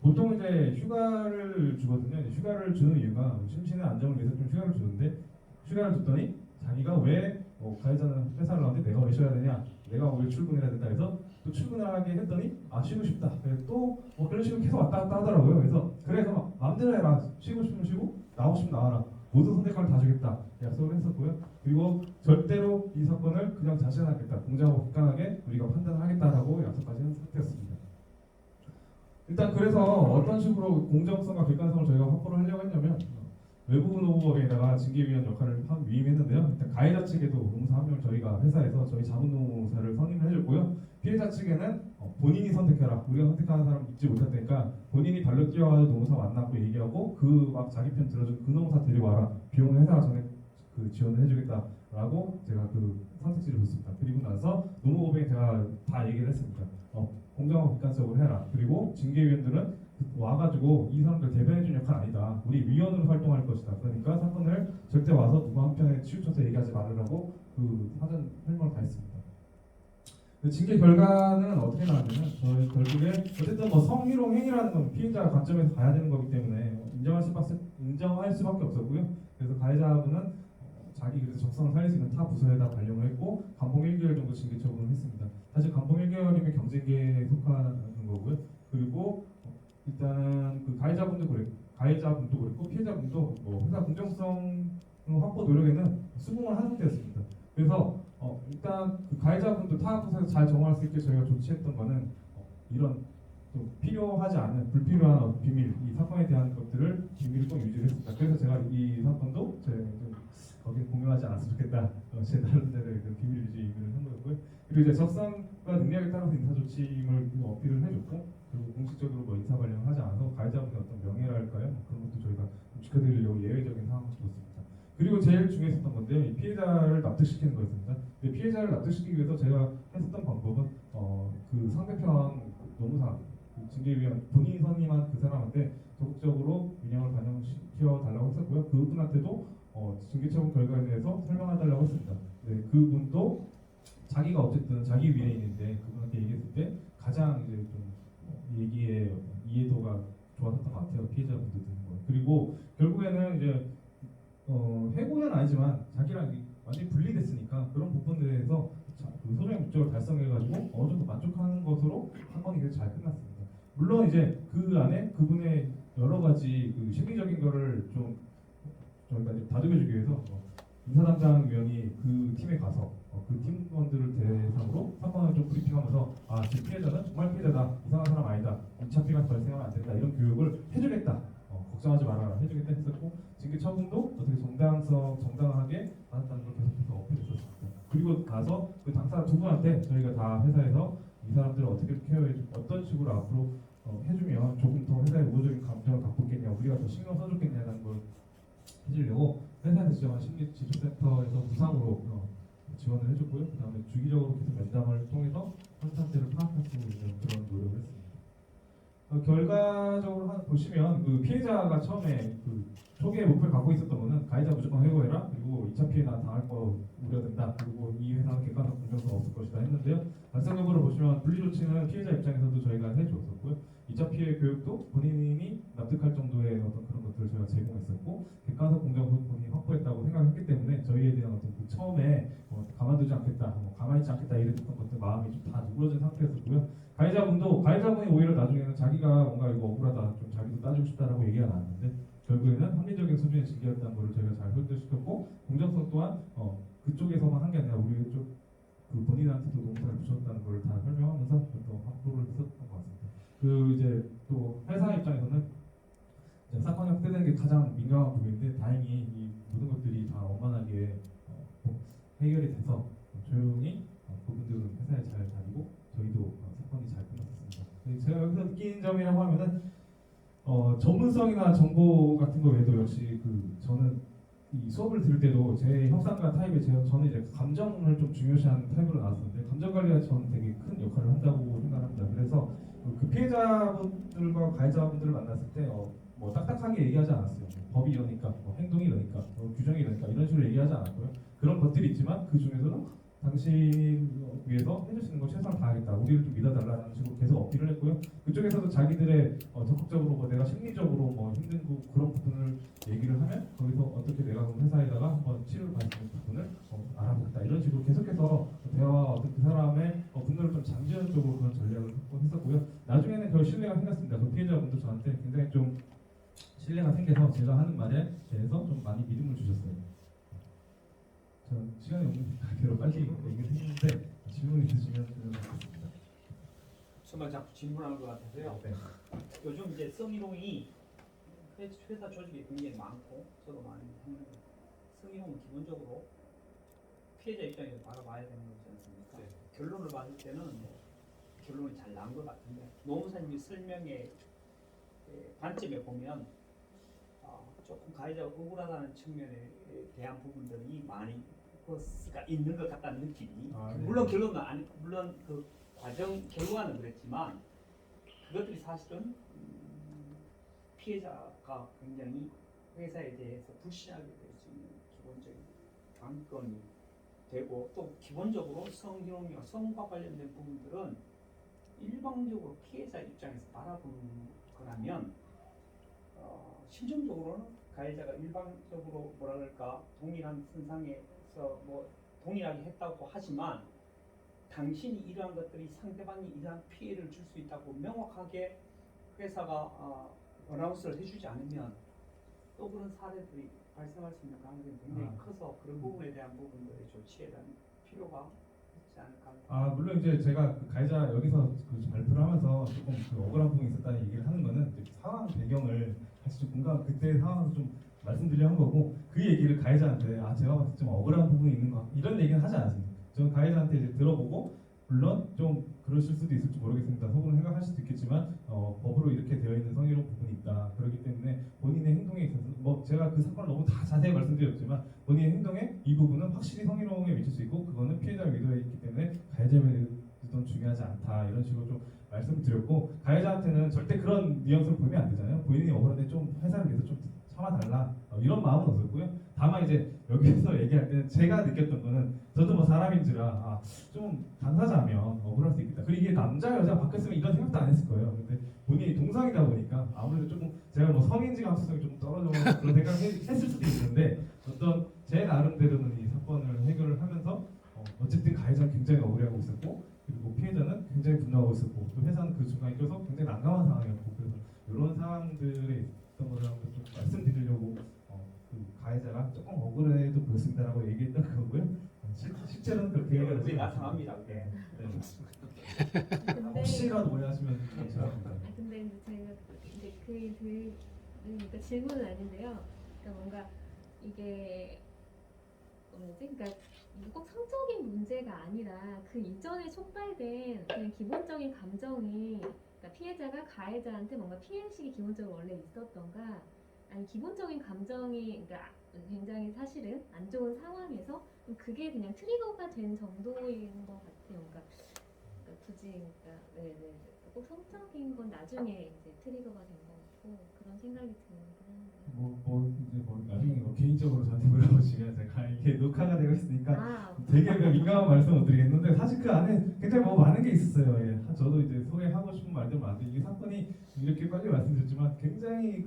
보통 이제 휴가를 주거든요. 이제 휴가를 주는 이유가 심신의 안정을 위해서 좀 휴가를 주는데 휴가를 줬더니 자기가 왜 가해자는 회사를 나왔는데 내가 왜 쉬어야 되냐, 내가 왜 출근해야 된다 해서 또 출근을 하게 했더니 쉬고 싶다. 그래서 또 그런 식으로 계속 왔다 갔다 하더라고요. 그래서 막 마음대로 해라. 쉬고 싶으면 쉬고 나오고 싶으면 나와라. 모든 선택권을 다 주겠다. 약속을 했었고요. 그리고 절대로 이 사건을 그냥 자신하겠다. 공정하고 객관하게 우리가 판단하겠다라고 약속까지 한 상태였습니다. 일단 그래서 어떤 식으로 공정성과 객관성을 저희가 확보를 하려고 했냐면 외부 노무법에다가 징계위원 역할을 위임했는데요. 일단 가해자 측에도 노무사 한 명을 저희가 회사에서 저희 자문노무사를 선임을 해줬고요. 피해자 측에는 본인이 선택해라. 우리가 선택하는 사람 믿지 못했다니까 본인이 발로 뛰어가서 노무사 만나고 얘기하고 그 막 자기 편 들어준 그 노무사 데리고 와라. 비용은 회사가 전에 그 지원을 해주겠다라고 제가 그 선택지를 줬습니다. 그리고 나서 노무법에 제가 다 얘기를 했습니다. 공정하고 객관적으로 해라. 그리고 징계위원들은 와가지고 이 사람들 대변해준 역할 아니다. 우리 위원으로 활동할 것이다. 그러니까 사건을 절대 와서 누구 한 편에 치우쳐서 얘기하지 말으라고 그 사전 설명을 다 했습니다. 그 징계 결과는 어떻게 나왔냐면 저희 결국에 어쨌든 성희롱 행위라는 건 피해자 관점에서 가야 되는 거기 때문에 인정할 수밖에 없었고요. 그래서 가해자분은 자기 그래서 적성을 살릴 수 있는 타 부서에다 발령을 했고 감봉 1개월 정도 징계 처분을 했습니다. 사실 감봉 1개월이면 경징계에 속하는 거고요. 그리고 일단은 그 가해자분도 그랬고 피해자분도 회사 공정성 확보 노력에는 수긍을 한 상태였습니다. 그래서 일단 그 가해자분도 타 부서에서 잘 정화할 수 있게 저희가 조치했던 거는 이런 좀 필요하지 않은 불필요한 비밀, 이 사건에 대한 것들을 비밀을 꼭 유지를 했습니다. 그래서 제가 이 사건도 좀 거기에 공유하지 않았으면 좋겠다. 제 나름대로 그 비밀 유지를 한 거였고요. 그리고 이제 적성과 능력에 따라서 인사 조치임을 어필을 해줬고, 그리고 공식적으로 인사 발령을 하지 않아서 가해자분의 어떤 명예랄까요? 그런 것도 저희가 지켜드리려고 예외적인 상황을 줬습니다. 그리고 제일 중요했었던 건데요, 이 피해자를 납득시키는 거였습니다. 근데 피해자를 납득시키기 위해서 제가 했었던 방법은 그 상대편 노무사 징계위원 본인이 선임한 그 사람한테 적극적으로 민영을 반영시켜 달라고 했었고요. 그분한테도 징계처분 결과에 대해서 설명해달라고 했습니다. 네, 그분도 자기가 어쨌든 자기 위례인인데 그분한테 얘기했을 때 가장 이제 좀 얘기의 이해도가 좋았었던 것 같아요. 피해자분들 듣는 거. 그리고 결국에는 이제 해고는 아니지만 자기랑 완전히 분리됐으니까 그런 부분에 대해서 그 소정의 목적을 달성해가지고 어느 정도 만족하는 것으로 한 번이 그래도 잘 끝났습니다. 물론 이제 그 안에 그분의 여러 가지 그 심리적인 거를 좀 저희가 이제 다독여주기 위해서 인사담당 위원이 그 팀에 가서 그 팀원들을 대상으로 사건을 좀 브리핑하면서 지금 피해자는 정말 피해자다, 이상한 사람 아니다, 2차 피해가 발생하면 안 된다 이런 교육을 해주겠다, 걱정하지 말아라 해주겠다 했었고 징계 처분도 어떻게 정당하게 받았다는 걸 계속해서 어필했었습니다. 그리고 나서 그 당사 두 분한테 저희가 다 회사에서 이 사람들을 어떻게 케어해주고 어떤 식으로 앞으로 해주면 조금 더 회사의 우호적인 감정을 갖고 있겠냐, 우리가 더 신경 써줬겠냐는 걸 해주려고 회사에서 지정한 심리치료센터에서 무상으로 지원을 해줬고요. 그 다음에 주기적으로 계속 면담을 통해서 현 상태를 파악할 수 있는 그런 노력을 했습니다. 결과적으로 보시면 그 피해자가 처음에 그 초기에 목표를 갖고 있었던 거는 가해자 무조건 해고해라, 그리고 2차 피해나 당할 거 우려된다, 그리고 이 회사는 객관적 공정성 없을 것이다 했는데요. 단상적으로 보시면 분리조치는 피해자 입장에서도 저희가 해주었었고요. 2차 피해 교육도 본인이 납득할 정도의 어떤 그런 것들을 저희가 제공했었고, 객관적 공정성 본인이 확보했다고 생각했기 때문에 저희에 대한 어떤 그 처음에 가만두지 않겠다, 가만히 있지 않겠다 이랬던 것들 마음이 좀 다 누그러진 상태였었고요. 가해자분이 오히려 나중에는 자기가 뭔가 이거 억울하다, 좀 자기도 따지고 싶다라고 얘기가 나왔는데 결국에는 합리적인 수준의 징계였다는 걸 저희가 잘 설득시켰고, 공정성 또한 그쪽에서만 한 게 아니라 우리 쪽 그 본인한테도 농사를 붙였다는 걸 다 설명하면서 또 확보를 했었던 것 같습니다. 그 이제 또 회사 입장에서는 이제 사건이 확대되는 게 가장 민감한 부분인데 다행히 이 모든 것들이 다 원만하게 해결이 돼서 조용히 그분들은 회사에 잘 다니고 저희도 사건이 잘 끝났습니다. 제가 여기서 느낀 점이라고 하면은 전문성이나 정보 같은 거 외에도 역시 저는 이 수업을 들을 때도 제 협상가 타입에 저는 이제 감정을 좀 중요시하는 타입으로 나왔었는데 감정 관리가 저는 되게 큰 역할을 한다고 생각합니다. 그래서 그 피해자분들과 가해자분들을 만났을 때 뭐 딱딱하게 얘기하지 않았어요. 법이 이러니까, 뭐 행동이 이러니까, 규정이 이러니까 이런 식으로 얘기하지 않았고요. 그런 것들이 있지만 그 중에서는 당신 위해서 해줄 수 있는 거 최선을 다하겠다. 우리를 좀 믿어달라는 식으로 계속 어필을 했고요. 그쪽에서도 자기들의 적극적으로 내가 심리적으로 힘든 그런 부분을 얘기를 하면 거기서 어떻게 내가 그럼 회사에다가 한번 치료를 받을 수 있는 부분을 알아보겠다. 이런 식으로 계속해서 대화와 그 사람의 분노를 좀 잠재우는 쪽으로 그런 전략을 했었고요. 나중에는 저 신뢰가 생겼습니다. 그 피해자분도 저한테 굉장히 좀 신뢰가 생겨서 제가 하는 말에 대해서 좀 많이 믿음을 주셨어요. 전 시간이 없는 대로 빨리 얘기를 했는데 질문 있으시면 드리겠습니다. 정말 자꾸 질문하는 것 같아서요. 네. 요즘 이제 성희롱이 회사 조직이 굉장히 많고 저도 많이 하는데 성희롱은 기본적으로 피해자 입장에서 바라봐야 되는 거지 않습니까? 네. 결론을 봤을 때는 결론이 잘 나온 것 같은데 노무사님이 설명의 관점에 보면 조금 가해자가 억울하다는 측면에 대한 부분들이 많이 가 있는 것 같다는 느낌이 네. 물론 결론은 아니 물론 그 과정 결과는 그랬지만 그것들이 사실은 피해자가 굉장히 회사에 대해서 불신하게 될 수 있는 기본적인 관건이 되고 또 기본적으로 성희롱이나 성과 관련된 부분들은 일방적으로 피해자 입장에서 바라보는 거라면 심정적으로는 가해자가 일방적으로 뭐라 그럴까 동일한 선상에서 동일하게 했다고 하지만 당신이 이러한 것들이 상대방이 이러한 피해를 줄 수 있다고 명확하게 회사가 어나운스를 해주지 않으면 또 그런 사례들이 발생할 수 있는 가능성이 굉장히 커서 그런 부분에 대한 부분들의 조치에 대한 필요가 있지 않을까. 물론 이제 제가 가해자 여기서 발표를 하면서 조금 억울한 부분이 있었다는 얘기를 하는 거는 상황 배경을 다시 좀 그때 상황을 좀 말씀드려 한 거고 그 얘기를 가해자한테 제가 봤을 때 좀 억울한 부분이 있는 거 이런 얘기는 하지 않았습니다. 저는 가해자한테 이제 들어보고 물론 좀 그러실 수도 있을지 모르겠습니다. 속으로 생각할 수도 있겠지만 법으로 이렇게 되어 있는 성희롱 부분이 있다. 그렇기 때문에 본인의 행동에 있어서 제가 그 사건을 너무 다 자세히 말씀드렸지만 본인의 행동에 이 부분은 확실히 성희롱에 미칠 수 있고 그거는 피해자가 의도에 있기 때문에 가해자의 의도는 중요하지 않다. 이런 식으로 좀 말씀을 드렸고 가해자한테는 절대 그런 뉘앙스를 보이면 안 되잖아요. 본인이 억울한데 좀 회사를 위해서 좀 참아달라 이런 마음은 없었고요. 다만 이제 여기서 얘기할 때는 제가 느꼈던 거는 저도 사람인지라 좀 당사자면 억울할 수 있겠다. 그리고 이게 남자 여자 바뀌었으면 이런 생각도 안 했을 거예요. 근데 본인이 동성이다 보니까 아무래도 조금 제가 성인지 감수성이 좀 떨어져 그런 생각을 했을 수도 있는데 어떤 제 나름대로는 이 사건을 해결을 하면서 어쨌든 가해자는 굉장히 억울해하고 있었고 그리고 피해자는 굉장히 분노하고 있었고 또 회사는 그 중간에 껴서 굉장히 난감한 상황이었고 그래서 이런 상황들에 있던 거를 한번 좀 말씀드리려고 그 가해자가 조금 억울해도 보였습니다라고 얘기했던 거고요. 실제로는 그렇게 얘기를 우리 나타납니다. 네. 근데 혹시라도 오해하시면 죄송합니다. 근데 제가 그러니까 질문은 아닌데요. 그러니까 뭔가 이게 그러니까 꼭 성적인 문제가 아니라 그 이전에 촉발된 그냥 기본적인 감정이 그러니까 피해자가 가해자한테 뭔가 피해의식이 기본적으로 원래 있었던가 아니 기본적인 감정이 그러니까 굉장히 사실은 안 좋은 상황에서 그게 그냥 트리거가 된 정도인 것 같아요. 그러니까 굳이 네네 꼭 성적인 건 나중에 이제 트리거가 된 것 같고 그런 생각이 들긴 하는데. 나중에 개인적으로 저한테 물어보시면 제가 이게 녹화가 되고 있으니까 되게 민감한 말씀 못 드리겠는데 사실 그 안에 굉장히 많은 게 있었어요. 예. 저도 이제 소개하고 싶은 말들 많은데 이 사건이 이렇게 빨리 말씀드렸지만 굉장히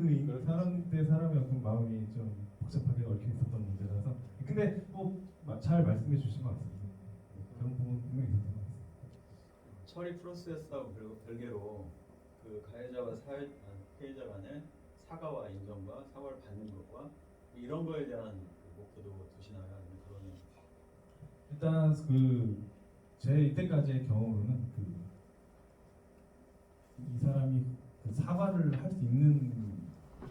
사람 대 사람의 어떤 마음이 좀 복잡하게 얽혀 있었던 문제라서 근데 잘 말씀해 주신 것 같습니다. 그런 부분 분명히 있었던 것 같습니다. 처리 프로세스하고 별개로 그 가해자와 피해자 간의 사과와 인정과 사과를 받는 것과 이런 거에 대한 목표도 두시나요? 아니면 그러면 일단 제 이때까지의 경험으로는 이 사람이 그 사과를 할 수 있는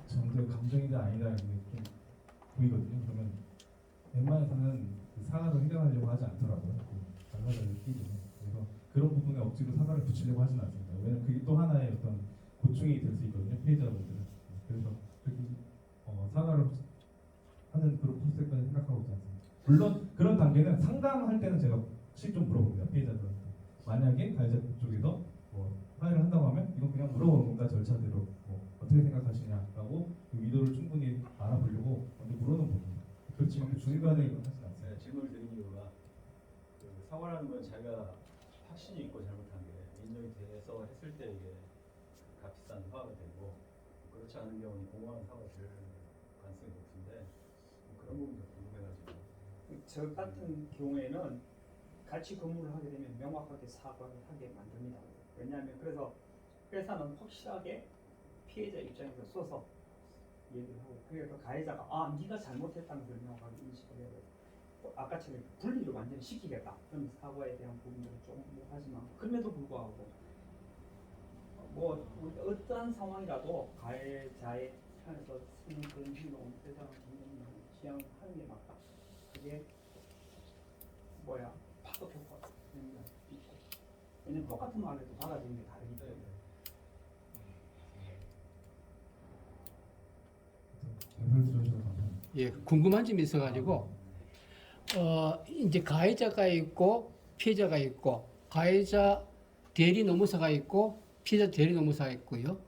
정도의 감정이다 아니다 이게 좀 보이거든요. 그러면 웬만해서는 그 사과를 해결하려고 하지 않더라고요. 그 당사자를 끼고. 그래서 그런 부분에 억지로 사과를 붙이려고 하지는 않습니다. 왜냐면 그게 또 하나의 어떤 고충이 될 수 있거든요. 피해자분들은. 그래서 그렇게 사과를 하는 그런 프로세스까지 생각하고 있지 않습니다. 물론 그런 단계는 상담할 때는 제가 혹시 좀 물어봅니다. 피해자들한테. 만약에 가해자 쪽에서 뭐 화해를 한다고 하면 이건 그냥 물어보는 건가 절차대로 뭐 어떻게 생각하시냐라고 그 의도를 충분히 알아보려고 먼저 물어는 봅니다. 그렇지만 그 중간에 이건 하진 않습니다. 제가 질문을 드린 이유가 그 사과라는 건 자기가 확신이 있고 잘못한 게 인정이 돼서 했을 때 이게 값비싼 화가 되고 그렇지 않은 경우는 공허한 사과가 될 가능성이 높은데 그런 부분도 궁금해가지고. 저 같은 경우에는 같이 근무를 하게 되면 명확하게 사과를 하게 만듭니다. 왜냐하면 그래서 회사는 확실하게 피해자 입장에서 써서 얘기를 하고 그래서 가해자가 네가 잘못했다는 걸 명확하게 인식을 해야 돼요. 또 아까처럼 분리를 완전히 시키겠다. 그런 사과에 대한 부분들은 좀 하지만 그럼에도 불구하고 뭐 어떠한 상황이라도 가해자의 편에서 쓰는 그런 행동은 회사는 굉장히 지향하는 게 맞다. 그게 파급 효과가 있는 거 있고. 왜냐면 똑같은 말을 해도 받아들이는 게 다르기 때문에. 답변을 들어주셔서 감사합니다. 예, 궁금한 점이 있어가지고 이제 가해자가 있고 피해자가 있고 가해자 대리 노무사가 있고 피해자 대리 노무사가 있고요.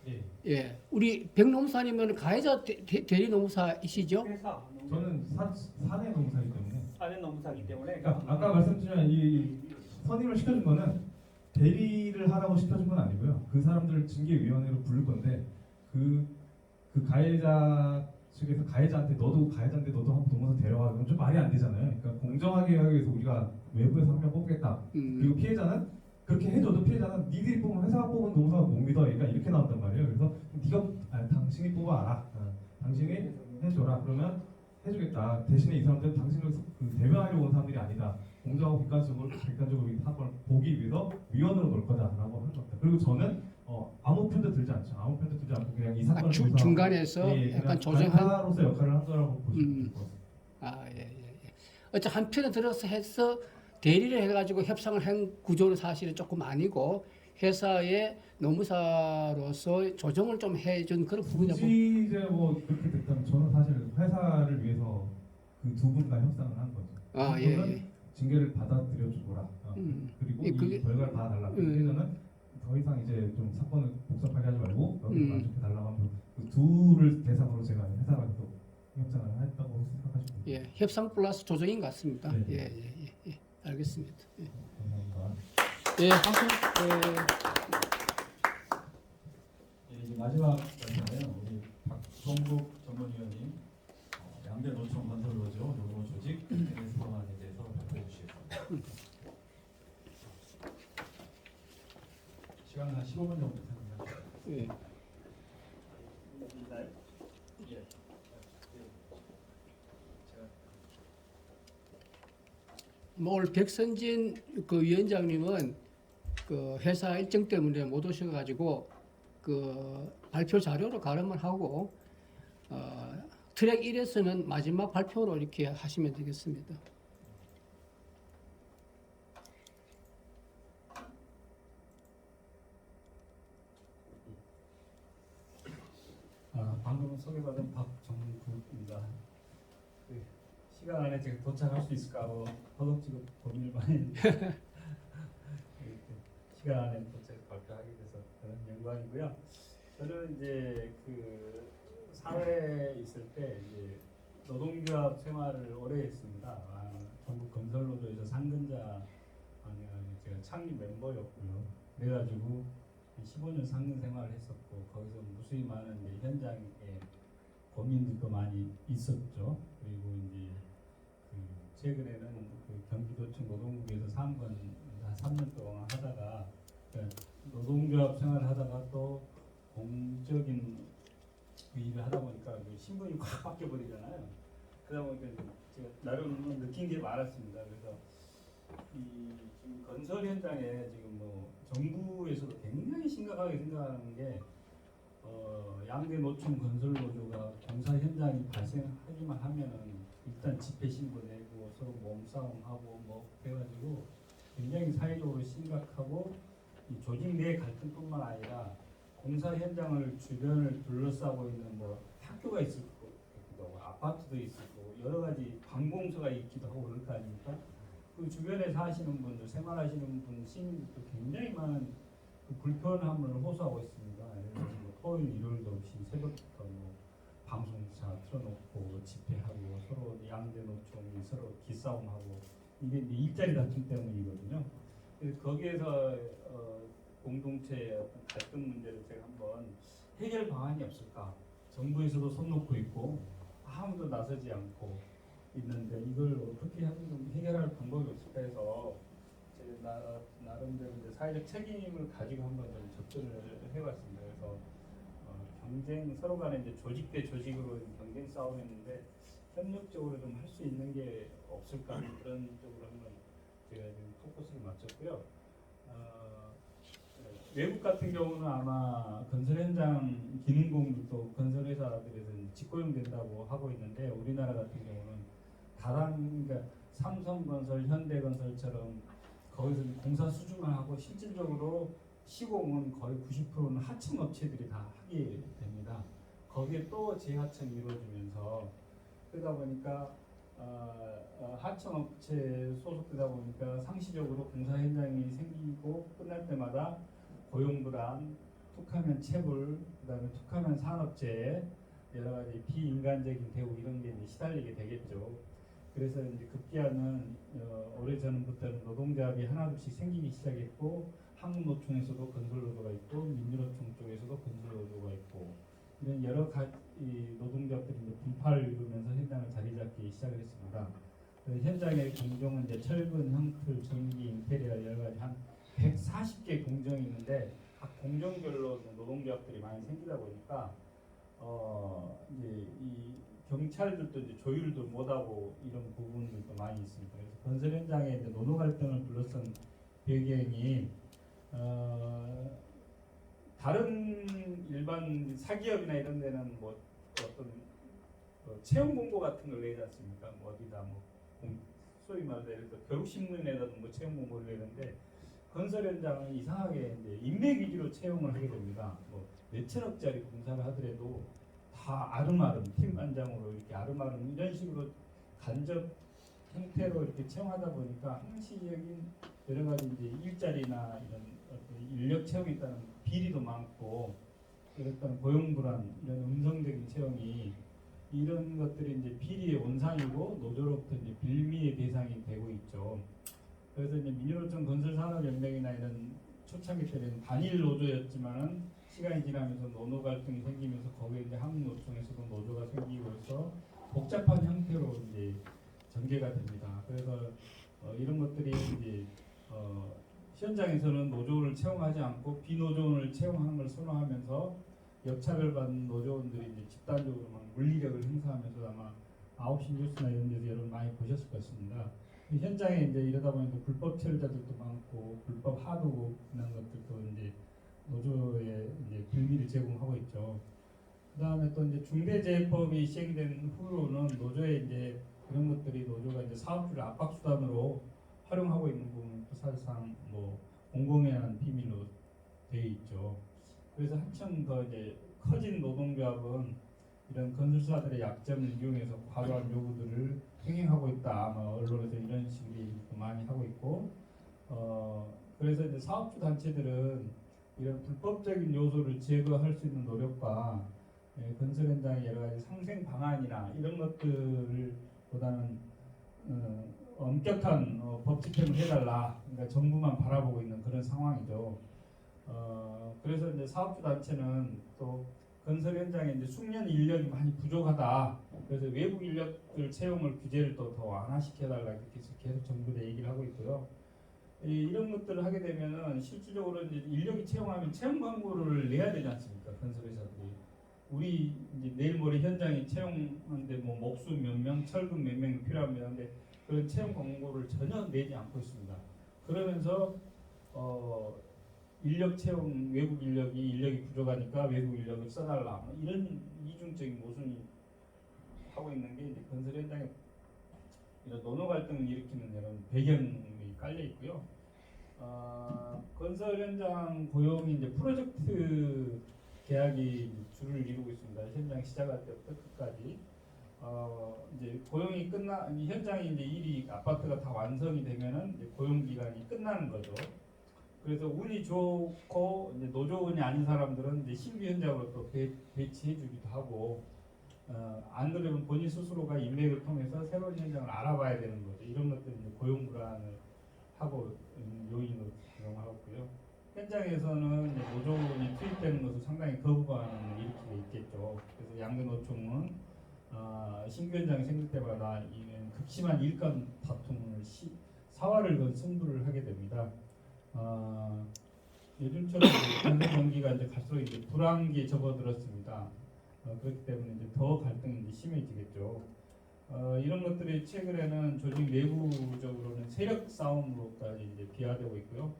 예. 예, 우리 백노무사님은 가해자 대리 노무사이시죠? 회사 저는 사내 노무사이기 때문에. 사내 노무사이기 때문에 그러니까 아까 말씀드린 이 선임을 시켜준 거는 대리를 하라고 시켜준 건 아니고요. 그 사람들을 징계위원회로 부를 건데 그 가해자 측에서 가해자한테 너도 가해자인데 너도 한번 동무사 데려가 그러면 좀 말이 안 되잖아요. 그러니까 공정하게 하기 위해서 우리가 외부에서 한 명 뽑겠다. 그리고 피해자는 그렇게 해줘도 피해자는 니들이 뽑으면 회사가 뽑은 노무사가 못 믿어. 그러니까 이렇게 나온단 말이에요. 그래서 당신이 뽑아라. 당신이 해줘라. 그러면 해주겠다. 대신에 이 사람들은 당신을 대변하려고 온 사람들이 아니다. 공정하고 객관적으로 이 사건을 보기 위해서 위원으로 놓을 거다라고 하는 겁니다. 그리고 저는 아무 편도 들지 않죠. 아무 편도 들지 않고 그냥 이 사건을 중간에서 약간 조정한 간사로서 역할을 한 거라고 보시면 될 것 같습니다. 예. 어차 한편에 들어서 해서 대리를 해가지고 협상을 한 구조는 사실은 조금 아니고 회사의 노무사로서 조정을 좀 해준 그런 부분이라고. 굳이 이제 뭐 그렇게 됐다면 저는 사실 회사를 위해서 그 두 분과 협상을 한 거죠. 예. 징계를 받아들여 주거라. 그리고 이 결과를 받아달라. 피해자는 더 이상 이제 좀 사건을 복잡하게 하지 말고 여기서 만족해 달라고 하면 그 둘을 대상으로 제가 회사가 계속 협상을 했다고 생각하시면 됩니다. 예, 협상 플러스 조정인 것 같습니다. 네. 예. 알겠습니다. 예. 감사합니다. 예, 방송. 이제 마지막 발표인데요. 우리 박종국 전문위원님 양대 노총 건설로죠 노동 조직 SNS 법안에 대해서 발표해 주시겠습니다. 시간은 한 15분 정도 됩니다. 예. 오늘 백선진 그 위원장님은 그 회사 일정 때문에 못 오셔가지고 그 발표 자료로 가름을 하고 트랙 1에서는 마지막 발표로 이렇게 하시면 되겠습니다. 방금 소개받은 박정국입니다. 시간 안에 제가 도착할 수 있을까 하고 허겁지겁 고민을 많이 했는데 시간 안에 도착 발표하게 돼서 그런 영광이고요. 저는 이제 그 사회에 있을 때 이제 노동조합 생활을 오래 했습니다. 전국 건설노조에서 상근자 제가 창립 멤버였고요. 그래가지고 15년 상근 생활을 했었고 거기서 무수히 많은 이제 현장에 고민들도 많이 있었죠. 그리고 이제 그 최근에는 그 경기도청 노동국에서 사무관 한 3년 동안 하다가 노동조합 생활을 하다가 또 공적인 그 일을 하다 보니까 그 신분이 확 바뀌어 버리잖아요. 그러다 보니까 제가 나름 느낀 게 많았습니다. 그래서 이 지금 건설 현장에 지금 뭐 정부에서도 굉장히 심각하게 생각하는 게 양대 노총 건설 노조가 공사 현장이 발생하기만 하면은 일단 집회 신고 내고 서로 몸싸움하고 뭐 그래가지고 굉장히 사회적으로 심각하고 이 조직 내 갈등뿐만 아니라 공사 현장을 주변을 둘러싸고 있는 뭐 학교가 있을 거기도 하고 아파트도 있을 거고 여러 가지 관공서가 있기도 하고 그럴 거 아닙니까? 그 주변에 사시는 분들, 생활하시는 분, 시민들도 굉장히 많은 그 불편함을 호소하고 있습니다. 예를 들어서 뭐 토요일, 일요일도 없이 새벽부터 뭐 방송사 틀어놓고 집회하고 서로 양대 노총이 서로 기싸움하고 이게 이제 일자리 다툼 때문이거든요. 그래서 거기에서 공동체의 어떤 갈등 문제를 제가 한번 해결 방안이 없을까? 정부에서도 손 놓고 있고 아무도 나서지 않고 있는데 이걸 어떻게 하면 좀 해결할 방법이 없을까 해서 제 나름대로 이제 사회적 책임을 가지고 한번 좀 접근을 해봤습니다. 그래서 경쟁 서로 간에 이제 조직 대 조직으로 경쟁 싸움했는데 협력적으로 좀 할 수 있는 게 없을까 그런 쪽으로 한번 제가 지금 포커스를 맞췄고요. 외국 같은 경우는 아마 건설 현장 기능공들도 건설 회사들에서 직고용된다고 하고 있는데 우리나라 같은 경우는 그러니까 삼성건설, 현대건설처럼 거기서 공사 수주만 하고 실질적으로 시공은 거의 90%는 하청 업체들이 다 하게 됩니다. 거기에 또 재하청이 이루어지면서 그러다 보니까 하청 업체 소속되다 보니까 상시적으로 공사 현장이 생기고 끝날 때마다 고용 불안, 툭하면 체불, 그다음에 툭하면 산업재해, 여러 가지 비인간적인 대우 이런 게 이제 시달리게 되겠죠. 그래서 이제 급기야는 오래 전부터는 노동조합이 하나둘씩 생기기 시작했고 한국노총에서도 건설노조가 있고 민주노총 쪽에서도 건설노조가 있고 이런 여러 가지 노동조합들이 이제 분파를 이루면서 현장을 자리 잡기 시작을 했습니다. 현장의 공정은 이제 철근, 형틀, 전기, 인테리어 여러 가지 한 140개 공정이 있는데 각 공정별로 노동조합들이 많이 생기다 보니까 이제 이 경찰들도 이제 조율도 못하고 이런 부분들도 많이 있습니다. 그래서 건설 현장에 이제 노동 갈등을 둘러싼 배경이 다른 일반 사기업이나 이런 데는 뭐 어떤 채용 공고 같은 걸 내지 않습니까? 뭐 어디다 뭐 소위 말해서 예를 들어 교육신문에다도 뭐 채용 공고를 내는데 건설 현장은 이상하게 이제 인맥 위주로 채용을 하게 됩니다. 뭐 몇천억짜리 공사를 하더라도 다 아름아름 팀반장으로 이렇게 아름아름 이런 식으로 간접 형태로 이렇게 채용하다 보니까 항시적인 여러 가지 이제 일자리나 이런 어떤 인력 채용에 따른 비리도 많고 그랬던 고용 불안 이런 음성적인 채용이 이런 것들이 이제 비리의 원상이고 노조로부터 이제 빌미의 대상이 되고 있죠. 그래서 이제 민주노총 건설산업연맹이나 이런 초창기 때는 단일 노조였지만은 시간이 지나면서 노노 갈등이 생기면서 거기에 이제 한국노총에서도 노조가 생기고 해서 복잡한 형태로 이제 전개가 됩니다. 그래서 이런 것들이 이제 현장에서는 노조를 채용하지 않고 비노조원을 채용하는 걸 선호하면서 역차별받는 노조원들이 이제 집단적으로 막 물리력을 행사하면서 아마 9시 뉴스나 이런 데서 여러분 많이 보셨을 것입니다. 현장에 이제 이러다 보니까 불법 체류자들도 많고 불법 하도급 이런 것들도 이제 노조에 이제 빌미를 제공하고 있죠. 그 다음에 또 이제 중대재해법이 시행된 후로는 노조에 이제 그런 것들이 노조가 이제 사업주를 압박수단으로 활용하고 있는 부분도 사실상 뭐 공공연한 비밀로 되어 있죠. 그래서 한층 더 이제 커진 노동조합은 이런 건설사들의 약점을 이용해서 과도한 요구들을 행행하고 있다. 아마 언론에서 이런 식으로 얘기도 많이 하고 있고, 그래서 이제 사업주 단체들은 이런 불법적인 요소를 제거할 수 있는 노력과 건설 현장의 여러 가지 상생 방안이나 이런 것들을 보다는 엄격한 법 집행을 해달라. 그러니까 정부만 바라보고 있는 그런 상황이죠. 그래서 이제 사업주 단체는 또 건설 현장에 이제 숙련 인력이 많이 부족하다. 그래서 외국 인력들 채용을 규제를 또 더 완화시켜달라 이렇게 계속 정부에 얘기를 하고 있고요. 이런 것들을 하게 되면은 실질적으로 이제 인력이 채용하면 채용 광고를 내야 되지 않습니까? 건설회사들이 우리 이제 내일 모레 현장에 채용하는데 뭐 목수 몇 명, 철근 몇 명이 필요합니다. 근데 그런 채용 광고를 전혀 내지 않고 있습니다. 그러면서 인력 채용, 외국 인력이 부족하니까 외국 인력을 써달라, 뭐 이런 이중적인 모순이 하고 있는 게 이제 건설 현장에 이런 노노 갈등을 일으키는 이런 배경이 깔려 있고요. 건설 현장 고용이 이제 프로젝트 계약이 주를 이루고 있습니다. 현장 시작할 때부터 끝까지. 이제 고용이 이 현장이 이제 일이 아파트가 다 완성이 되면은 이제 고용 기간이 끝나는 거죠. 그래서 운이 좋고 이제 노조원이 아닌 사람들은 이제 신규 현장으로 또 배치해주기도 하고, 안 그러면 본인 스스로가 인맥을 통해서 새로운 현장을 알아봐야 되는 거죠. 이런 것들이 이제 고용 불안을 하고 요인으로 작용하고 있고요. 현장에서는 이제 노조원이 투입되는 것을 상당히 거부감을 일으키고 있겠죠. 그래서 양대노총은 신규 현장이 생길 때마다 극심한 일감 다툼을 사활을 건 승부를 하게 됩니다. 요즘처럼 건설 경기가 이제 갈수록 이제 불황기에 접어들었습니다. 그렇기 때문에 이제 더 갈등이 이제 심해지겠죠. 이런 것들이 최근에는 조직 내부적으로는 세력 싸움으로까지 이제 비화되고 있고요.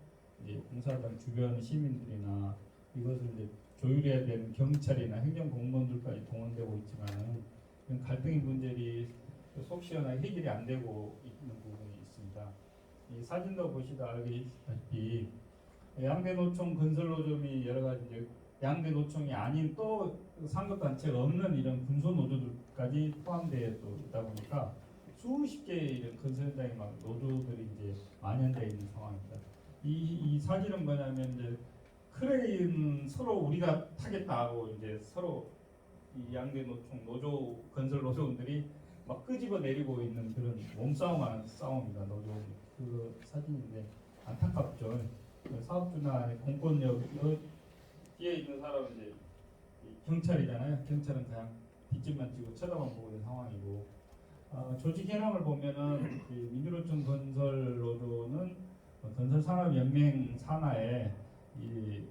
이제 공사장 주변 시민들이나 이것을 이제 조율해야 되는 경찰이나 행정 공무원들까지 동원되고 있지만은 이런 갈등의 문제들이 속 시원하게 해결이 안 되고 있는 부분이 있습니다. 이 사진도 보시다 알다시피 양대노총 건설노조이 여러 가지 이제 양대노총이 아닌 또 상급단체가 없는 이런 군소노조들까지 포함되어 있다 보니까 수십 개의 이런 건설 현장에 막 노조들이 이제 만연되어 있는 상황입니다. 이 사진은 뭐냐면 이제 크레인 서로 우리가 타겠다 고 이제 서로 이 양대노총 노조 건설 노조원들이 막 끄집어 내리고 있는 그런 몸싸움하는 싸움입니다. 노조 그 사진인데 안타깝죠. 사업주나 공권력 뒤에 있는 사람은 이제 경찰이잖아요. 경찰은 그냥 뒷집만 지고 쳐다만 보고 있는 상황이고, 조직 현황을 보면은 민주노총 건설노조는 건설산업연맹 산하에 이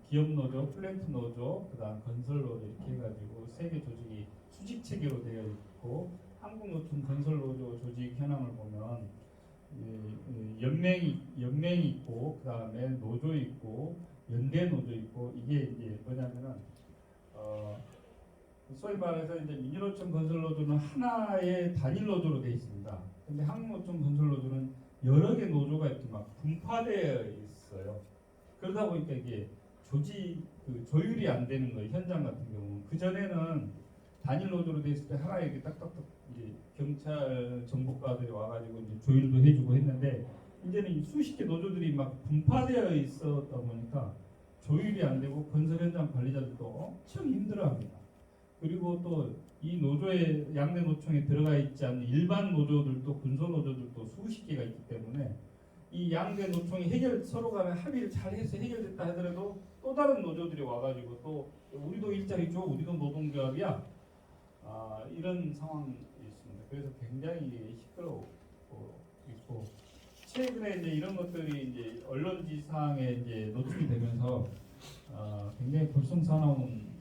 기업노조, 플랜트노조, 그다음 건설노조 이렇게 해가지고 세 개 조직이 수직 체계로 되어 있고, 한국노총 건설노조 조직 현황을 보면 연맹이 있고, 그다음에 노조 있고, 연대 노조 있고, 이게 이제 뭐냐면은 소위 말해서 이제 민주노총 건설노조는 하나의 단일 노조로 되어 있습니다. 근데 한국노총 건설노조는 여러 개 노조가 이렇게 막 분파되어 있어요. 그러다 보니까 이게 조율이 안 되는 거예요. 현장 같은 경우는 그 전에는 단일 노조로 되어 있을 때 하나에 이렇게 딱딱딱 이제 경찰 정보과들이 와가지고 이제 조율도 해주고 했는데, 이제는 수십 개 노조들이 막 분파되어 있었다 보니까 조율이 안 되고 건설 현장 관리자들도 엄청 힘들어합니다. 그리고 또 이 노조에 양대 노총에 들어가 있지 않는 일반 노조들도 군소 노조들도 수십 개가 있기 때문에 이 양대 노총이 서로 간에 합의를 잘 해서 해결됐다 하더라도 또 다른 노조들이 와가지고 또 우리도 일자리 줘, 우리도 노동조합이야, 이런 상황이 있습니다. 그래서 굉장히 시끄러워 있고, 최근에 이제 이런 것들이 이제 언론지상에 이제 노출이 되면서 굉장히 불성사나운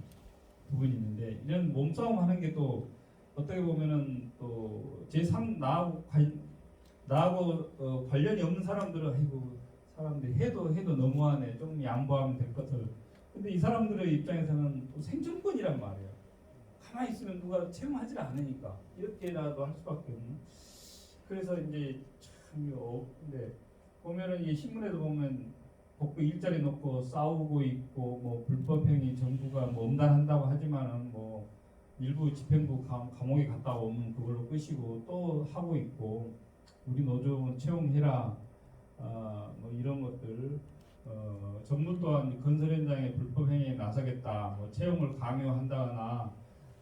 부분이 있는데, 이런 몸싸움 하는 게 또 어떻게 보면은 또 제3 나하고 관련이 없는 사람들은 아이고 사람들이 해도 너무하네, 좀 양보하면 될 것을. 근데 이 사람들의 입장에서는 또 생존권이란 말이에요. 가만히 있으면 누가 채용하지 않으니까 이렇게라도 할 수밖에 없는. 그래서 이제 참 근데 보면은 이 신문에도 보면 복구 일자리 놓고 싸우고 있고, 뭐 불법행위 정부가 뭐 엄단한다고 하지만은 뭐 일부 집행부 감옥에 갔다 오면 그걸로 끝이고 또 하고 있고, 우리 노조원 채용해라, 뭐 이런 것들, 정부 또한 건설 현장에 불법 행위에 나서겠다, 뭐 채용을 강요한다거나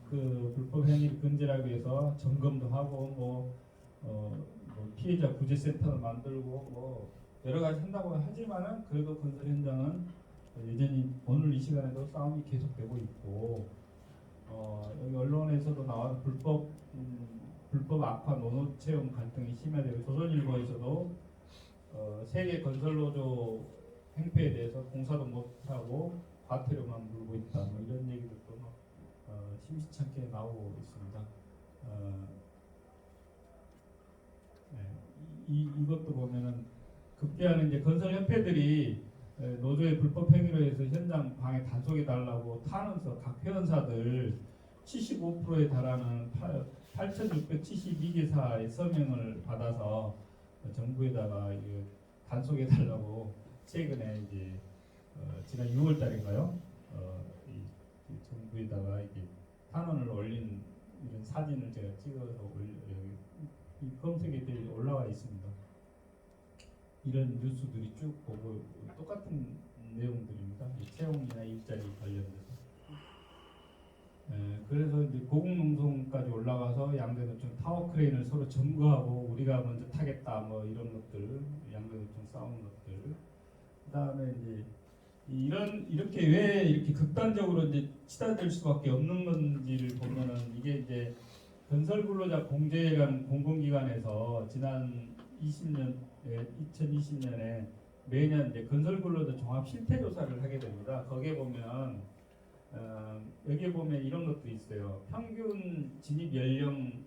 그 불법 행위를 근절하기 위해서 점검도 하고, 뭐 피해자 구제센터를 만들고 뭐 여러 가지 한다고 하지만은 그래도 건설 현장은 여전히 오늘 이 시간에도 싸움이 계속되고 있고, 여기 언론에서도 나와서 불법 악화 노노 채용 갈등이 심화되고, 조선일보에서도 세계 건설노조 행패에 대해서 공사도 못하고 과태료만 물고 있다, 뭐 이런 얘기들도 심시찮게 나오고 있습니다. 이것도 보면은 급기야는 이제 건설협회들이 노조의 불법 행위로 해서 현장 방해 단속해 달라고 타면서 각 회원사들 75%에 달하는 8,672개사의 서명을 받아서 정부에다가 단속해 달라고 최근에 이제 지난 6월 달인가요? 이 정부에다가 이게 탄원을 올린 이런 사진을 제가 찍어서 이 검색에 올라와 있습니다. 이런 뉴스들이 쭉 보고 똑같은 내용들입니다. 채용이나 일자리 관련돼서. 그래서 이제 고공농성까지 올라가서 양대노총 타워 크레인을 서로 점거하고 우리가 먼저 타겠다 뭐 이런 것들, 양대노총 싸우는 것들. 그다음에 이제 이렇게 왜 이렇게 극단적으로 이제 치닫을 수밖에 없는 건지를 보면은 이게 이제 건설근로자 공제라는 공공기관에서 지난 2020년에 매년 이제 건설근로자 종합 실태조사를 하게 됩니다. 거기에 보면 여기에 보면 이런 것도 있어요. 평균 진입 연령,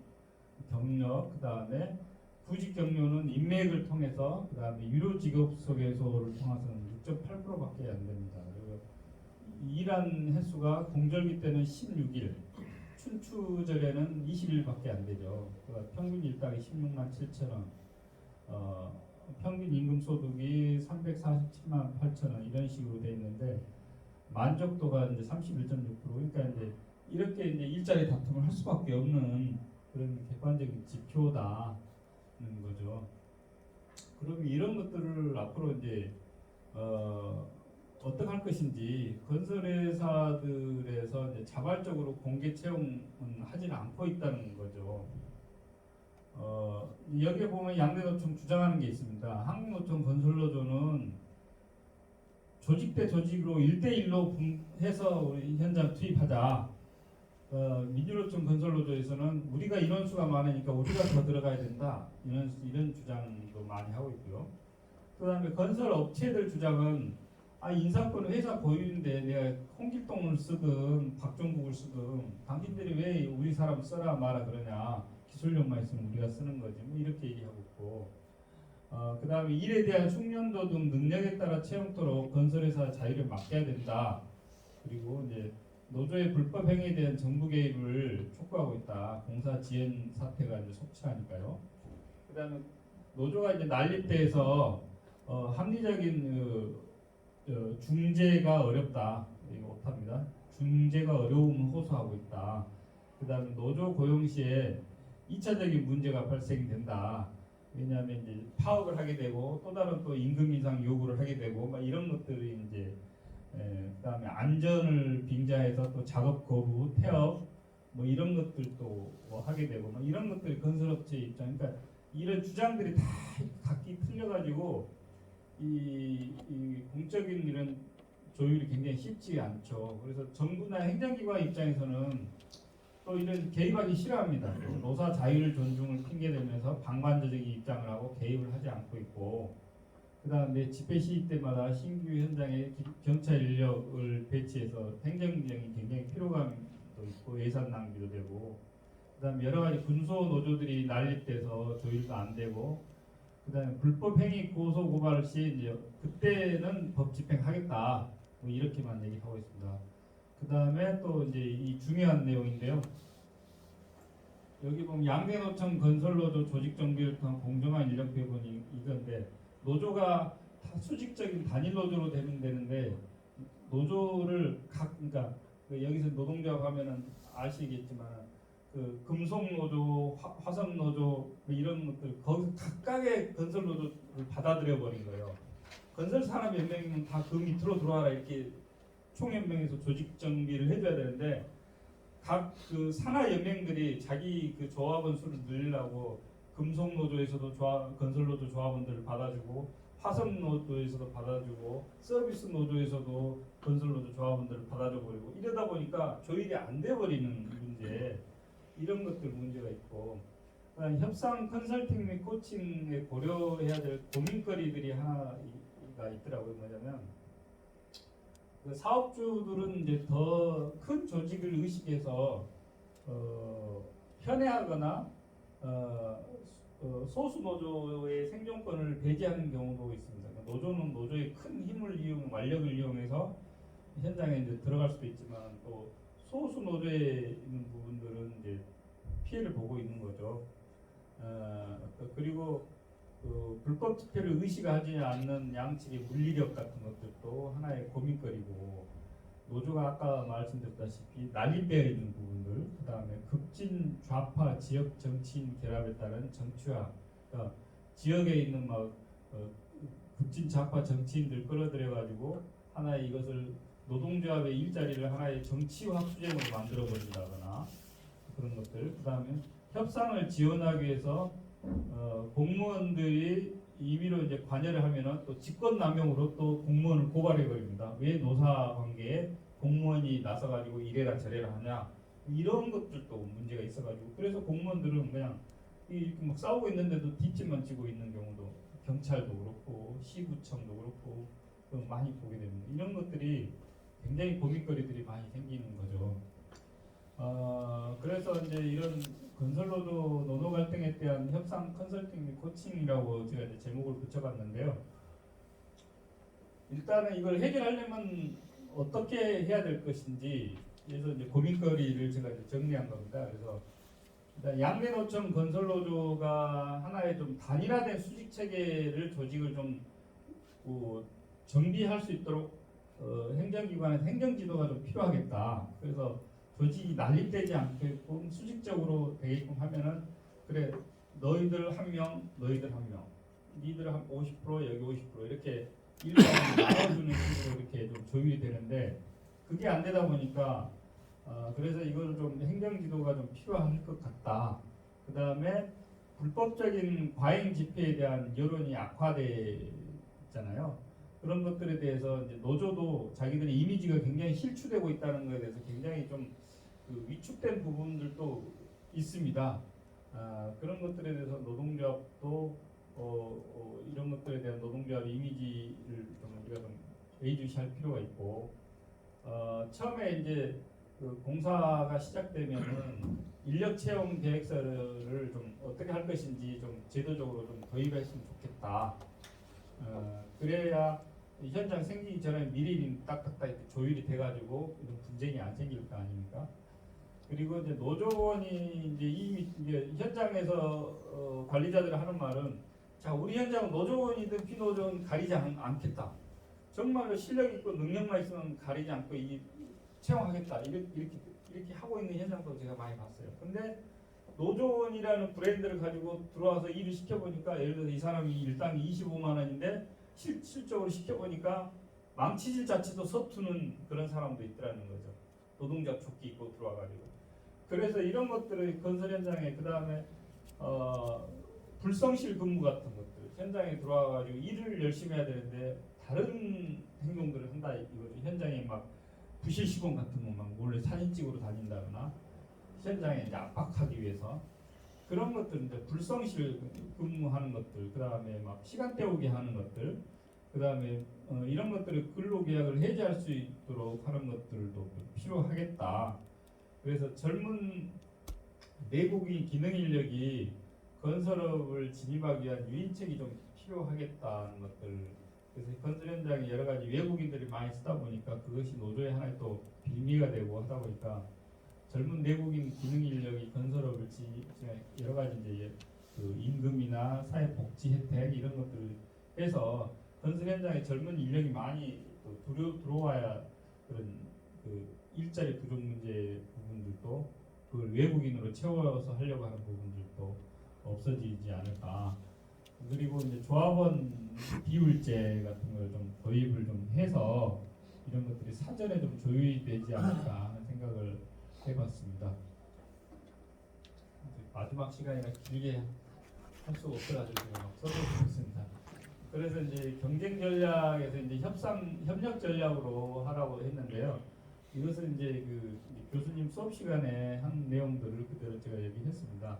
경력, 그 다음에 구직 경로는 인맥을 통해서, 그 다음에 유료 직업 소개소를 통해서는 6.8%밖에 안 됩니다. 그리고 일한 횟수가 공절기 때는 16일, 춘추절에는 20일밖에 안 되죠. 그러니까 평균 일당이 16만 7천 원, 평균 임금 소득이 347만 8천 원 이런 식으로 돼 있는데 만족도가 이제 31.6%. 그러니까 이제 이렇게 이제 일자리 다툼을 할 수밖에 없는 그런 객관적인 지표다는 거죠. 그럼 이런 것들을 앞으로 이제 어떻게 할 것인지 건설회사들에서 이제 자발적으로 공개 채용은 하지는 않고 있다는 거죠. 여기에 보면 양대노총 주장하는 게 있습니다. 한국노총 건설노조는 조직 대 조직으로 1대1로 해서 우리 현장 투입하자. 민주노총 건설노조에서는 우리가 인원수가 많으니까 우리가 더 들어가야 된다. 이런 주장도 많이 하고 있고요. 그다음에 건설 업체들 주장은 인사권은 회사 고유인데 내가 홍길동을 쓰든 박종국을 쓰든 당신들이 왜 우리 사람 써라 마라 그러냐. 기술력만 있으면 우리가 쓰는 거지. 뭐 이렇게 얘기하고 있고. 그 다음에 일에 대한 숙련도 등 능력에 따라 채용토록 건설회사 자유를 맡겨야 된다. 그리고 이제 노조의 불법 행위에 대한 정부 개입을 촉구하고 있다. 공사 지연 사태가 이제 속출하니까요. 그 다음에 노조가 이제 난립돼서 합리적인 중재가 어렵다. 이거 못합니다. 중재가 어려움을 호소하고 있다. 그 다음에 노조 고용 시에 2차적인 문제가 발생된다. 왜냐하면 이제 파업을 하게 되고 또 다른 또 임금 인상 요구를 하게 되고 막 이런 것들이 이제 그다음에 안전을 빙자해서 또 작업 거부, 폐업 뭐 이런 것들도 뭐 하게 되고 뭐 이런 것들이 건설업체 입장. 그러니까 이런 주장들이 다 각기 틀려가지고 이 공적인 이런 조율이 굉장히 쉽지 않죠. 그래서 정부나 행정기관 입장에서는 또 이런 개입하기 싫어합니다. 노사 자유를 존중을 핑계대면서 방관자적인 입장을 하고 개입을 하지 않고 있고, 그 다음에 집회 시위 때마다 신규 현장에 경찰 인력을 배치해서 행정력이 굉장히 피로감도 있고 예산 낭비도 되고, 그 다음에 여러 가지 군소 노조들이 난립돼서 조율도 안 되고, 그 다음에 불법 행위 고소 고발 시 이제 그때는 법 집행하겠다 뭐 이렇게만 얘기하고 있습니다. 그 다음에 또 이제 이 중요한 내용인데요. 여기 보면 양대노총 건설노조 조직 정비를 통한 공정한 인력 배분이 이건데 노조가 다 수직적인 단일 노조로 되면 되는데 노조를 그러니까 여기서 노동조합 하면은 아시겠지만 그 금속노조, 화성노조 뭐 이런 것들 거기서 각각의 건설노조를 받아들여 버린 거예요. 건설산업연맹은 다 그 밑으로 들어와라 이렇게 총연맹에서 조직 정비를 해줘야 되는데 각 그 산하 연맹들이 자기 그 조합원 수를 늘리려고 금속노조에서도 건설노조 조합원들을 받아주고 화성노조에서도 받아주고 서비스 노조에서도 건설노조 조합원들을 받아줘 버리고 이러다 보니까 조율이 안 돼 버리는 문제 이런 것들 문제가 있고 그다음 협상 컨설팅 및 코칭에 고려해야 될 고민거리들이 하나가 있더라고요. 뭐냐면 그 사업주들은 이제 더 큰 조직을 의식해서 현해하거나 소수 노조의 생존권을 배제하는 경우도 있습니다. 그러니까 노조는 노조의 큰 힘을 이용, 완력을 이용해서 현장에 이제 들어갈 수도 있지만 또 소수 노조에 있는 부분들은 이제 피해를 보고 있는 거죠. 그리고 그 불법 집회를 의식하지 않는 양측의 물리력 같은 것들도 하나의 고민거리고, 노조가 아까 말씀드렸다시피 난립되어 있는 부분들, 그 다음에 급진 좌파 지역 정치인 결합에 따른 정치화, 그러니까 지역에 있는 급진 좌파 정치인들 끌어들여 가지고 하나의 이것을 노동조합의 일자리를 하나의 정치화 수쟁으로 만들어 버린다거나 그런 것들, 그 다음에 협상을 지원하기 위해서 공무원들이 임의로 이제 관여를 하면은 또 직권남용으로 또 공무원을 고발해 버립니다. 왜 노사 관계에 공무원이 나서 가지고 이래라 저래라 하냐, 이런 것들도 문제가 있어가지고, 그래서 공무원들은 그냥 이렇게 막 싸우고 있는데도 뒷짐만 지고 있는 경우도, 경찰도 그렇고 시구청도 그렇고 많이 보게 됩니다. 이런 것들이 굉장히 고민거리들이 많이 생기는 거죠. 그래서 이제 이런 건설노조 노조 갈등에 대한 협상 컨설팅 및 코칭이라고 제가 이제 제목을 붙여봤는데요. 일단은 이걸 해결하려면 어떻게 해야 될 것인지, 그래서 이제 고민거리를 제가 이제 정리한 겁니다. 그래서 일단 양대노총 건설노조가 하나의 좀 단일화된 수직 체계를 조직을 좀 정비할 수 있도록 행정기관에서 행정지도가 좀 필요하겠다. 그래서 조직이 난립되지 않게끔 수직적으로 되게끔 하면은, 그래 너희들 한 명, 너희들 한 명, 니들 한 50%, 여기 50% 이렇게 일반을 나눠주는 식으로 이렇게 좀 조율이 되는데, 그게 안 되다 보니까 그래서 이걸 좀 행정지도가 좀 필요할 것 같다. 그 다음에 불법적인 과잉 집회에 대한 여론이 악화되잖아요. 그런 것들에 대해서 이제 노조도 자기들의 이미지가 굉장히 실추되고 있다는 것에 대해서 굉장히 좀 위축된 부분들도 있습니다. 그런 것들에 대해서 노동조합도 이런 것들에 대한 노동조합 이미지를 좀 우리가 좀 예의주시할 필요가 있고, 처음에 이제 그 공사가 시작되면은 인력 채용 계획서를 좀 어떻게 할 것인지 좀 제도적으로 좀 도입했으면 좋겠다. 그래야 현장 생기기 전에 미리 딱딱딱 이렇게 조율이 돼가지고 이런 분쟁이 안 생길 거 아닙니까? 그리고 이제 노조원이 이제 이미 이제 현장에서 관리자들이 하는 말은, 자, 우리 현장은 노조원이든 비노조원 가리지 않겠다. 정말로 실력 있고 능력만 있으면 가리지 않고 채용하겠다. 이렇게 하고 있는 현장도 제가 많이 봤어요. 근데 노조원이라는 브랜드를 가지고 들어와서 일을 시켜보니까, 예를 들어서 이 사람이 일당 25만 원인데 실적으로 시켜보니까 망치질 자체도 서투는 그런 사람도 있더라는 거죠. 노동자 조끼 입고 들어와가지고. 그래서 이런 것들을 건설 현장에, 그 다음에 불성실 근무 같은 것들, 현장에 들어와가지고 일을 열심히 해야 되는데 다른 행동들을 한다 이거죠. 현장에 막 부실 시범 같은 거 막 몰래 사진 찍으러 다닌다거나, 현장에 이제 압박하기 위해서 그런 것들, 이제 불성실 근무하는 것들, 그 다음에 막 시간 때우게 하는 것들, 그 다음에 이런 것들을 근로계약을 해지할 수 있도록 하는 것들도 필요하겠다. 그래서 젊은 내국인 기능 인력이 건설업을 진입하기 위한 유인책이 좀 필요하겠다는 것들. 그래서 건설 현장에 여러 가지 외국인들이 많이 쓰다 보니까 그것이 노조의 하나의 또 빌미가 되고 하다 보니까 젊은 내국인 기능 인력이 건설업을 여러 가지 이제 그 임금이나 사회복지 혜택 이런 것들을 해서 건설 현장에 젊은 인력이 많이 또 들어와야 그런 그 일자리 부족 문제 부분들도 그걸 외국인으로 채워서 하려고 하는 부분들도 없어지지 않을까. 그리고 이제 조합원 비율제 같은 걸 좀 도입을 좀 해서 이런 것들이 사전에 좀 조율이 되지 않을까 하는 생각을 해봤습니다. 마지막 시간이라 길게 할 수가 없어가지고 제가 막 써보고 있습니다. 그래서 이제 경쟁 전략에서 이제 협력 전략으로 하라고 했는데요. 이것은 이제 그 교수님 수업 시간에 한 내용들을 그대로 제가 얘기했습니다.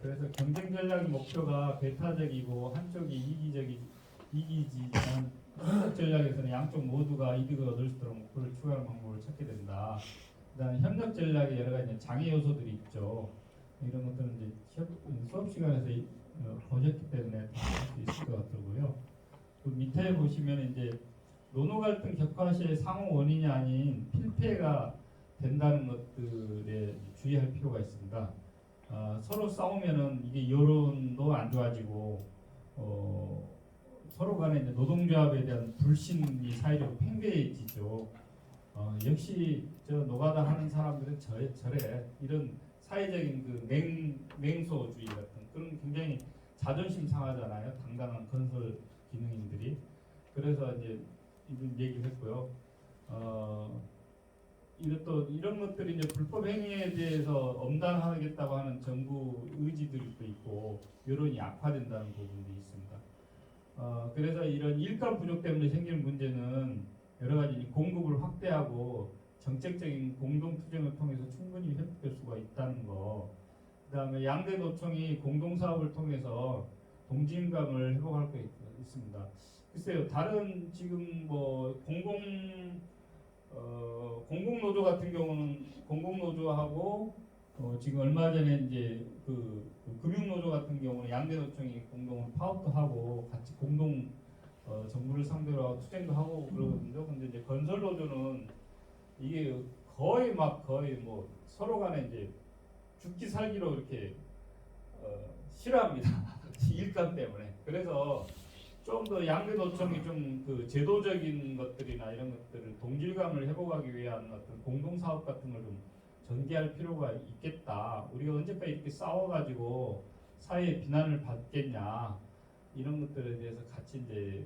그래서 경쟁 전략의 목표가 배타적이고 한쪽이 이기지만 협력 전략에서는 양쪽 모두가 이득을 얻을 수 있도록 목표를 추구하는 방법을 찾게 된다. 그다음에 협력 전략에 여러 가지 장애 요소들이 있죠. 이런 것들은 이제 수업 시간에서 보셨기 때문에 다 할 수 있을 것 같더라고요. 그 밑에 보시면 이제 노노 갈등 격화 시의 상호 원인이 아닌 필패가 된다는 것들에 주의할 필요가 있습니다. 서로 싸우면은 이게 여론도 안 좋아지고 서로 간에 이제 노동조합에 대한 불신이 사회적으로 팽배해지죠. 역시 저 노가다 하는 사람들은 저래 이런 사회적인 그 맹소주의 같은 그런 굉장히 자존심 상하잖아요. 당당한 건설 기능인들이. 그래서 이제 이런 얘기를 했고요. 이런 것들이 이제 불법 행위에 대해서 엄단하겠다고 하는 정부 의지들도 있고 여론이 악화된다는 부분도 있습니다. 그래서 이런 일감 부족 때문에 생기는 문제는 여러 가지 공급을 확대하고 정책적인 공동 투쟁을 통해서 충분히 회복될 수가 있다는 거. 그다음에 양대 노총이 공동 사업을 통해서 동질감을 회복할 수 있습니다. 글쎄요, 다른 지금 뭐 공공 노조 같은 경우는 공공 노조하고 지금 얼마 전에 이제 그 금융 노조 같은 경우는 양대 노총이 공동으로 파업도 하고 같이 공동 정부를 상대로 하고 투쟁도 하고 그러거든요. 근데 이제 건설 노조는 이게 거의 뭐 서로 간에 이제 죽기 살기로 이렇게 싫어합니다. 일감 때문에. 그래서 좀 더 양대 노총이 좀 그 제도적인 것들이나 이런 것들을 동질감을 회복하기 위한 어떤 공동 사업 같은 걸 좀 전개할 필요가 있겠다. 우리가 언제까지 이렇게 싸워가지고 사회의 비난을 받겠냐 이런 것들에 대해서 같이 이제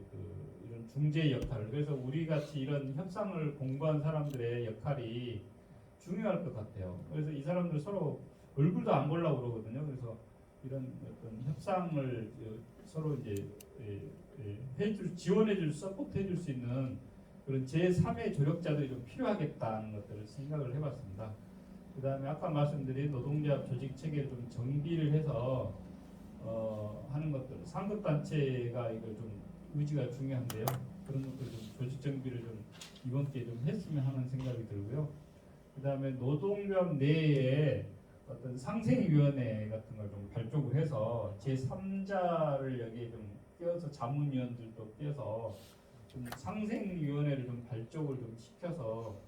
이런 중재 역할을 그래서 우리 같이 이런 협상을 공부한 사람들의 역할이 중요할 것 같아요. 그래서 이 사람들 서로 얼굴도 안 보려고 그러거든요. 그래서 이런 어떤 협상을 서로 이제 지원해줄, 서포트해줄 수 있는 그런 제3의 조력자들이 좀 필요하겠다는 것들을 생각을 해봤습니다. 그 다음에 아까 말씀드린 노동조합 조직 체계를 좀 정비를 해서 하는 것들, 상급단체가 이걸 좀 의지가 중요한데요. 그런 것들 좀 조직 정비를 좀 이번 기회에 좀 했으면 하는 생각이 들고요. 그 다음에 노동조합 내에 어떤 상생위원회 같은 걸 좀 발족을 해서 제3자를 여기에 좀 끼워서 자문위원들도 끼워서 좀 상생위원회를 좀 발족을 좀 시켜서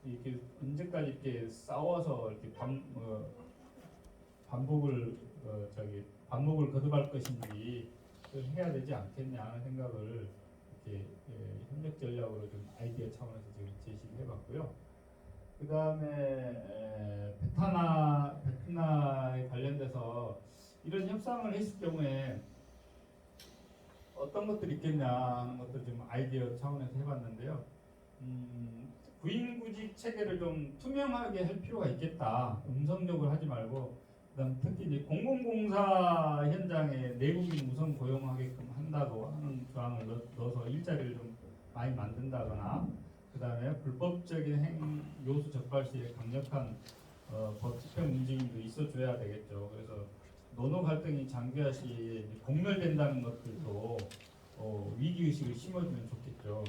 이렇게 언제까지 이렇게 싸워서 이렇게 반목을 거듭할 것인지 해야 되지 않겠냐 하는 생각을 이렇게 협력 전략으로 좀 아이디어 차원에서 지금 제시를 해봤고요. 그 다음에 베트나에 관련돼서 이런 협상을 했을 경우에 어떤 것들이 있겠냐 하는 것들 좀 아이디어 차원에서 해봤는데요. 구인구직 체계를 좀 투명하게 할 필요가 있겠다. 음성적으로 하지 말고 그다음 특히 이제 공공공사 현장에 내국인 우선 고용하게끔 한다고 하는 조항을 넣어서 일자리를 좀 많이 만든다거나 그다음에 불법적인 요소 적발 시에 강력한 법 집행 움직임도 있어줘야 되겠죠. 그래서 노노 갈등이 장기화 시에 공멸된다는 것들도 위기 의식을 심어주면 좋겠죠.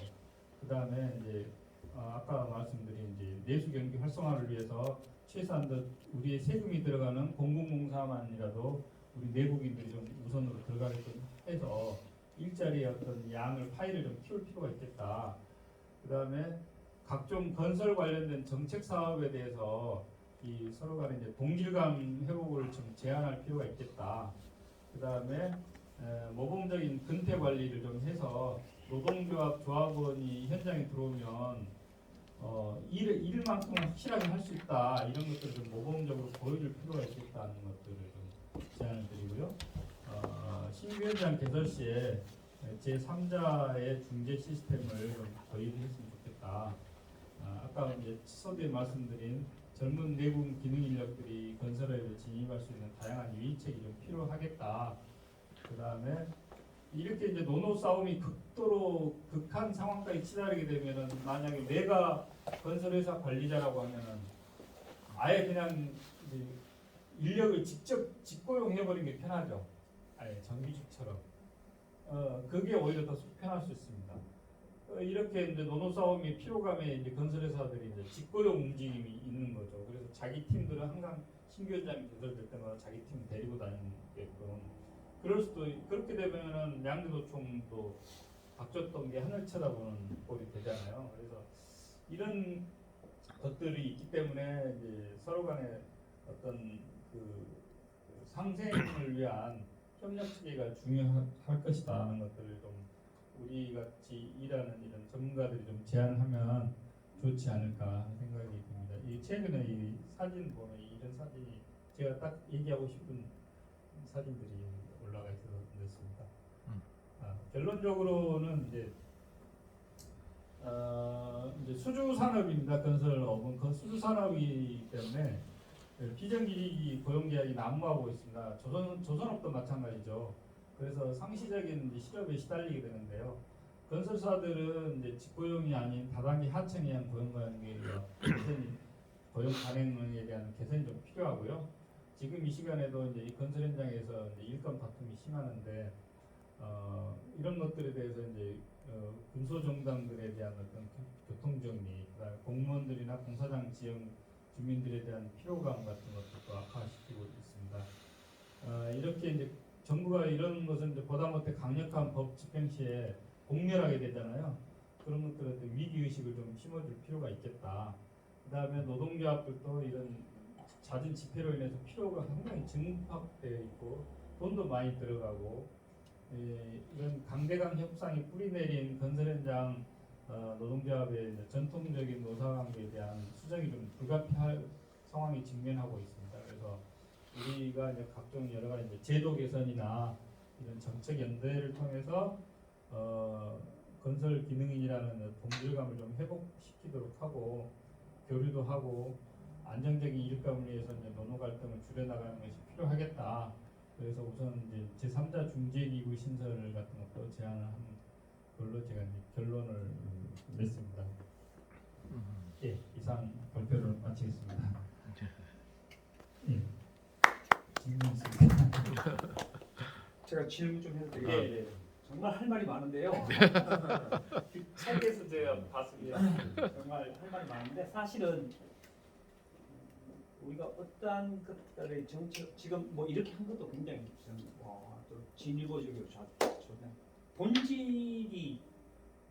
그다음에 이제 아까 말씀드린 이제 내수 경기 활성화를 위해서 최소한 우리의 세금이 들어가는 공공공사만이라도 우리 내국인들이 좀 우선으로 들어가게끔 해서 일자리의 어떤 양을 파일을 좀 키울 필요가 있겠다. 그다음에 각종 건설 관련된 정책 사업에 대해서 이 서로 간에 이제 동질감 회복을 좀 제한할 필요가 있겠다. 그다음에 모범적인 근태 관리를 좀 해서 노동조합 조합원이 현장에 들어오면 일만큼 확실하게 할 수 있다 이런 것들을 좀 모범적으로 보여줄 필요가 있겠다는 것들을 좀 제안을 드리고요. 신규 현장 개설 시에 제3자의 중재 시스템을 좀 도입했으면 좋겠다. 아까 이제 서두에 말씀드린 젊은 내국 기능 인력들이 건설업에 진입할 수 있는 다양한 유인책이 좀 필요하겠다. 그 다음에 이렇게 이제 노노 싸움이 극도로 극한 상황까지 치달게 되면은 만약에 내가 건설회사 관리자라고 하면은 아예 그냥 이제 인력을 직접 직고용해버린 게 편하죠. 아예 정규직처럼. 그게 오히려 더 편할 수 있습니다. 이렇게 이제 노노 싸움이 피로감에 이제 건설회사들이 이제 직고용 움직임이 있는 거죠. 그래서 자기 팀들은 항상 신규 현장이 개설될 때마다 자기 팀 데리고 다니게끔 그럴 수도 그렇게 되면은 양대도청도 박줬던 게 하늘 쳐다보는 꼴이 되잖아요. 그래서 이런 것들이 있기 때문에 이제 서로 간에 어떤 그 상생을 위한 협력 체계가 중요할 것이다 하는 것들을 좀 우리 같이 일하는 이런 전문가들이 좀 제안하면 좋지 않을까 생각이 듭니다. 이 최근에 이 사진 보면 이런 사진이 제가 딱 얘기하고 싶은 사진들이 올라가 있어서 그렇습니다. 결론적으로는 이제 수주 산업입니다. 건설업은 그 수주 산업이기 때문에 비정규직 고용계약이 난무하고 있습니다. 조선업도 마찬가지죠. 그래서 상시적인 이제 실업에 시달리게 되는데요. 건설사들은 이제 직고용이 아닌 다단계 하청에 의한 고용관계가 고용 관행에 대한 개선이 좀 필요하고요. 지금 이 시간에도 이제 이 건설 현장에서 이제 일감 다툼이 심하는데 이런 것들에 대해서 이제 군소정당들에 대한 어떤 교통정리, 그다음에 공무원들이나 공사장 지역 주민들에 대한 피로감 같은 것들도 악화시키고 있습니다. 이렇게 이제 정부가 이런 것은 이제 보다 못해 강력한 법 집행 시에 공멸하게 되잖아요. 그런 것들에 대한 위기 의식을 좀 심어줄 필요가 있겠다. 그다음에 노동조합들도 이런 잦은 집회로 인해서 피로가 상당히 증폭되어 있고 돈도 많이 들어가고 이런 강대강 협상이 뿌리내린 건설 현장 노동조합의 전통적인 노사관계에 대한 수정이 좀 불가피할 상황에 직면하고 있습니다. 그래서 우리가 이제 각종 여러 가지 이제 제도 개선이나 이런 정책 연대를 통해서 건설 기능인이라는 동질감을 좀 회복시키도록 하고 교류도 하고 안정적인 일감을 위해서 이제 노노 갈등을 줄여나가는 것이 필요하겠다. 그래서 우선 이제 제3자 중재기구 신설 같은 것도 제안을 한 걸로 제가 이제 결론을 냈습니다. 예, 이상 발표를 마치겠습니다. 예, 질문 있습니다. 제가 질문 좀 해도 돼요? 예. 정말 할 말이 많은데요. 책에서 제가 봤습니다. 정말 할 말이 많은데 사실은 우리가 어떠한 것들의 정책 지금 뭐 이렇게 한 것도 굉장히 또 진일보적이고 좋네. 본질이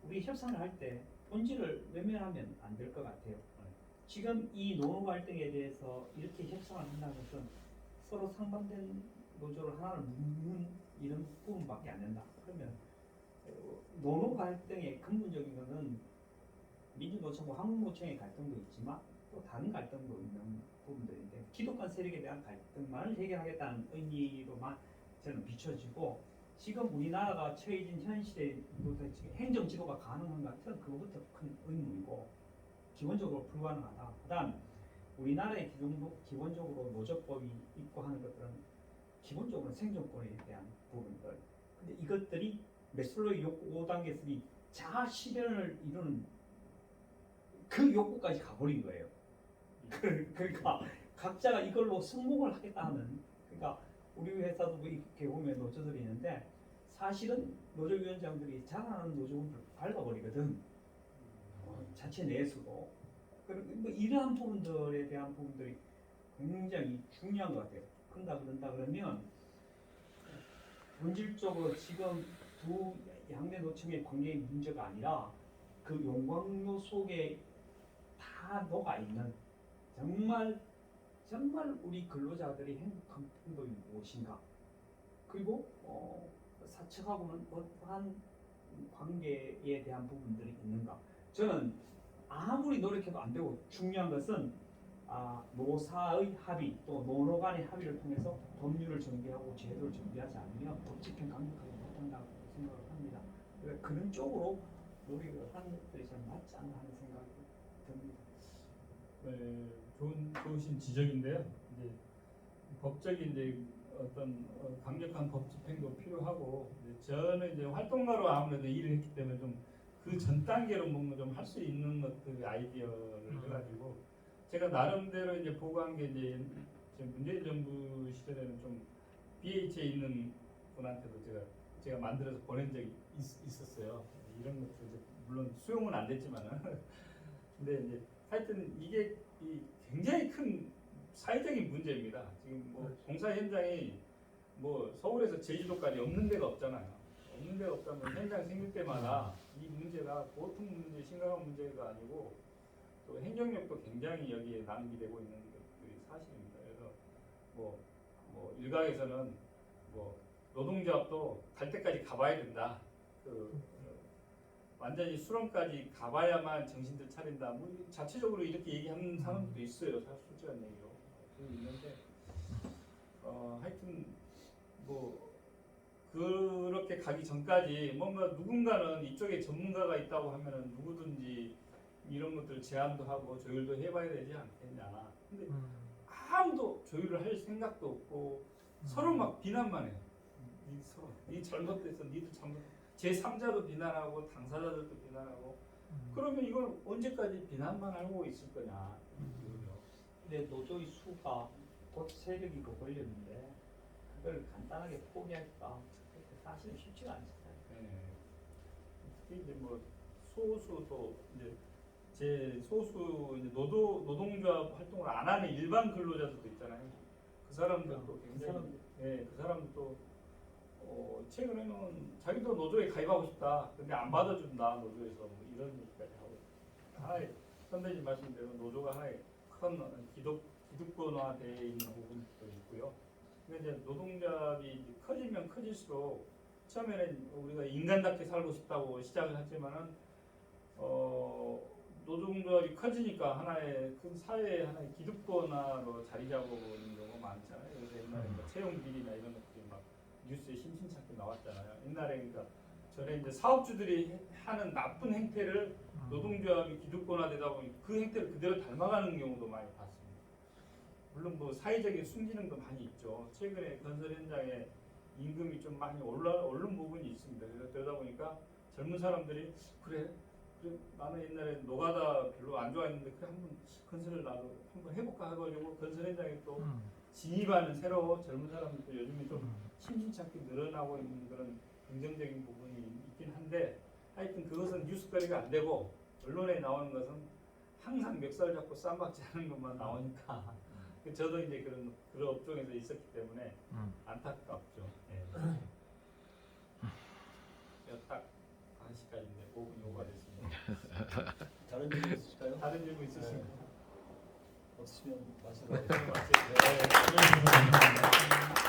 우리 협상을 할 때 본질을 외면하면 안 될 것 같아요. 지금 이 노노 갈등에 대해서 이렇게 협상을 한다는 것은 서로 상반된 노조를 하나를 묶는 이런 부분밖에 안 된다. 그러면 노노 갈등의 근본적인 것은 민주노총과 한국노총의 갈등도 있지만 또 다른 갈등도 있는 부분들인데 기득권 세력에 대한 갈등만을 해결하겠다는 의미로만 저는 비춰지고 지금 우리나라가 처해진 현실에 행정 지도가 가능한가 저는 그것부터 큰 의문이고 기본적으로 불가능하다. 그다음 우리나라의 기본적으로 노조법이 있고 하는 것들은 기본적으로 생존권에 대한 부분들. 근데 이것들이 메슬로의 욕구 5단계들이 자아 실현을 이루는 그 욕구까지 가버린 거예요. 그러니까 각자가 이걸로 성공을 하겠다 하는 그러니까 우리 회사도 뭐 이렇게 보면 노조들이 있는데 사실은 노조위원장들이 잘하는 노조원들을 밟아버리거든. 자체 내에서도. 뭐 이러한 부분들에 대한 부분들이 굉장히 중요한 것 같아요. 그런다 그러면 본질적으로 지금 두 양대 노총의 관계의 문제가 아니라 그 용광로 속에 다 녹아 있는 정말 우리 근로자들이 행복한 행동이 무엇인가? 그리고 사측하고는 어떠한 관계에 대한 부분들이 있는가? 저는 아무리 노력해도 안 되고 중요한 것은 노사의 합의 또 노노 간의 합의를 통해서 법률을 정비하고 제도를 정비하지 않으면 법 집행 강력하게 못한다고 생각을 합니다. 그래서 그런 쪽으로 노력을 하는 것들이 좀 맞지 않나 하는 생각이 듭니다. 좋으신 지적인데요. 이제 법적인 이제 어떤 강력한 법 집행도 필요하고 저는 이제 활동가로 아무래도 일을 했기 때문에 좀 그 전 단계로 뭔가 좀 할 수 있는 것들 아이디어를 해가지고 제가 나름대로 이제 보고한 게 이제 문재인 정부 시절에는 좀 BH에 있는 분한테도 제가 만들어서 보낸 적이 있었어요. 이런 것도 이제 물론 수용은 안 됐지만은 근데 이제 하여튼 이게 굉장히 큰 사회적인 문제입니다. 지금 뭐 공사 현장이 뭐 서울에서 제주도까지 없는 데가 없잖아요. 없는 데가 없다면 현장 생길 때마다 이 문제가 보통 문제, 심각한 문제가 아니고 또 행정력도 굉장히 여기에 낭비되고 있는 것들이 사실입니다. 그래서 뭐 일각에서는 뭐 노동조합도 갈 때까지 가봐야 된다. 완전히 수렁까지 가봐야만 정신들 차린다. 뭐 자체적으로 이렇게 얘기하는 사람들도 있어요. 사실 솔직한 얘기로 있는데 하여튼 뭐 그렇게 가기 전까지 뭔가 누군가는 이쪽에 전문가가 있다고 하면은 누구든지 이런 것들 제안도 하고 조율도 해봐야 되지 않겠냐. 근데 아무도 조율을 할 생각도 없고 서로 막 비난만 해요. 니 잘못돼서 니도 잘못. 제3자도 비난하고 당사자들도 비난하고 그러면 이걸 언제까지 비난만 하고 있을 거냐. 근데 노조의 수가 곧 세력이 더 걸렸는데 그걸 간단하게 포기할까? 사실은 쉽지가 않잖아요. 네. 특히 이제 뭐 소수도 이제 제 소수 이제 노동조합 활동을 안 하는 일반 근로자들도 있잖아요. 그 사람들도 굉장히 그 사람들도 최근에는 자기도 노조에 가입하고 싶다. 근데 안 받아준다 노조에서 뭐 이런 얘기까지 하고 하나의 선배님 말씀대로 노조가 하나의 큰 기득권화되어 있는 부분도 있고요. 근데 이제 노동조합이 커지면 커질수록 처음에는 우리가 인간답게 살고 싶다고 시작을 했지만은 노동조합이 커지니까 하나의 큰 사회의 하나의 기득권화로 자리 잡고 있는 경우가 많잖아요. 그래서 옛날에 뭐 채용 비리나 이런 것들이 막 뉴스에 심심찮게 나왔잖아요. 옛날에 그러니까 전에 이제 사업주들이 하는 나쁜 행태를 노동조합이 기득권화되다 보니 그 행태를 그대로 닮아가는 경우도 많이 봤습니다. 물론 뭐 사회적인 순기능도 많이 있죠. 최근에 건설 현장에 임금이 좀 많이 오른 부분이 있습니다. 그래서 그러다 보니까 젊은 사람들이 그래 나는 옛날에 노가다 별로 안 좋아했는데 그래 한번 건설을 나도 한번 해볼까 해가지고 건설 현장에 또 진입하는 새로 젊은 사람들도 요즘에 좀 심심찮게 늘어나고 있는 그런 긍정적인 부분이 있긴 한데 하여튼 그것은 뉴스거리가 안 되고 언론에 나오는 것은 항상 멱살 잡고 쌈박질 하는 것만 나오니까 저도 이제 그런 업종에서 있었기 때문에 안타깝죠. 네. 딱 1시까지인데 5분이 오버됐습니다. 다른 질문 있으실까요? 다른 질문 있으신가요? 없으시면 마치도록 네. 하겠습니다. 네.